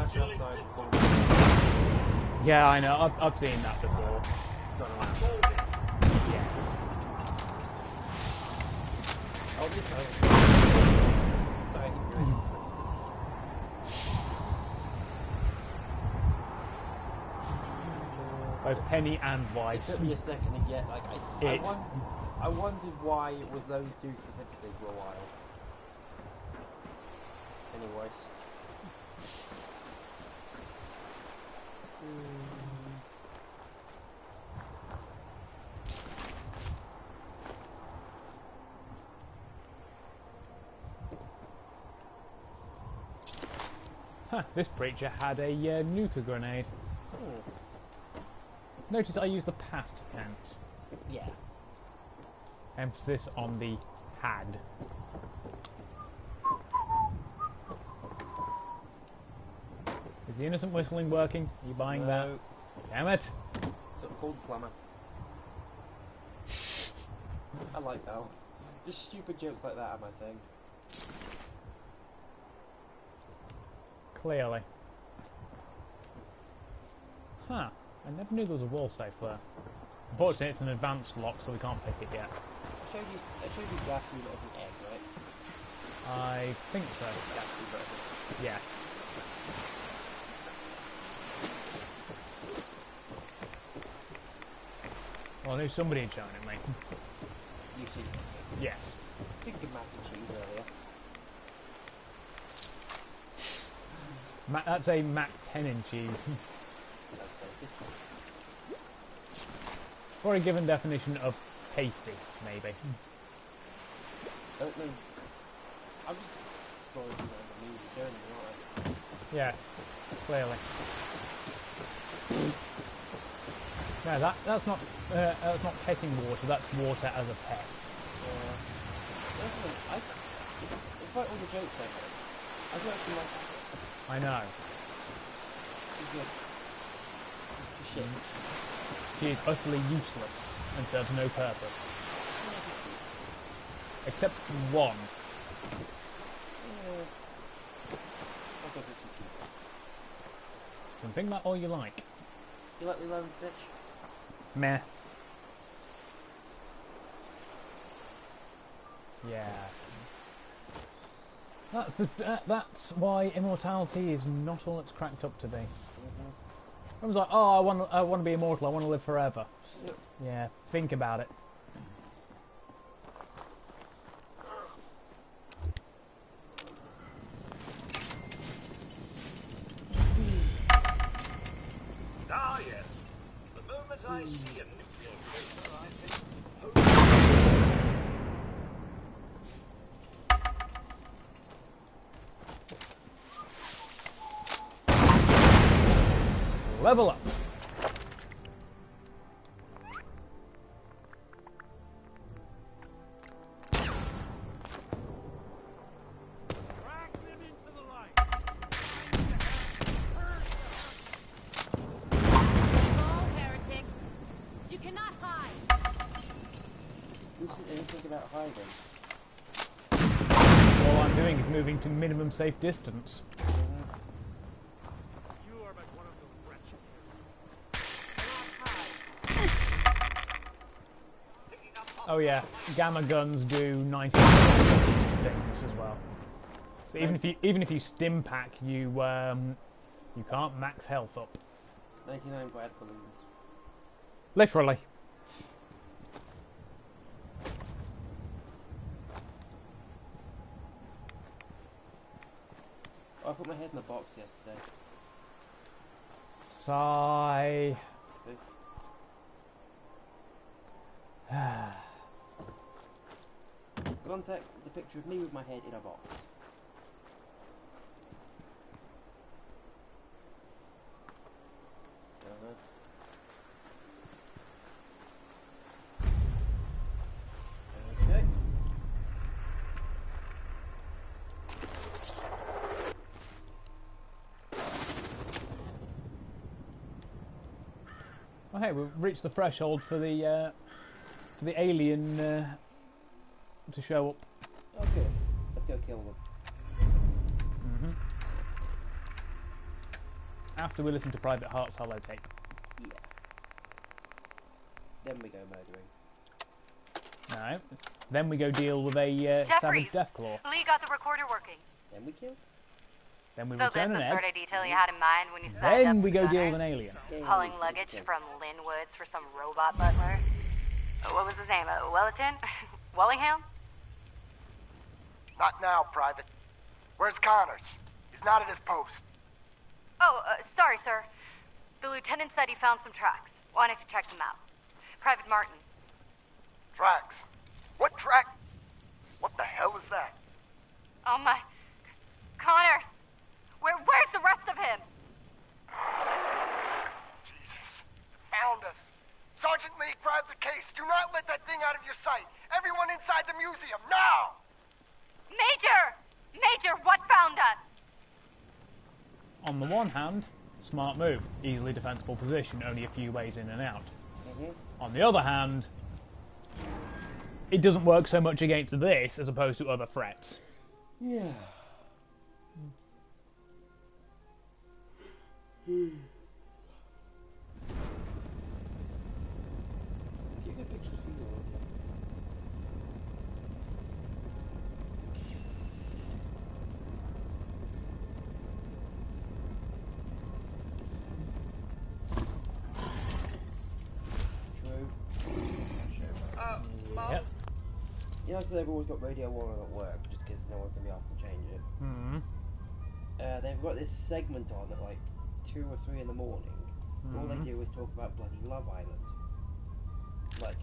Still existing. Yeah, I know. I've seen that before. Yes. Oh, this Both Penny and It Weiss. took me a second to get, like, I wondered why it was those two specifically for a while. Anyways. Huh, this preacher had a nuka grenade. Notice I use the past tense. Yeah. Emphasis on the had. Is the innocent whistling working? Are you buying that? No. Damn it! So called plumber. I like that one. Just stupid jokes like that are my thing. Clearly. Huh. I never knew there was a wall safe there. Unfortunately, it's an advanced lock, so we can't pick it yet. I showed you gas food as an egg, right? I think so. Gas food version. Yes. Well, I knew somebody had shown it me. You see. Yes. I think of mac and cheese earlier. That's a Mac 10 in cheese. For a given definition of tasty, maybe. I don't know. I'm just scrolling through the news in Germany, aren't I? Yes, clearly. No, that's not petting water. That's water as a pet. Listen, despite all the jokes I heard, I don't actually like that. I know. It's good. Shit. She is utterly useless and serves no purpose. Except one. You can think that all you like. You like Lilo and Stitch? Meh. Yeah. That's why immortality is not all it's cracked up to be. I was like, oh, I want to be immortal. I want to live forever. Yep. Yeah, think about it. Ah, yes. The moment I see a nuclear crater, I think. Level up. Drag them into the light. Go, heretic. You cannot hide. You should think about hiding. All I'm doing is moving to minimum safe distance. You are but one of the wretched. Oh yeah, gamma guns do 90 things as well. So even if you stim pack, you can't max health up. 99 grad balloons. Literally. Oh, I put my head in a box yesterday. Sigh. Contact the picture of me with my head in a box. Okay. Oh hey, we've reached the threshold for the alien to show up. Okay. Let's go kill them. After we listen to Private Heart's holotape. Yeah. Then we go murdering. No. Then we go deal with a Jeffries. savage Deathclaw. Lee got the recorder working. Then we kill. Then we So this return is an the egg. sort of detail you had in mind when you signed up Then for we go the deal with Gunners? an alien. Yeah, Hauling yeah, luggage yeah. from Linwoods for some robot butler. What was his name? Wellerton? Wellingham? Not now, Private. Where's Connors? He's not at his post. Oh, sorry, sir. The lieutenant said he found some tracks. Wanted to check them out. Private Martin. Tracks? What track? What the hell is that? Oh my... Connors! Where's the rest of him? Jesus. Found us. Sergeant Lee, grab the case. Do not let that thing out of your sight. Everyone inside the museum, now! Major! Major, what found us? On the one hand, smart move, easily defensible position, only a few ways in and out. On the other hand, it doesn't work so much against this as opposed to other threats. Yeah. Get good pictures for you all. Yep. You know, so they've always got Radio 1 at work, just because no one can be asked to change it. They've got this segment on at like 2 or 3 in the morning. All they do is talk about bloody Love Island. Like,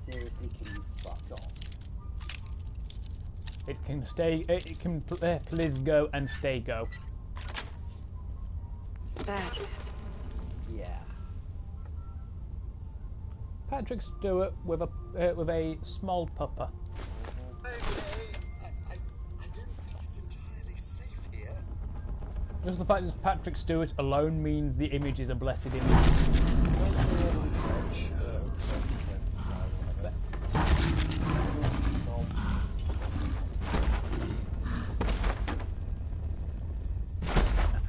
seriously, can you fuck off? It can stay. It can please go and stay go. That's it. Yeah. Patrick Stewart with a small pupper. I don't think it's entirely safe here. Just the fact that it's Patrick Stewart alone means the image is a blessed image.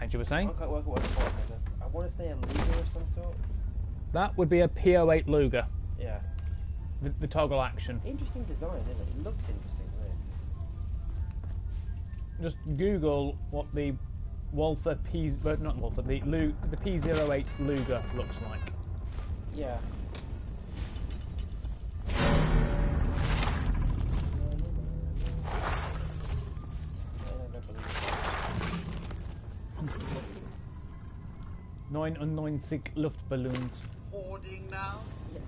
And you were saying? I can't work at work. I say a Luger of some sort? That would be a P08 Luger. Yeah. The toggle action. Interesting design, isn't it? It looks interesting, doesn't it? Just Google what the Walther P... not Walther, the P08 Luger looks like. Yeah. Nine Luftballons. Hoarding now? Yes.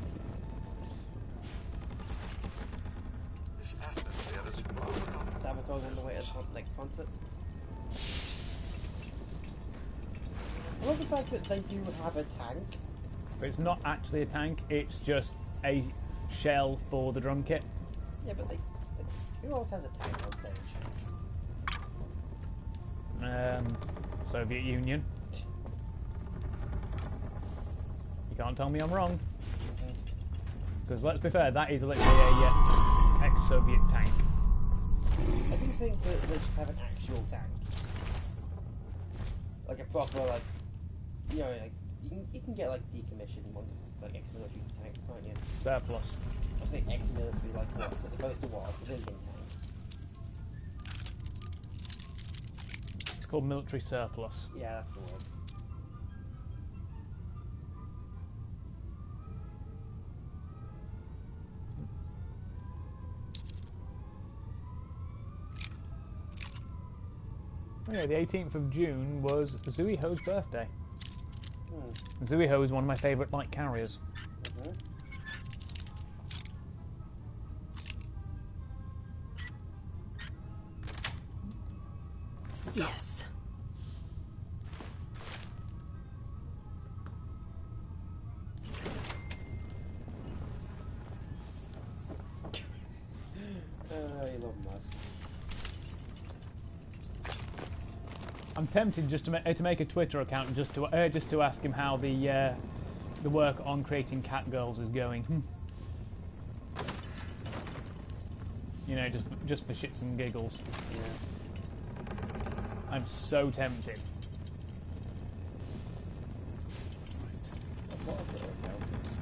This atmosphere is wrong. Sabotage on the way to the next concert. I love the fact that they do have a tank. But it's not actually a tank, it's just a shell for the drum kit. Yeah, but who else has a tank on stage? Soviet Union. You can't tell me I'm wrong. Because let's be fair, that is literally a ex-Soviet tank. I do think that they should have an actual tank. Like a proper, like, you know, like, you can get, like, decommissioned ones, like, ex-military tanks, can't you? Surplus. I think ex-military, like, what, as opposed to what, a civilian tank. It's called military surplus. Yeah, that's the word. Oh yeah, the 18th of June was Zuiho's birthday. Hmm. Zuiho is one of my favourite light carriers. Mm-hmm. Yes. Elon Musk. I'm tempted just to make a Twitter account just to ask him how the work on creating Catgirls is going. You know, just for shits and giggles. Yeah. I'm so tempted. What a little account.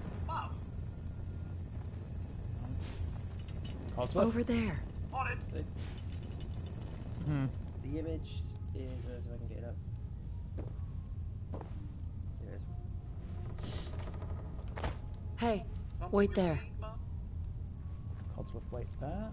Codsworth? Over there. On it! The image is, so I can get it up. There it is. Hey, Something wait we there. need, Mum? Codsworth, wait there.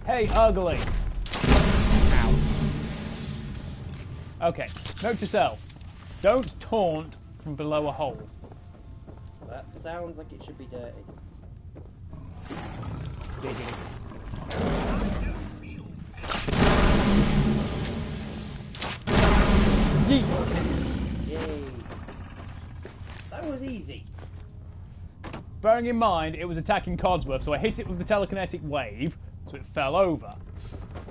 Hey, ugly! Ow. Okay, note to self. Don't taunt from below a hole. That sounds like it should be dirty. Giggity. Yeet! Yay. That was easy. Bearing in mind, it was attacking Codsworth, so I hit it with the telekinetic wave, so it fell over.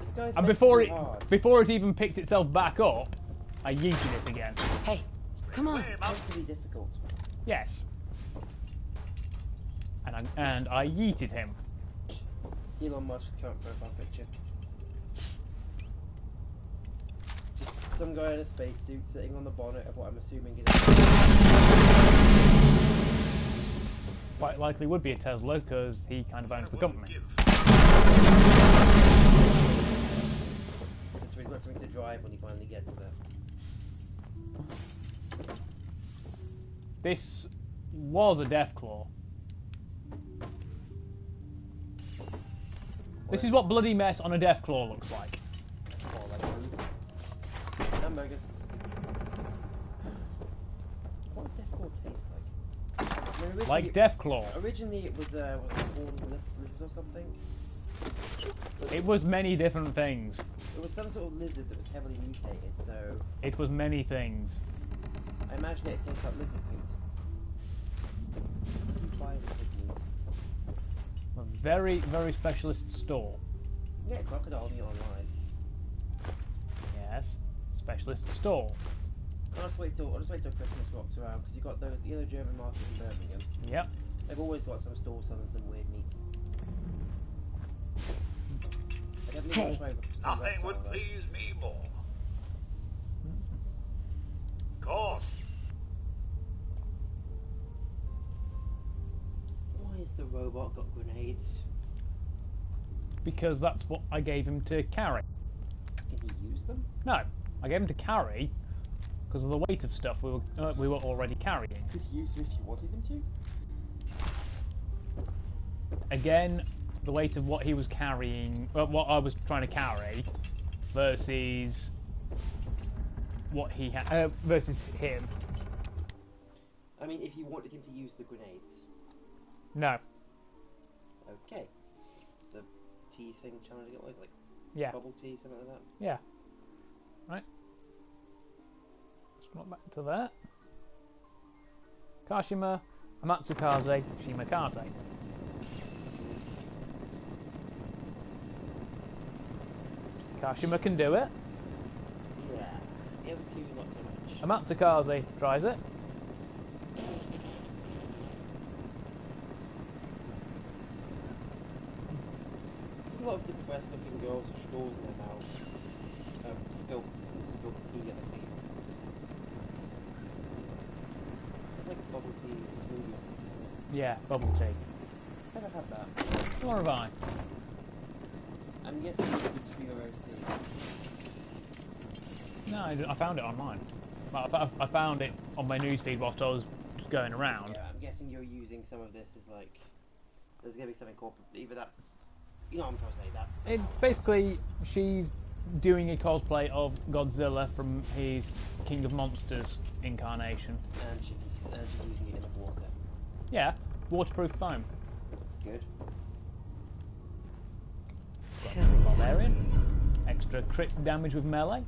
This guy's And meant before to it be hard. before it even picked itself back up, I yeeted it again. Hey, come on. Hey, It's Mum. meant to be difficult. Yes. And I yeeted him. Elon Musk current profile picture. Just some guy in a spacesuit sitting on the bonnet of what I'm assuming is Quite likely would be a Tesla, because he kind of owns the company. so he's got something to drive when he finally gets there. This was a Deathclaw. This is what bloody mess on a Deathclaw looks like. Oh, like food. Hamburgers. What does Deathclaw taste like? I mean, Like Deathclaw. Originally it was corn lizard or something. It was many different things. It was some sort of lizard that was heavily mutated, so It was many things. I imagine it tastes like lizard meat. You can buy lizard meat. A very, very specialist store. You can get crocodile meat online. Yes. Specialist store. I'll just wait till Christmas rocks around because you got those, you know, German market in Birmingham. Yep. They've always got some stores selling some weird meat. I definitely want to try some Nothing would reptile, though. please me more. Of course. Why has the robot got grenades? Because that's what I gave him to carry. Can he use them? No, I gave him to carry because of the weight of stuff we were already carrying. Could he use them if you wanted him to? Again, the weight of what he was carrying, what I was trying to carry, versus what he had, versus him. I mean, if you wanted him to use the grenades. No. Okay. The tea thing trying to get away, like Yeah. bubble tea, something like that. Yeah. Right. Let's not back to that. Kashima, Amatsukaze, Shimakaze. Kashima can do it. Yeah. The other two, not so much. Amatsukaze tries it. There's a lot of depressed looking girls with straws in their mouths. Spilled tea, I think. It's like bubble tea or smoothie or something. Yeah, bubble tea. Never had that. Nor have I. I'm guessing it's for your OC. No, I found it online. I found it on my newsfeed whilst I was just going around. Yeah, I'm guessing you're using some of this as like... There's going to be something corporate. Either that's... You know what I'm trying to say, that. It basically, she's doing a cosplay of Godzilla from his King of Monsters incarnation. And she's using it in the water. Yeah, waterproof foam. That's good. Barbarian. Extra crit damage with melee.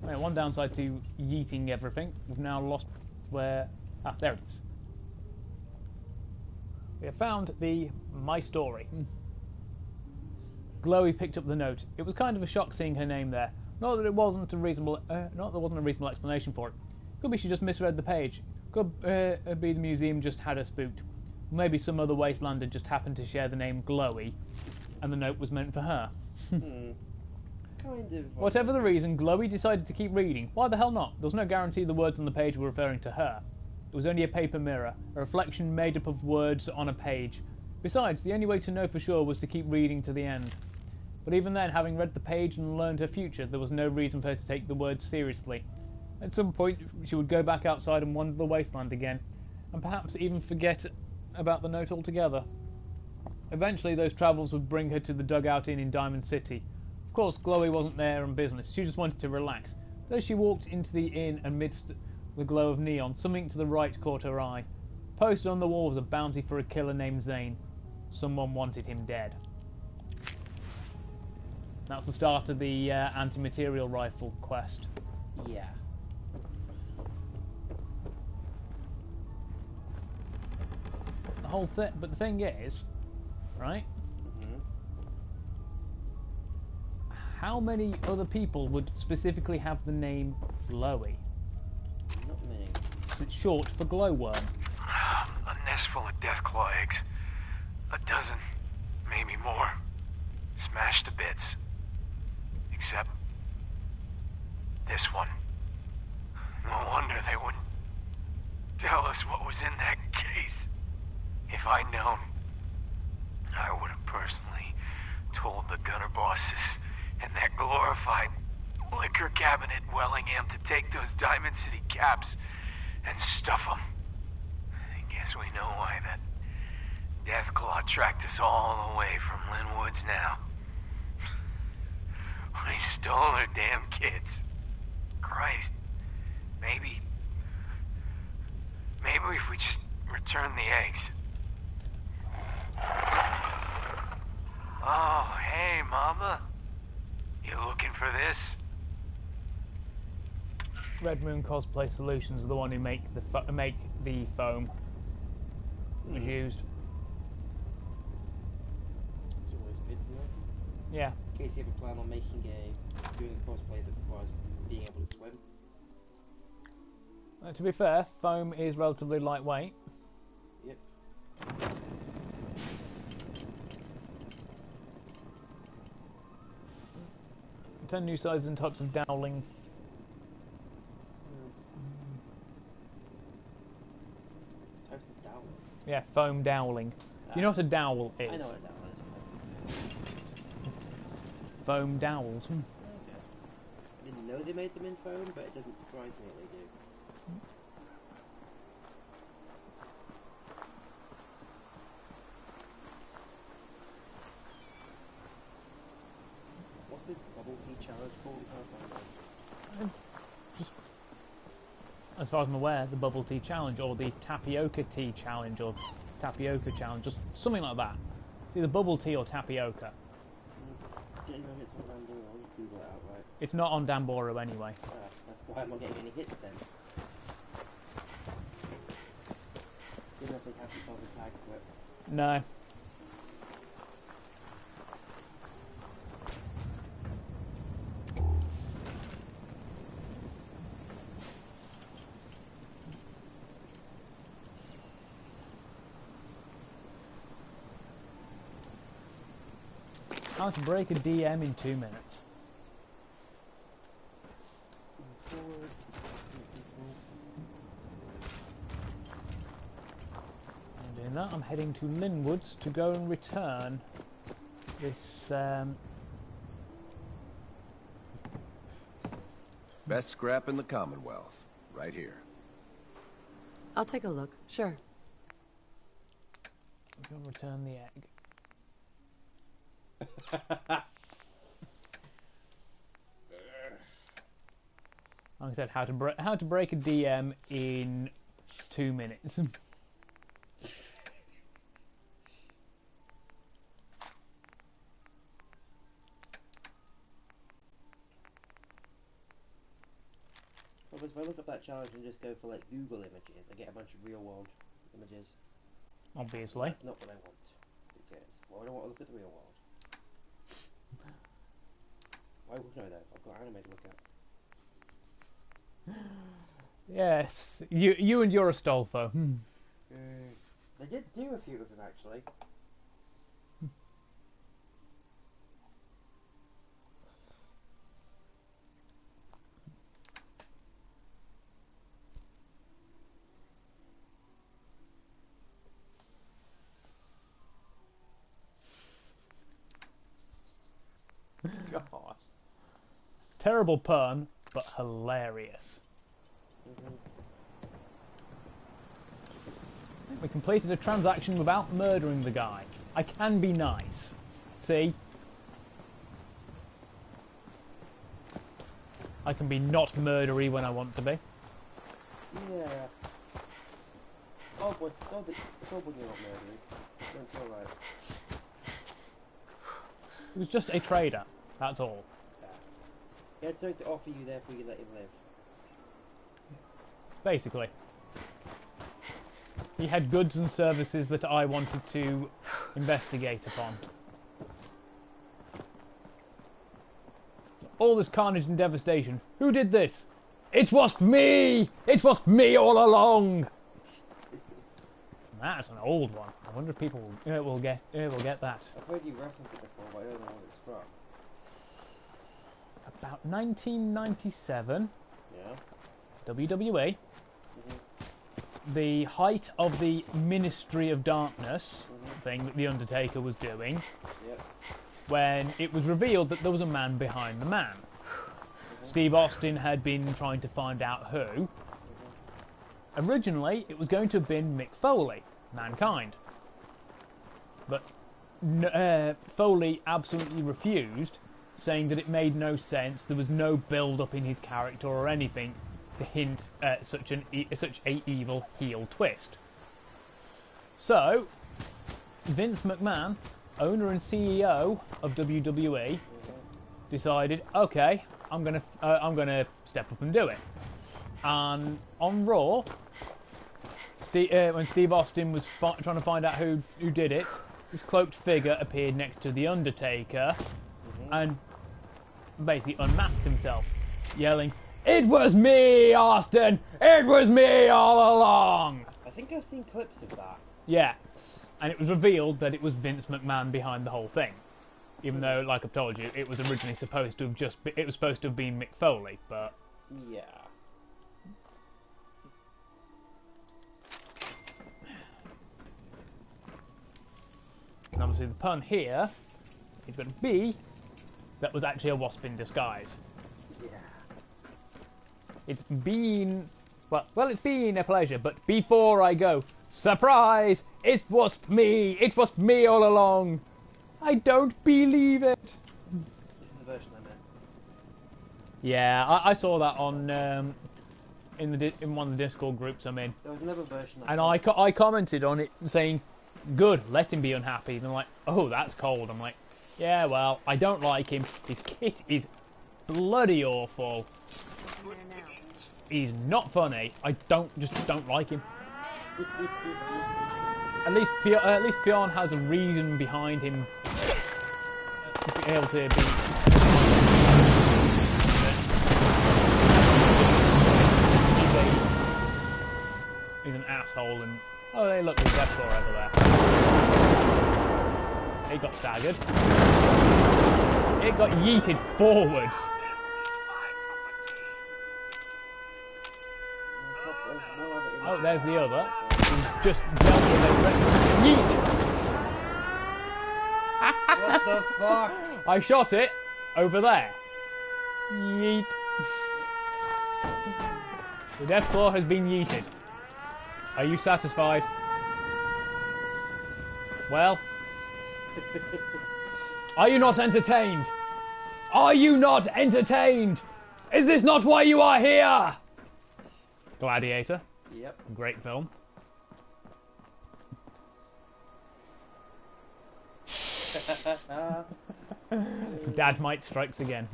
Right, one downside to yeeting everything, we've now lost where... Ah, there it is. We have found the My Story. Glowie picked up the note. It was kind of a shock seeing her name there. Not that it wasn't a reasonable, explanation for it. Could be she just misread the page. Could be the museum just had her spooked. Maybe some other wastelander just happened to share the name Glowie, and the note was meant for her. Kind of. Whatever the reason, Glowie decided to keep reading. Why the hell not? There was no guarantee the words on the page were referring to her. It was only a paper mirror, a reflection made up of words on a page. Besides, the only way to know for sure was to keep reading to the end. But even then, having read the page and learned her future, there was no reason for her to take the words seriously. At some point, she would go back outside and wander the wasteland again, and perhaps even forget about the note altogether. Eventually, those travels would bring her to the Dugout Inn in Diamond City. Of course, Glowie wasn't there on business, she just wanted to relax. As she walked into the inn amidst the glow of neon, something to the right caught her eye. Posted on the wall was a bounty for a killer named Zane. Someone wanted him dead. That's the start of the anti-material rifle quest. Yeah. The whole thing, but the thing is, right? How many other people would specifically have the name Glowie? Not many. It's short for glowworm. A nest full of deathclaw eggs. A dozen, maybe more. Smashed to bits. Except this one. No wonder they wouldn't tell us what was in that case. If I'd known, I would have personally told the gunner bosses and that glorified liquor cabinet in Wellingham to take those Diamond City caps and stuff them. I guess we know why that Deathclaw tracked us all the way from Lynn Woods now. We stole her damn kids. Christ. Maybe if we just return the eggs. Oh, hey, Mama. You looking for this? Red Moon Cosplay Solutions are the one who make the foam that was used. It's always good, you know? Yeah. In case you ever plan on doing a cosplay that requires being able to swim. To be fair, foam is relatively lightweight. Yep. 10 new sizes and types of dowling. Types of dowel? Yeah, foam dowling. You know what a dowel is? I know what a dowel is. Foam dowels. Okay. I didn't know they made them in foam, but it doesn't surprise me that they do. What's this bubble tea challenge called? As far as I'm aware, the bubble tea challenge, or the tapioca tea challenge, or tapioca challenge, just something like that. It's either bubble tea or tapioca. Didn't know it's on Damboro. I'll just Google it outright. It's not on Damboro anyway. That's why I'm not getting any hits then. Didn't know if they have to solve the tag for it. No. How to break a DM in 2 minutes. I'm doing that. I'm heading to Linwoods to go and return this. Best scrap in the Commonwealth, right here. I'll take a look, sure. I'm going to return the egg. Like I said, how to break a DM in 2 minutes. Well, if I look up that challenge and just go for like Google images, I get a bunch of real world images. Obviously. That's not what I want. Because, well, I don't want to look at the real world. Why would I though? I've got anime to look at. Yes, you and your Astolfo. They did do a few of them actually. God. Terrible pun, but hilarious. We completed a transaction without murdering the guy. I can be nice. See? I can be not murdery when I want to be. Yeah. Oh boy, it's all boy, you're not murdering. That's alright. He was just a trader, that's all. He had something to offer you, therefore you let him live. Basically. He had goods and services that I wanted to investigate upon. All this carnage and devastation. Who did this? It was me! It was me all along! That's an old one. I wonder if people will get that. I've heard you reference it before, but I don't know what it's from. About 1997. Yeah. WWE. The height of the Ministry of Darkness thing that The Undertaker was doing. Yep. When it was revealed that there was a man behind the man. Steve Austin had been trying to find out who. Originally, it was going to have been Mick Foley, Mankind. But Foley absolutely refused, saying that it made no sense, there was no build-up in his character or anything to hint at such a evil heel twist. So, Vince McMahon, owner and CEO of WWE, decided, okay, I'm gonna step up and do it. And on Raw, when Steve Austin was trying to find out who did it, this cloaked figure appeared next to The Undertaker, and basically unmask himself, yelling, "It was me, Austin! It was me all along!" I think I've seen clips of that. Yeah, and it was revealed that it was Vince McMahon behind the whole thing. Even though, like I've told you, it was originally supposed to have it was supposed to have been Mick Foley, but... Yeah. And obviously the pun here is going to be that was actually a wasp in disguise. Yeah. It's been... Well, it's been a pleasure, but before I go, surprise! It was me! It was me all along! I don't believe it! This is the version I meant. Yeah, I saw that on in one of the Discord groups I'm in. There was another version. And I commented on it saying, "Good, let him be unhappy." And they're like, "Oh, that's cold." I'm like, "Yeah, well, I don't like him. His kit is bloody awful. He's not funny. I just don't like him." At least Fionn has a reason behind him to be able to be. He's an asshole, and oh, hey, look, there's Deathclaw over there. He got staggered. It got yeeted forwards. Oh, there's the other. He's just dealt with a yeet. What the fuck? I shot it over there. Yeet. The Deathclaw has been yeeted. Are you satisfied? Well, are you not entertained? Are you not entertained? Is this not why you are here? Gladiator. Yep. Great film. Dad Might strikes again.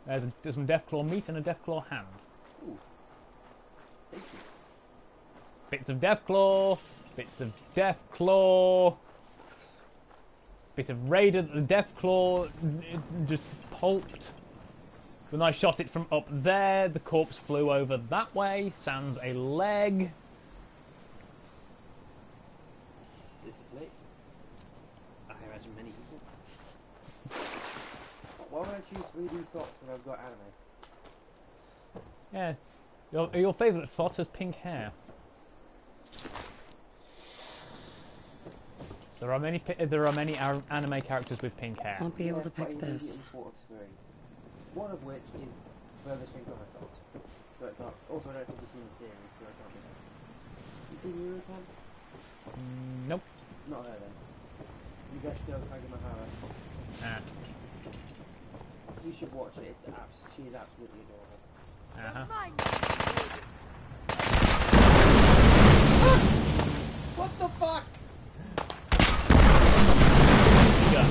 Yeah. There's some Deathclaw meat and a Deathclaw hand. Ooh. Thank you. Bits of Deathclaw, bits of Deathclaw, bit of Raider that the Deathclaw just pulped. When I shot it from up there, the corpse flew over that way, sans a leg. This is late. I imagine many people. Why would I choose 3D thoughts when I've got anime? Yeah, your favourite thought has pink hair. There are many anime characters with pink hair. Won't be able to pick this. One of which is furthest thing from my thoughts. But also, I don't think you've seen the series, so I can't be. You seen Yuri-Kan? Nope. Not her then. Yugeshiko Kagemahara. Ah. You should watch it. She is absolutely adorable. What the fuck? Yeah.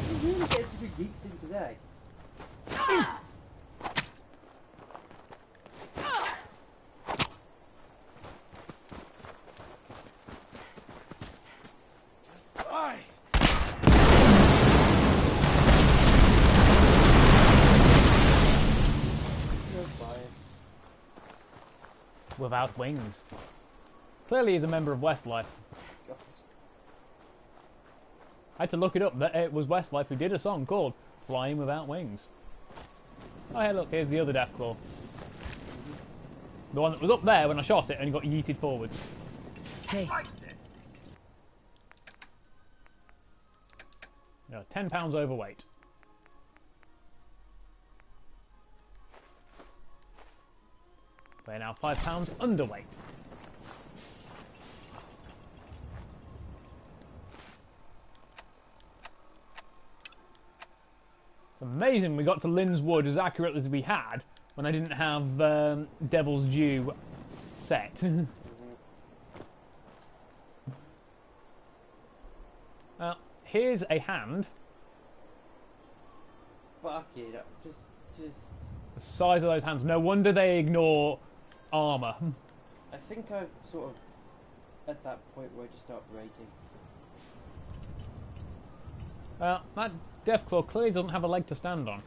You really get to be geeks in today. Just die! Without wings. Clearly he's a member of Westlife. God. I had to look it up. It was Westlife who did a song called Flying Without Wings. Oh, hey, look, here's the other Deathclaw. The one that was up there when I shot it and got yeeted forwards. Hey. Yeah, 10 pounds overweight. We're now 5 pounds underweight. It's amazing we got to Lynn's Wood as accurately as we had when I didn't have Devil's Due set. Well, here's a hand. Fuck it. Just. The size of those hands. No wonder they ignore armour. I think I'm sort of at that point where I just start breaking. Well, that Deathclaw clearly doesn't have a leg to stand on.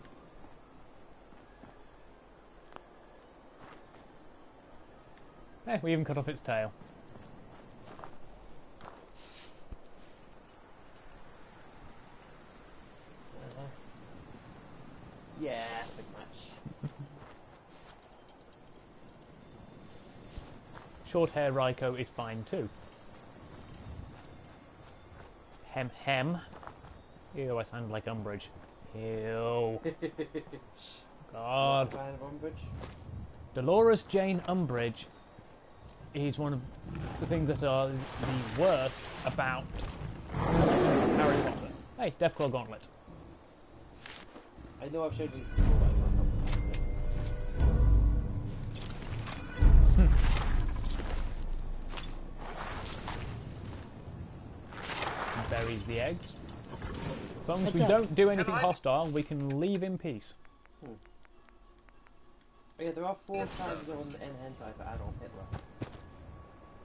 Hey, we even cut off its tail. Yeah, pretty much. Short hair Raiko is fine too. Hem hem. Ew, I sound like Umbridge. Ew. God. Fan of Umbridge? Dolores Jane Umbridge is one of the things that are the worst about Harry Potter. Hey, Deathclaw Gauntlet. I know I've showed you before, but Buries the eggs. As long as Heads we up. don't do anything hostile, we can leave in peace. Oh yeah, there are 4 tags on N hentai for Adolf Hitler.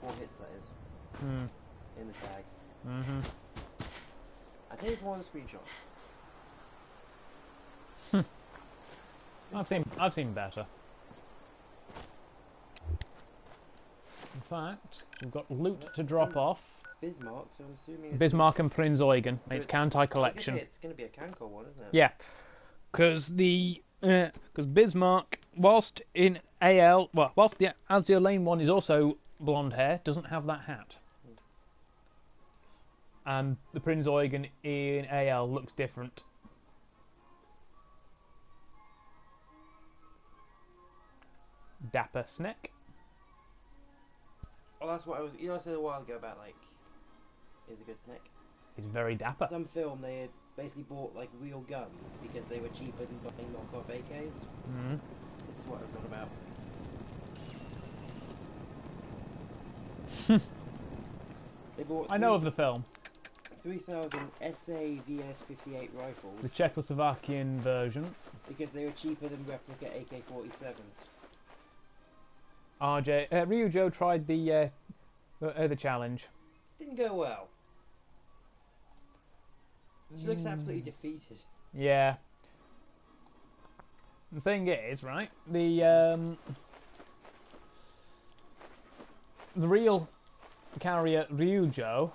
4 hits, that is. In the tag. I think it's one screenshot. I've seen better. In fact, we've got loot to drop off. Bismarck, so I'm assuming it's Bismarck and Prinz Eugen. so It's Kantai collection. It's going to be a Kanko one, isn't it? Yeah, because Bismarck, whilst in AL, well, whilst the Azure Lane one is also blonde hair, doesn't have that hat. And the Prinz Eugen in AL looks different. Dapper Snack. Oh, that's what I was. You know, I said a while ago about like, is a good snake. He's very dapper. Some film they had basically bought like real guns because they were cheaper than buying knockoff AKs. That's what I was on about. They bought. I know of the film. 3,000 SA VS-58 rifles The Czechoslovakian version. because they were cheaper than replica AK-47s. Ryujo tried the challenge. Didn't go well. She looks absolutely defeated. Yeah. The thing is, right? The real carrier Ryujo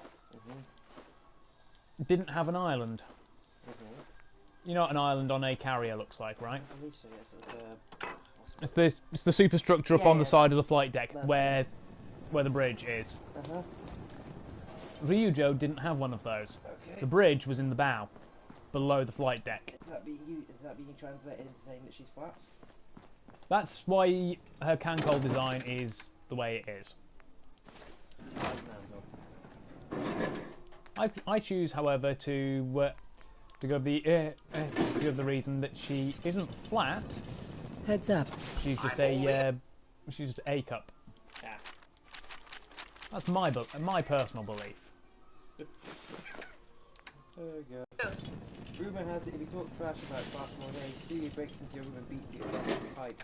didn't have an island. You know what an island on a carrier looks like, right? I believe so, yes. It's the superstructure up on the Yeah. side of the flight deck That- where the bridge is. Ryujo didn't have one of those. Okay. The bridge was in the bow, below the flight deck. Is that being translated into saying that she's flat? That's why her Cancol design is the way it is. I choose, however, to go the reason that she isn't flat. Heads up. She's just she's just a cup. Yeah. That's my personal belief. Oh god. Rumour has it if you talk trash about fast more days, Celia breaks into your room and beats you with a pipe.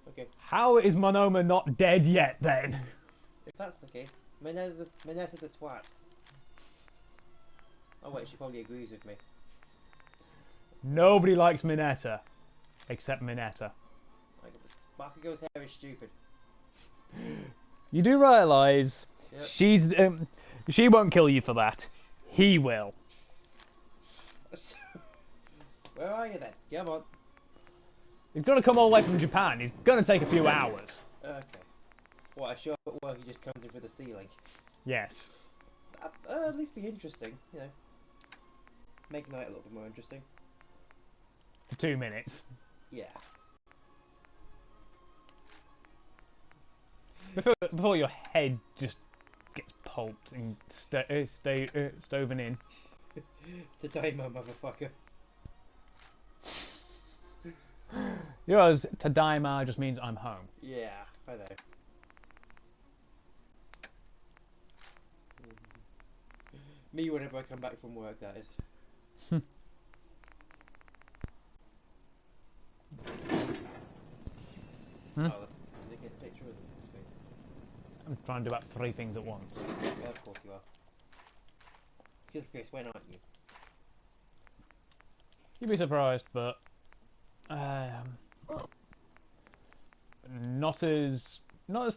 Okay. How is Monoma not dead yet then? If that's the case, Manetta's a twat. Oh wait, she probably agrees with me. Nobody likes Minetta, except Minetta. Bakugo's hair is stupid. You do realise Yep. she won't kill you for that. He will. Where are you then? Come on. He's going to come all the way from Japan. He's going to take a few hours. Okay. What, a show at work he just comes in for the ceiling? Yes. At least be interesting, you know. Make night a little bit more interesting. For 2 minutes. Yeah. Before your head just gets pulped and stoven in. Tadaima, motherfucker. Yours, Tadaima just means I'm home. Yeah, I know. Me whenever I come back from work, that is. Oh, did they get a picture of them? I'm trying to do about 3 things at once. Yeah, of course you are. Just curious, when aren't you? You'd be surprised, but not as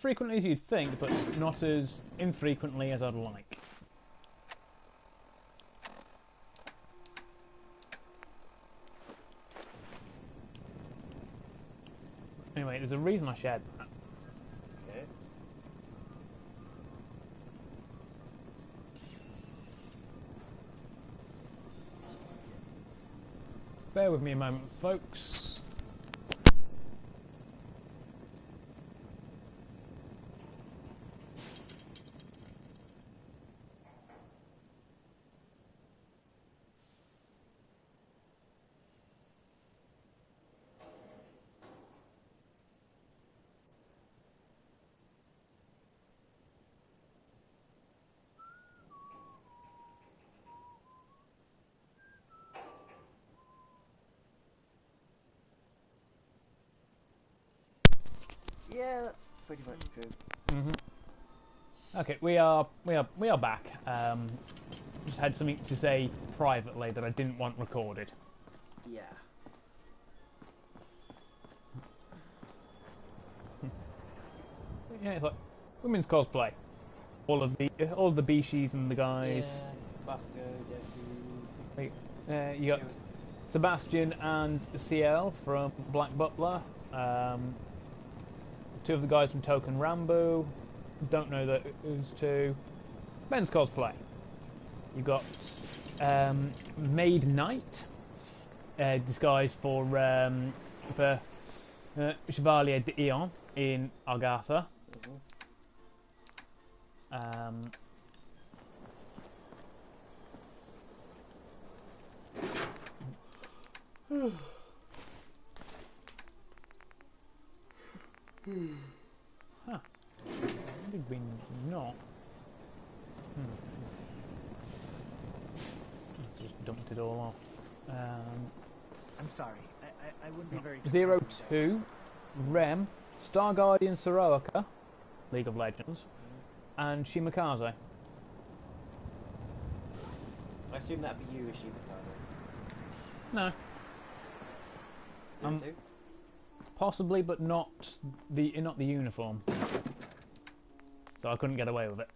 frequently as you'd think, but not as infrequently as I'd like. Anyway, there's a reason I shared that. Okay. Bear with me a moment, folks. Yeah, that's pretty much true. Okay, we are back. Just had something to say privately that I didn't want recorded. Yeah. Yeah, it's like women's cosplay. All of the Bishis and the guys. Yeah, Basco, You got Sebastian and CL from Black Butler. 2 of the guys from Token Rambo. Don't know those 2. Men's cosplay. You got Maid Knight, disguised for Chevalier d'Eon in Agatha. Huh. Did we not? Just dumped it all off. I'm sorry. I wouldn't be very... 02, Rem, Star Guardian Soraka, League of Legends, and Shimakaze. I assume that'd be you, Shimakaze. No. 02? Possibly, but not the uniform. So I couldn't get away with it.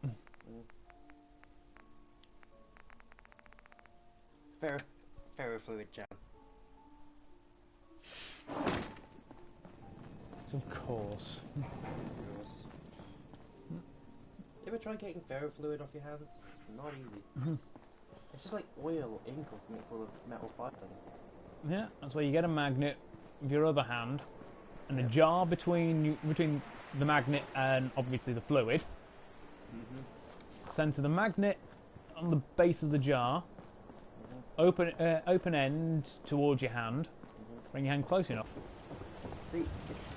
Ferrofluid jam. Of course. You ever try getting ferrofluid off your hands? Not easy. It's just like oil or ink or something full of metal filings. Yeah, that's where you get a magnet with your other hand, and a jar between the magnet and obviously the fluid. Center the magnet on the base of the jar. Open end towards your hand. Bring your hand close enough. See,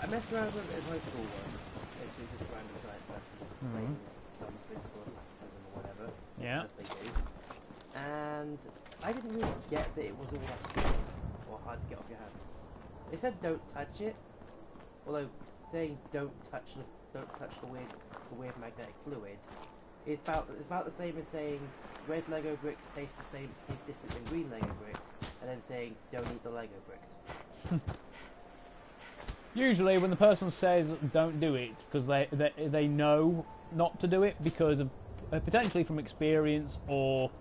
I messed around with it in high school once. Actually, just random science lessons, some principle of magnetism or whatever. Yeah. As they do. And I didn't really get that it was all that simple or hard to get off your hands. They said don't touch it, although saying don't touch the weird magnetic fluid is about the same as saying red Lego bricks taste different than green Lego bricks, and then saying don't eat the Lego bricks. Usually, when the person says don't do it, because they know not to do it because of potentially from experience or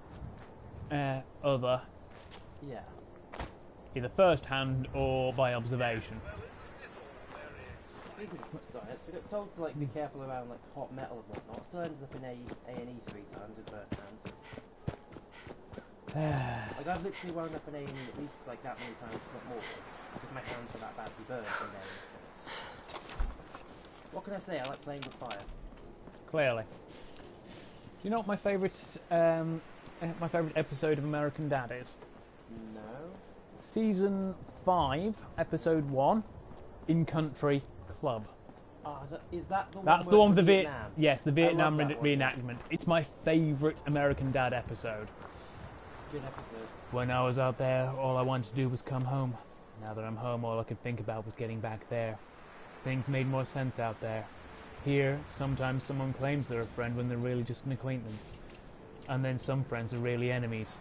other, either first hand or by observation. Speaking of science, we got told to be careful around hot metal and whatnot. Still ended up in A&E 3 times with burnt hands. I've literally wound up in A&E at least that many times, if not more, because my hands were that badly burned from various things. What can I say? I like playing with fire. Clearly. Do you know what my favourite episode of American Dad is? No. Season 5, Episode 1, In Country Club. Is that the one? That's the one with the Vietnam? Yes, the Vietnam reenactment. One. It's my favourite American Dad episode. It's a good episode. When I was out there, all I wanted to do was come home. Now that I'm home, all I could think about was getting back there. Things made more sense out there. Here, sometimes someone claims they're a friend when they're really just an acquaintance. And then some friends are really enemies.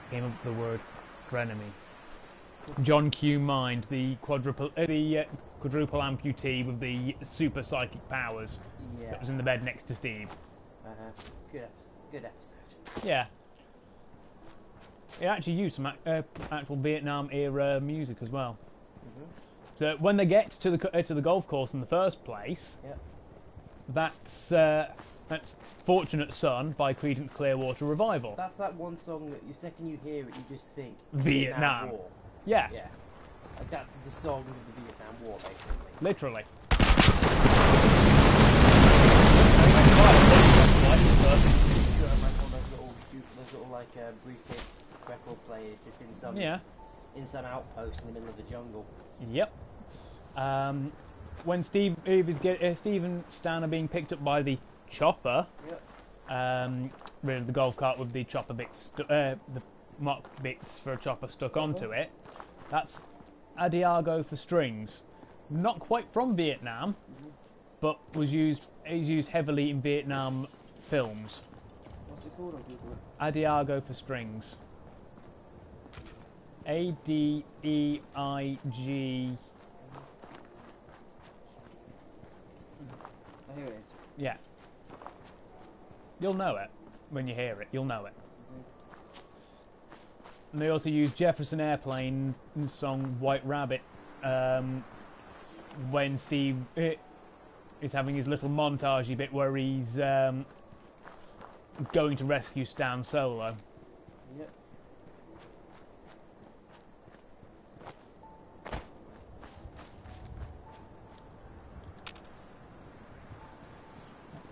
Came up with the word frenemy. John Q. Mind, the quadruple amputee with the super psychic powers that was in the bed next to Steve. Good episode. Yeah. It actually used some actual Vietnam era music as well. So when they get to the golf course in the first place, that's "Fortunate Son" by Creedence Clearwater Revival. That's that one song that the second you hear it, you just think Vietnam. War. Yeah. Yeah. Like that's the song of the Vietnam War, basically. Literally. Those little like briefcase record players just in some outpost in the middle of the jungle. Yep. When Steve and Stan are being picked up by the chopper, really the golf cart with the chopper bits, the mock bits for a chopper stuck onto it. That's Adiago for strings. Not quite from Vietnam, but is used heavily in Vietnam films. What's it called on Google? Adiago for strings. Adeig. Oh, here it is. Yeah. You'll know it when you hear it. You'll know it. And they also use Jefferson Airplane in the song White Rabbit when Steve is having his little montagey bit where he's going to rescue Stan Solo. Yep.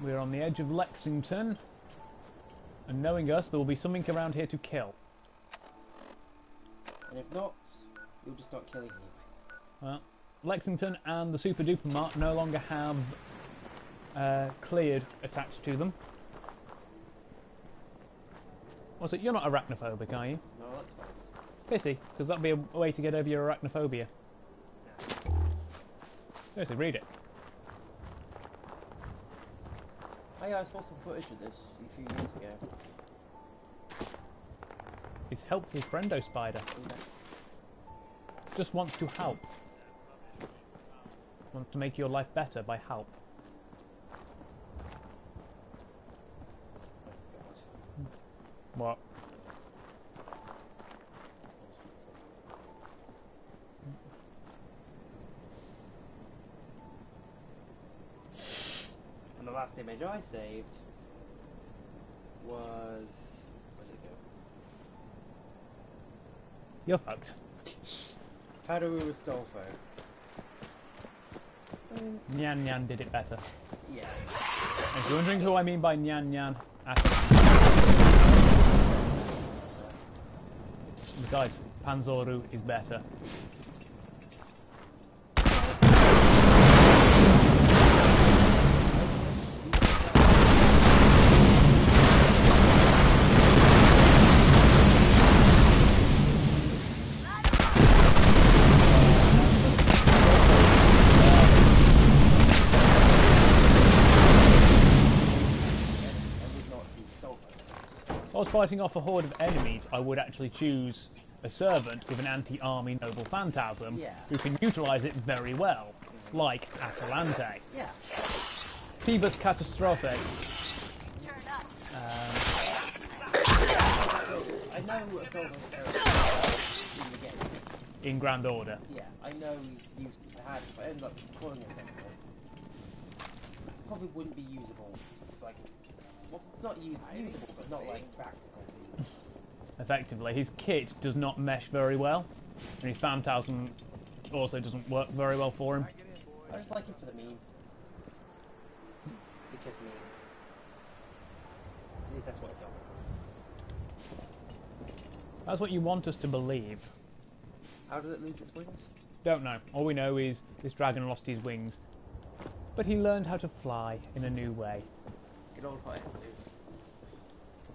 We're on the edge of Lexington, and knowing us, there will be something around here to kill. And if not, you'll just start killing me. Well, Lexington and the Super Duper Mart no longer have cleared attached to them. What's it? You're not arachnophobic, are you? No, that's fine. Pity, because that'd be a way to get over your arachnophobia. Seriously, read it. Oh yeah, I saw some footage of this a few years ago. It's helpful friendo spider. Just wants to help. Wants to make your life better by help. What? And the last image I saved was... where did it go? You're fucked. Haru Ristolfo. Nyan Nyan did it better. Yeah. If you're wondering who I mean by Nyan Nyan, ask him. Besides, Panzoru is better. If I was fighting off a horde of enemies, I would actually choose a servant with an anti-army noble phantasm who can utilise it very well, like Atalante. Yeah. Phoebus Catastrophe. I know Assault in the game. In Grand Order. Yeah, I know you had, if I ended up calling it something, probably wouldn't be usable. Like, well, not usable, but not like practical. Effectively, his kit does not mesh very well, and his phantasm also doesn't work very well for him. I just like him for the meme. Because meme. At least that's what it's on. That's what you want us to believe. How does it lose its wings? Don't know. All we know is this dragon lost his wings, but he learned how to fly in a new way. Good old fire blues.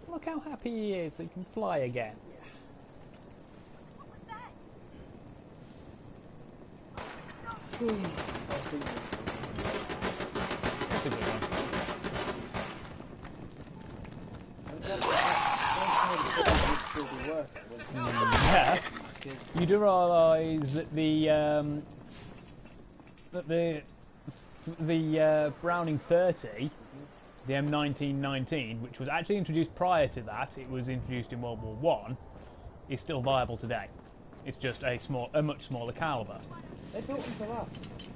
Look how happy he is that he can fly again. Yeah. What was that? That's a good working, wouldn't it? Yeah. You do realise that the Browning 30, the M1919, which was actually introduced prior to that, it was introduced in World War One, is still viable today. It's just a much smaller caliber. They built them to last.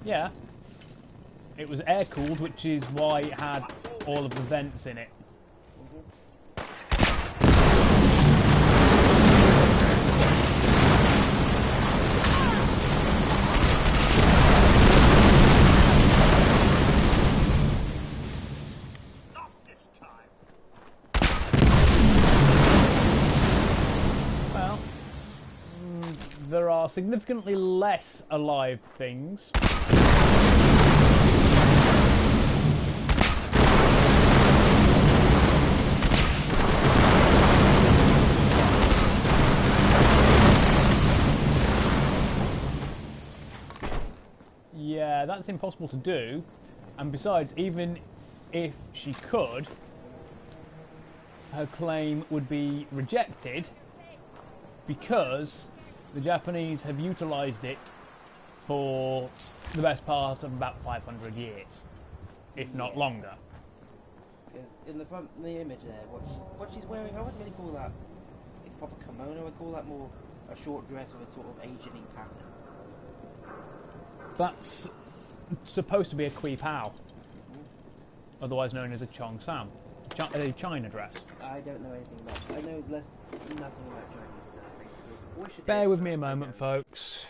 Yeah. It was air cooled, which is why it had all of the vents in it. Well, there are significantly less alive things. Yeah, that's impossible to do, and besides, even if she could, her claim would be rejected because the Japanese have utilised it for the best part of about 500 years, if not longer. Because in the front, in the image there, what she's wearing, I wouldn't really call that a proper kimono. I call that more a short dress with a sort of Asian pattern. That's supposed to be a kui pao, otherwise known as a chong sam, a China dress. I don't know anything about it. I know nothing about Chinese stuff, basically. Bear with me a moment, folks.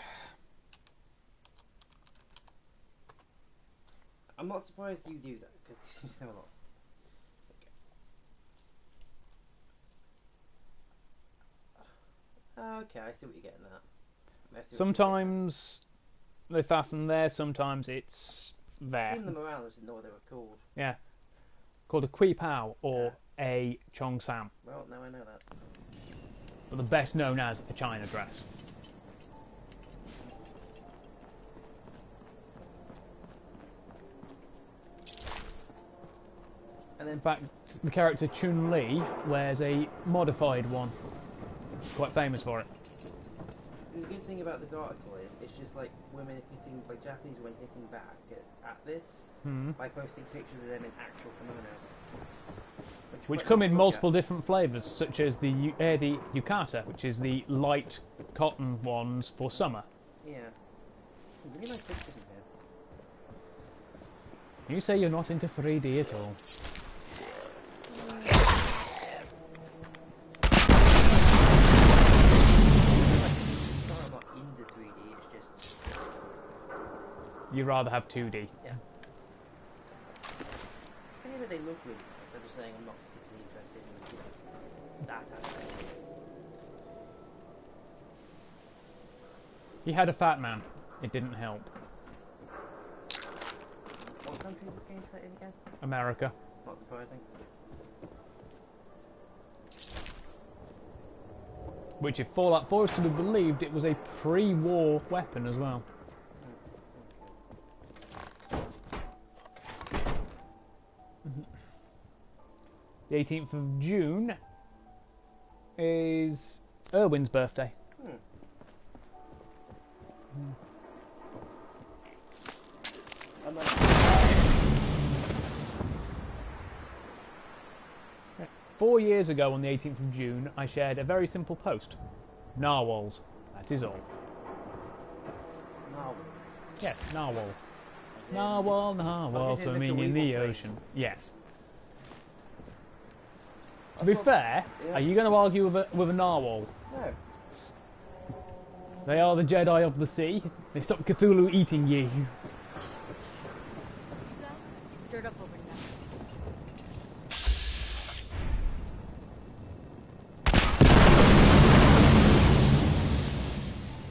I'm not surprised you do that, because you seem to know a lot. Okay, I see what you're getting at. Sometimes they fasten there, sometimes it's there. I've seen them around, I just didn't know what they were called. Yeah. Called a kui pao or a chong sam. Well, now I know that. But the best known as a China dress. And then, in fact, the character Chun-Li wears a modified one. Quite famous for it. the good thing about this article is it's just like women hitting, like Japanese women hitting back at this by posting pictures of them in actual kimonos. Which come in multiple different flavours, such as the yukata, which is the light cotton ones for summer. Yeah. Really nice pictures in here. You say you're not into 3D at all. I'm not into 3D, it's just... You rather have 2D. Yeah. Anyway, they look really nice. I'm just saying I'm not particularly interested in, you know, that aspect. He had a fat man. It didn't help. What country is this game set in again? America. Not surprising. Which, if Fallout 4 is to be believed, it was a pre-war weapon as well. The 18th of June is Irwin's birthday. I'm like... 4 years ago on the 18th of June, I shared a very simple post. Narwhals. That is all. Narwhals? Yes, narwhal. Narwhal, narwhal, swimming in the ocean. Yes. To be fair, are you going to argue with a narwhal? No. They are the Jedi of the sea. They stop Cthulhu eating you. You guys stirred up over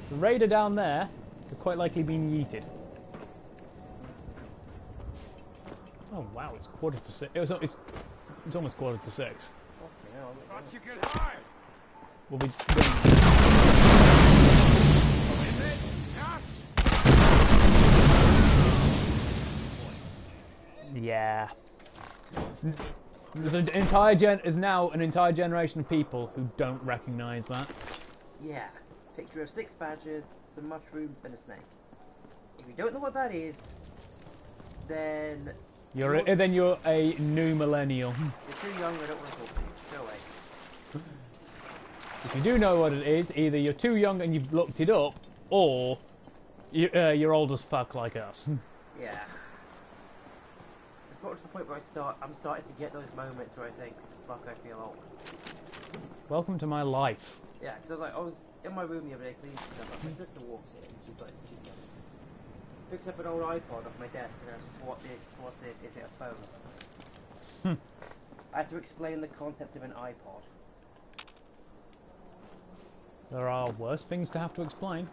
The raider down there is quite likely being yeeted. Oh wow, it's 5:45. It's almost 5:45. Thought you could hide. We'll be yeah. There's now an entire generation of people who don't recognise that. Yeah. Picture of 6 badgers, some mushrooms, and a snake. If you don't know what that is, then You're a new millennial. you're too young. I don't want to talk to you. Go away. If you do know what it is, either you're too young and you've looked it up, or you're old as fuck like us. Yeah. It's got to the point where I'm starting to get those moments where I think, fuck, I feel old. Welcome to my life. Yeah, because I was in my room the other day cleaning stuff. My sister walks in. She's like, picks up an old iPod off my desk and asks, what's this? Is it a phone? I had to explain the concept of an iPod. There are worse things to have to explain.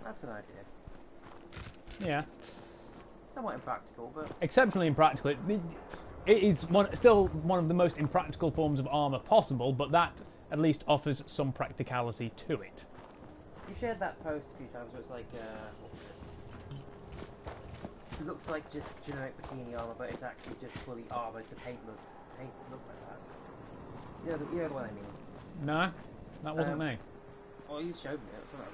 That's an idea. Yeah. Somewhat impractical, but... Exceptionally impractical. It is still one of the most impractical forms of armour possible, but that at least offers some practicality to it. You shared that post a few times where it's like, what was it? It looks like just generic bikini armour, but it's actually just fully armoured to paint look like that. You know the one I mean. No, that wasn't me. Well, you showed me it, something like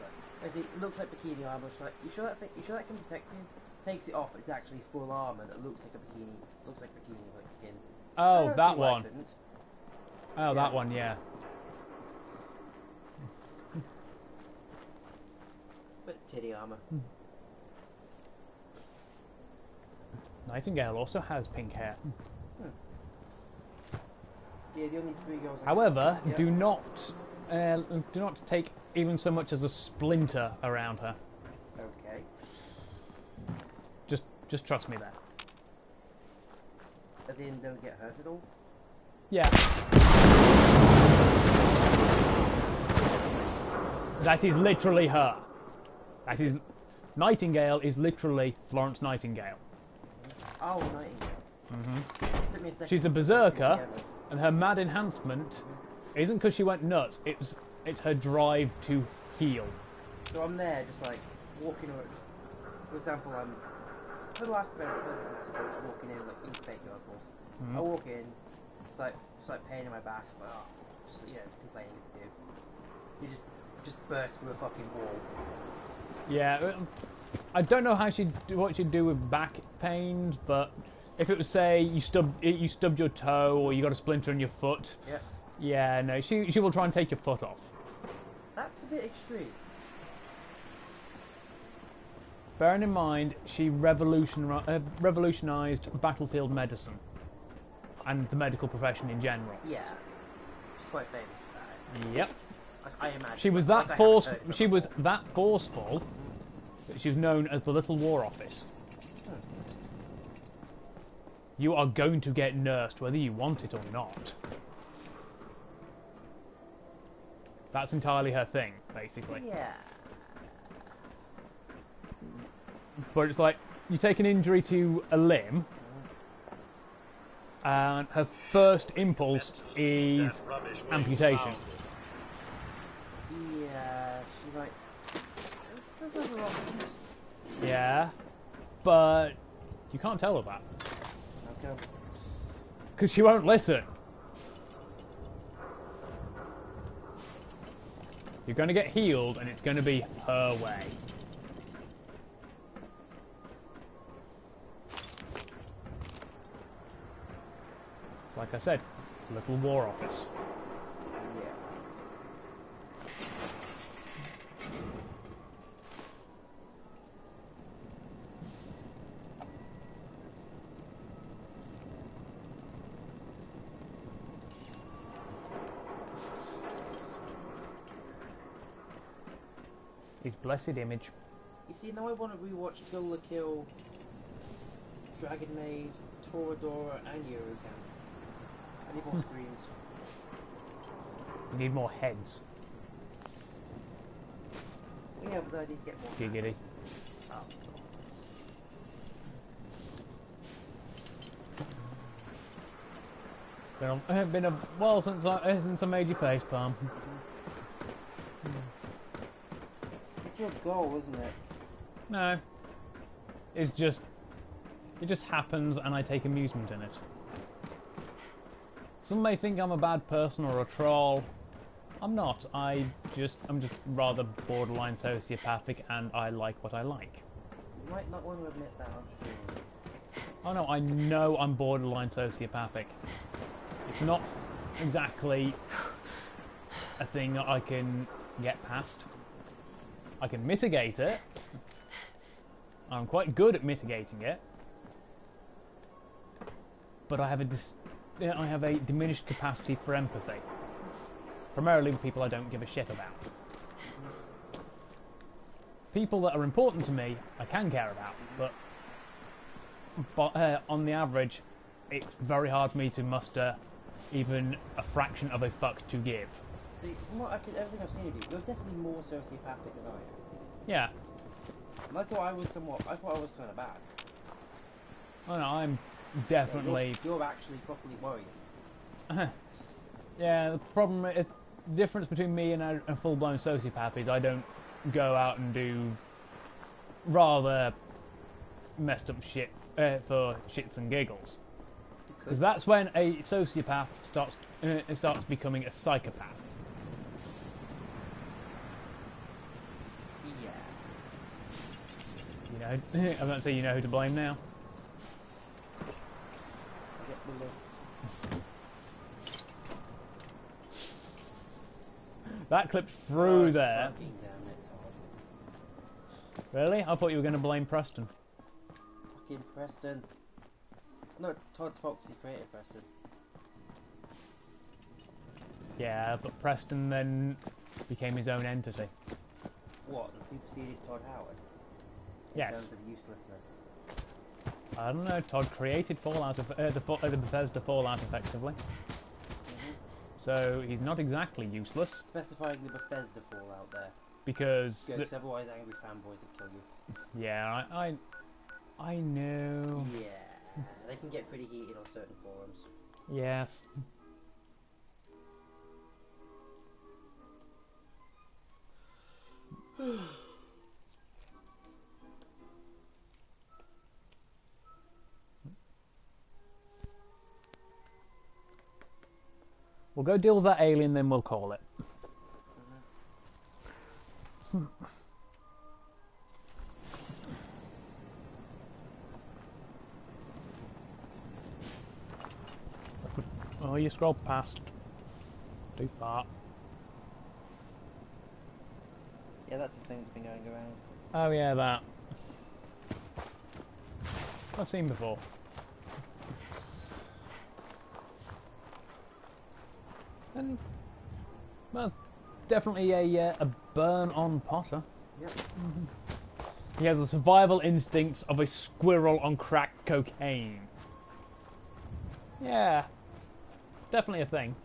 that. It looks like bikini armour. It's like, you sure that can protect you? Takes it off, it's actually full armour that looks like a bikini. Looks like bikini like skin. Oh, that one. Oh, that one, yeah. But titty armour. Nightingale also has pink hair. Yeah, the only 3 girls. However, do not take even so much as a splinter around her. Okay. Just trust me there. As in, don't get hurt at all? Yeah. That is literally her. That is... Nightingale is literally Florence Nightingale. Oh, Nightingale. Took me a second. She's a berserker, and her mad enhancement isn't because she went nuts, it's her drive to heal. So I'm there, just like, walking over... For example, for the last bit walking in, like, incubator, of course. I walk in, it's like pain in my back, it's like, oh, just, complaining as you do. You just burst through a fucking wall. Yeah, I don't know what she'd do with back pains, but if it was, say, you stubbed your toe or you got a splinter in your foot, yeah, no, she will try and take your foot off. That's a bit extreme. Bearing in mind, she revolutionised battlefield medicine and the medical profession in general. Yeah, she's quite famous for that. Yep. I imagine. She was that forceful that she was known as the Little War Office. You are going to get nursed whether you want it or not. That's entirely her thing, basically. Yeah. But it's like, you take an injury to a limb, and her first impulse is amputation. Yeah, she's like, there's other options. Yeah, but you can't tell her that. Okay. Because she won't listen. You're going to get healed, and it's going to be her way. It's like I said, Little War Office. Yeah. His blessed image. You see, now I want to rewatch Kill la Kill, Dragon Maid, Toradora, and Eurocamp. I need more screens. You need more heads. Yeah, but I need to get more. Giggity. Oh. Been a while since I made you face palm. It's your goal, isn't it? No. It's just... It just happens and I take amusement in it. Some may think I'm a bad person or a troll. I'm not. I'm just rather borderline sociopathic and I like what I like. You might not want to admit that on stream. Oh no, I know I'm borderline sociopathic. It's not exactly a thing that I can get past. I can mitigate it. I'm quite good at mitigating it. But I have a diminished capacity for empathy. Primarily with people I don't give a shit about. People that are important to me, I can care about, but on the average, it's very hard for me to muster even a fraction of a fuck to give. See, from everything I've seen of you, you're definitely more sociopathic than I am. Yeah. And I thought I was kind of bad. Oh no, I'm definitely... Yeah, you're actually properly worrying. Yeah, the problem, the difference between me and a full-blown sociopath is I don't go out and do rather messed up shit for shits and giggles. Because that's when a sociopath starts becoming a psychopath. Yeah. You know, I'm not saying you know who to blame now. Get the list. That clipped through there. Fucking damn it, Todd. Really? I thought you were going to blame Preston. Fucking Preston. No, Todd's fault 'cause he created Preston. Yeah, but Preston then became his own entity. What? And superseded Todd Howard? In Yes. terms of uselessness. I don't know. Todd created Fallout, the Bethesda Fallout, effectively. So he's not exactly useless. Specifying the Bethesda Fallout there. Because... Good, 'cause otherwise angry fanboys would kill you. Yeah, I know. Yeah. They can get pretty heated on certain forums. Yes. We'll go deal with that alien, then we'll call it. Oh, you scrolled past. Too far. Yeah, that's the thing that's been going around. Oh yeah, that. I've seen before. And well, definitely a burn on Potter. Yep. He has the survival instincts of a squirrel on crack cocaine. Yeah, definitely a thing.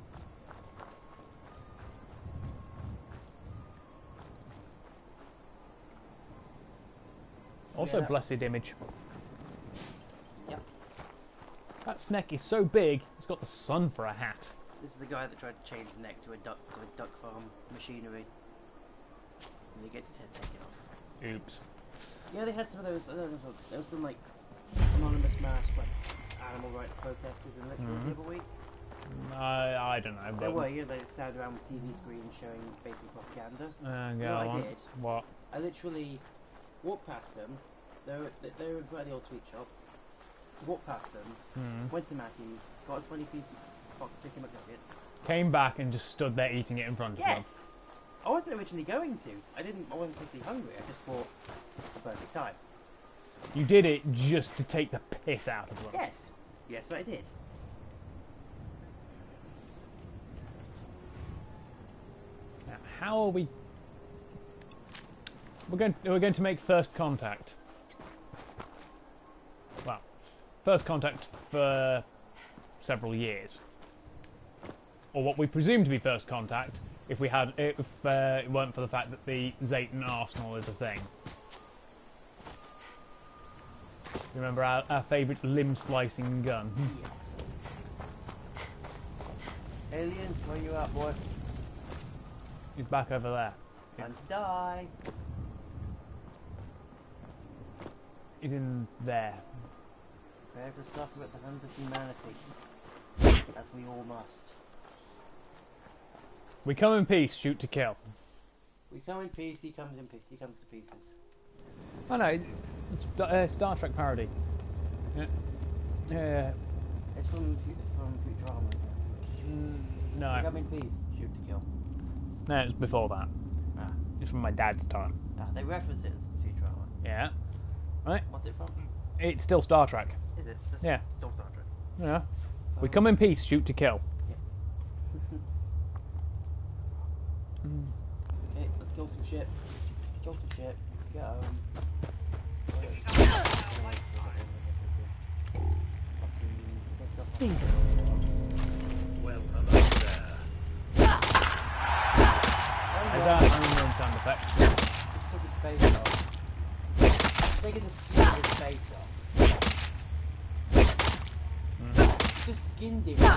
Also, Yeah. blessed image. Yep. That snake is so big, it's got the sun for a hat. This is the guy that tried to chain his neck to a duck farm machinery. And he gets his head taken off. Oops. Yeah, they had some of those. I don't know, there was some like anonymous mass animal rights protesters in Litchfield the other week. I don't know. There were, you know, they stand around with TV screens showing basic propaganda. Go You know what on. I did? What? I literally walked past them. They were in front of the old sweet shop. Walked past them. Went to Matthew's. Got a 20-piece box of chicken McNuggets. Came back and just stood there eating it in front of them. Yes. I wasn't originally going to. I wasn't particularly hungry. I just thought it's the perfect time. You did it just to take the piss out of them. Yes. Yes, I did. Now, how are we? We're going to make first contact. Well, first contact for several years, or what we presume to be first contact, if it weren't for the fact that the Zayton Arsenal is a thing. Remember our favourite limb-slicing gun? Yes. Alien, where you at, boy? He's back over there. Time to die. is in there. Prepare to suffer at the hands of humanity, as we all must. We come in peace, shoot to kill. We come in peace. He comes to pieces. Oh no, it's Star Trek parody. Yeah. It's from Futurama, isn't it? No. We come in peace. Shoot to kill. No, it's before that. Ah. It's from my dad's time. Ah, they reference it as Futurama. Yeah. Right. What's it from? It's still Star Trek. Is it? Yeah. Still Star Trek. Yeah. We come in peace, shoot to kill. Okay, let's kill some shit. Kill some shit. Get home. Well, hello there. Is that an unknown sound effect? Just took his face off. Taking the skin of his face off. Just skinned him with an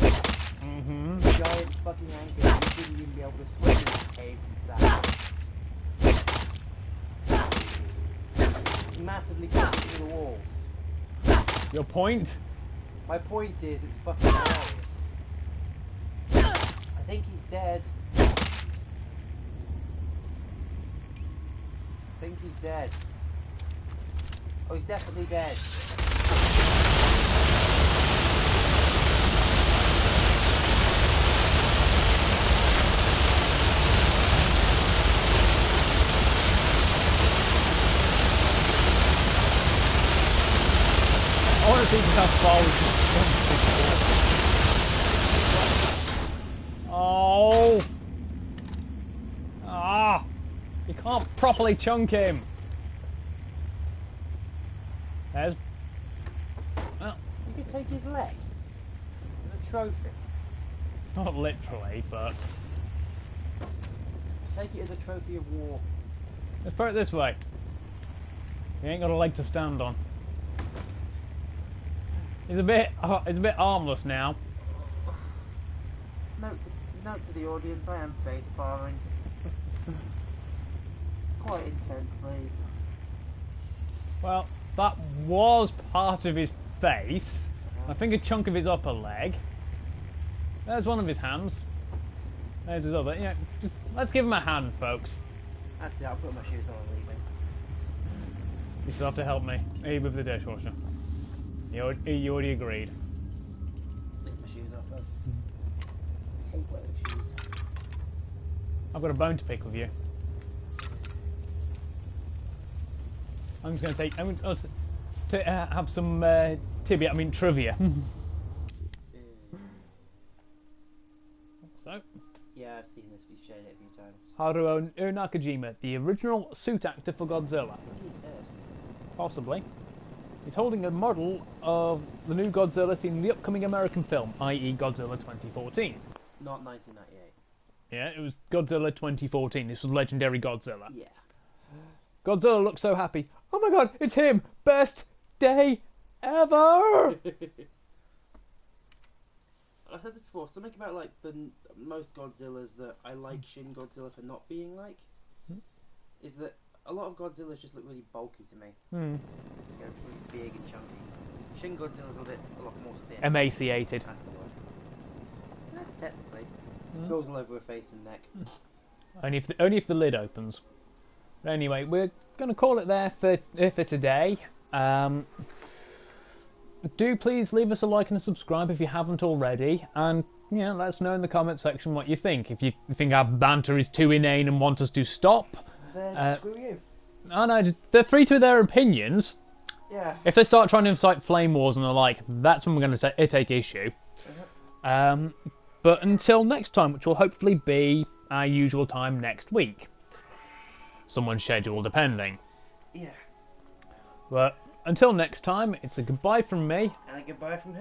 anchor. Giant fucking anchor. You wouldn't even be able to swim in this cave inside. Massively pushed into the walls. Your point? My point is, it's fucking hilarious. I think he's dead. I think he's dead. Oh, he's definitely dead. I want to see how far we can. Oh! Ah! You can't properly chunk him. There's. Well, You could take his leg as a trophy. not literally, but Take it as a trophy of war. let's put it this way. He ain't got a leg to stand on. He's a bit harmless now. Note to the audience, I am face barring. Quite intensely. Well, that was part of his face. I think a chunk of his upper leg. There's one of his hands. There's his other. Yeah, let's give him a hand, folks. Actually, I'll put my shoes on and leave him. You still have to help me. With the dishwasher. You already agreed. Leave my shoes off though. I hate wearing shoes. I've got a bone to pick with you. I'm just going to take. I'm going to have some trivia. So, Yeah, I've seen this. We've shared it a few times. Haruo Nakajima, the original suit actor for Godzilla. He's dead. Possibly. He's holding a model of the new Godzilla seen in the upcoming American film, i.e. Godzilla 2014. Not 1998. Yeah, it was Godzilla 2014. This was legendary Godzilla. Yeah. Godzilla looks so happy. Oh my god, it's him! Best day ever! I've said this before, something about like most Godzillas that I like Shin Godzilla for not being like, is that a lot of Godzillas just look really bulky to me. They're really big and chunky. Shin Godzilla's a lot more thin. Emaciated. That's the word. Technically. Skulls all over her face and neck. Only if the lid opens. But anyway, we're going to call it there for today. Do please leave us a like and a subscribe if you haven't already, and let us know in the comment section what you think. If you think our banter is too inane and want us to stop, Then screw you. oh no, they're free to their opinions. Yeah. If they start trying to incite flame wars and the like, that's when we're going to take issue. But until next time, which will hopefully be our usual time next week. Someone's schedule depending. Yeah. But until next time, it's a goodbye from me. And a goodbye from him.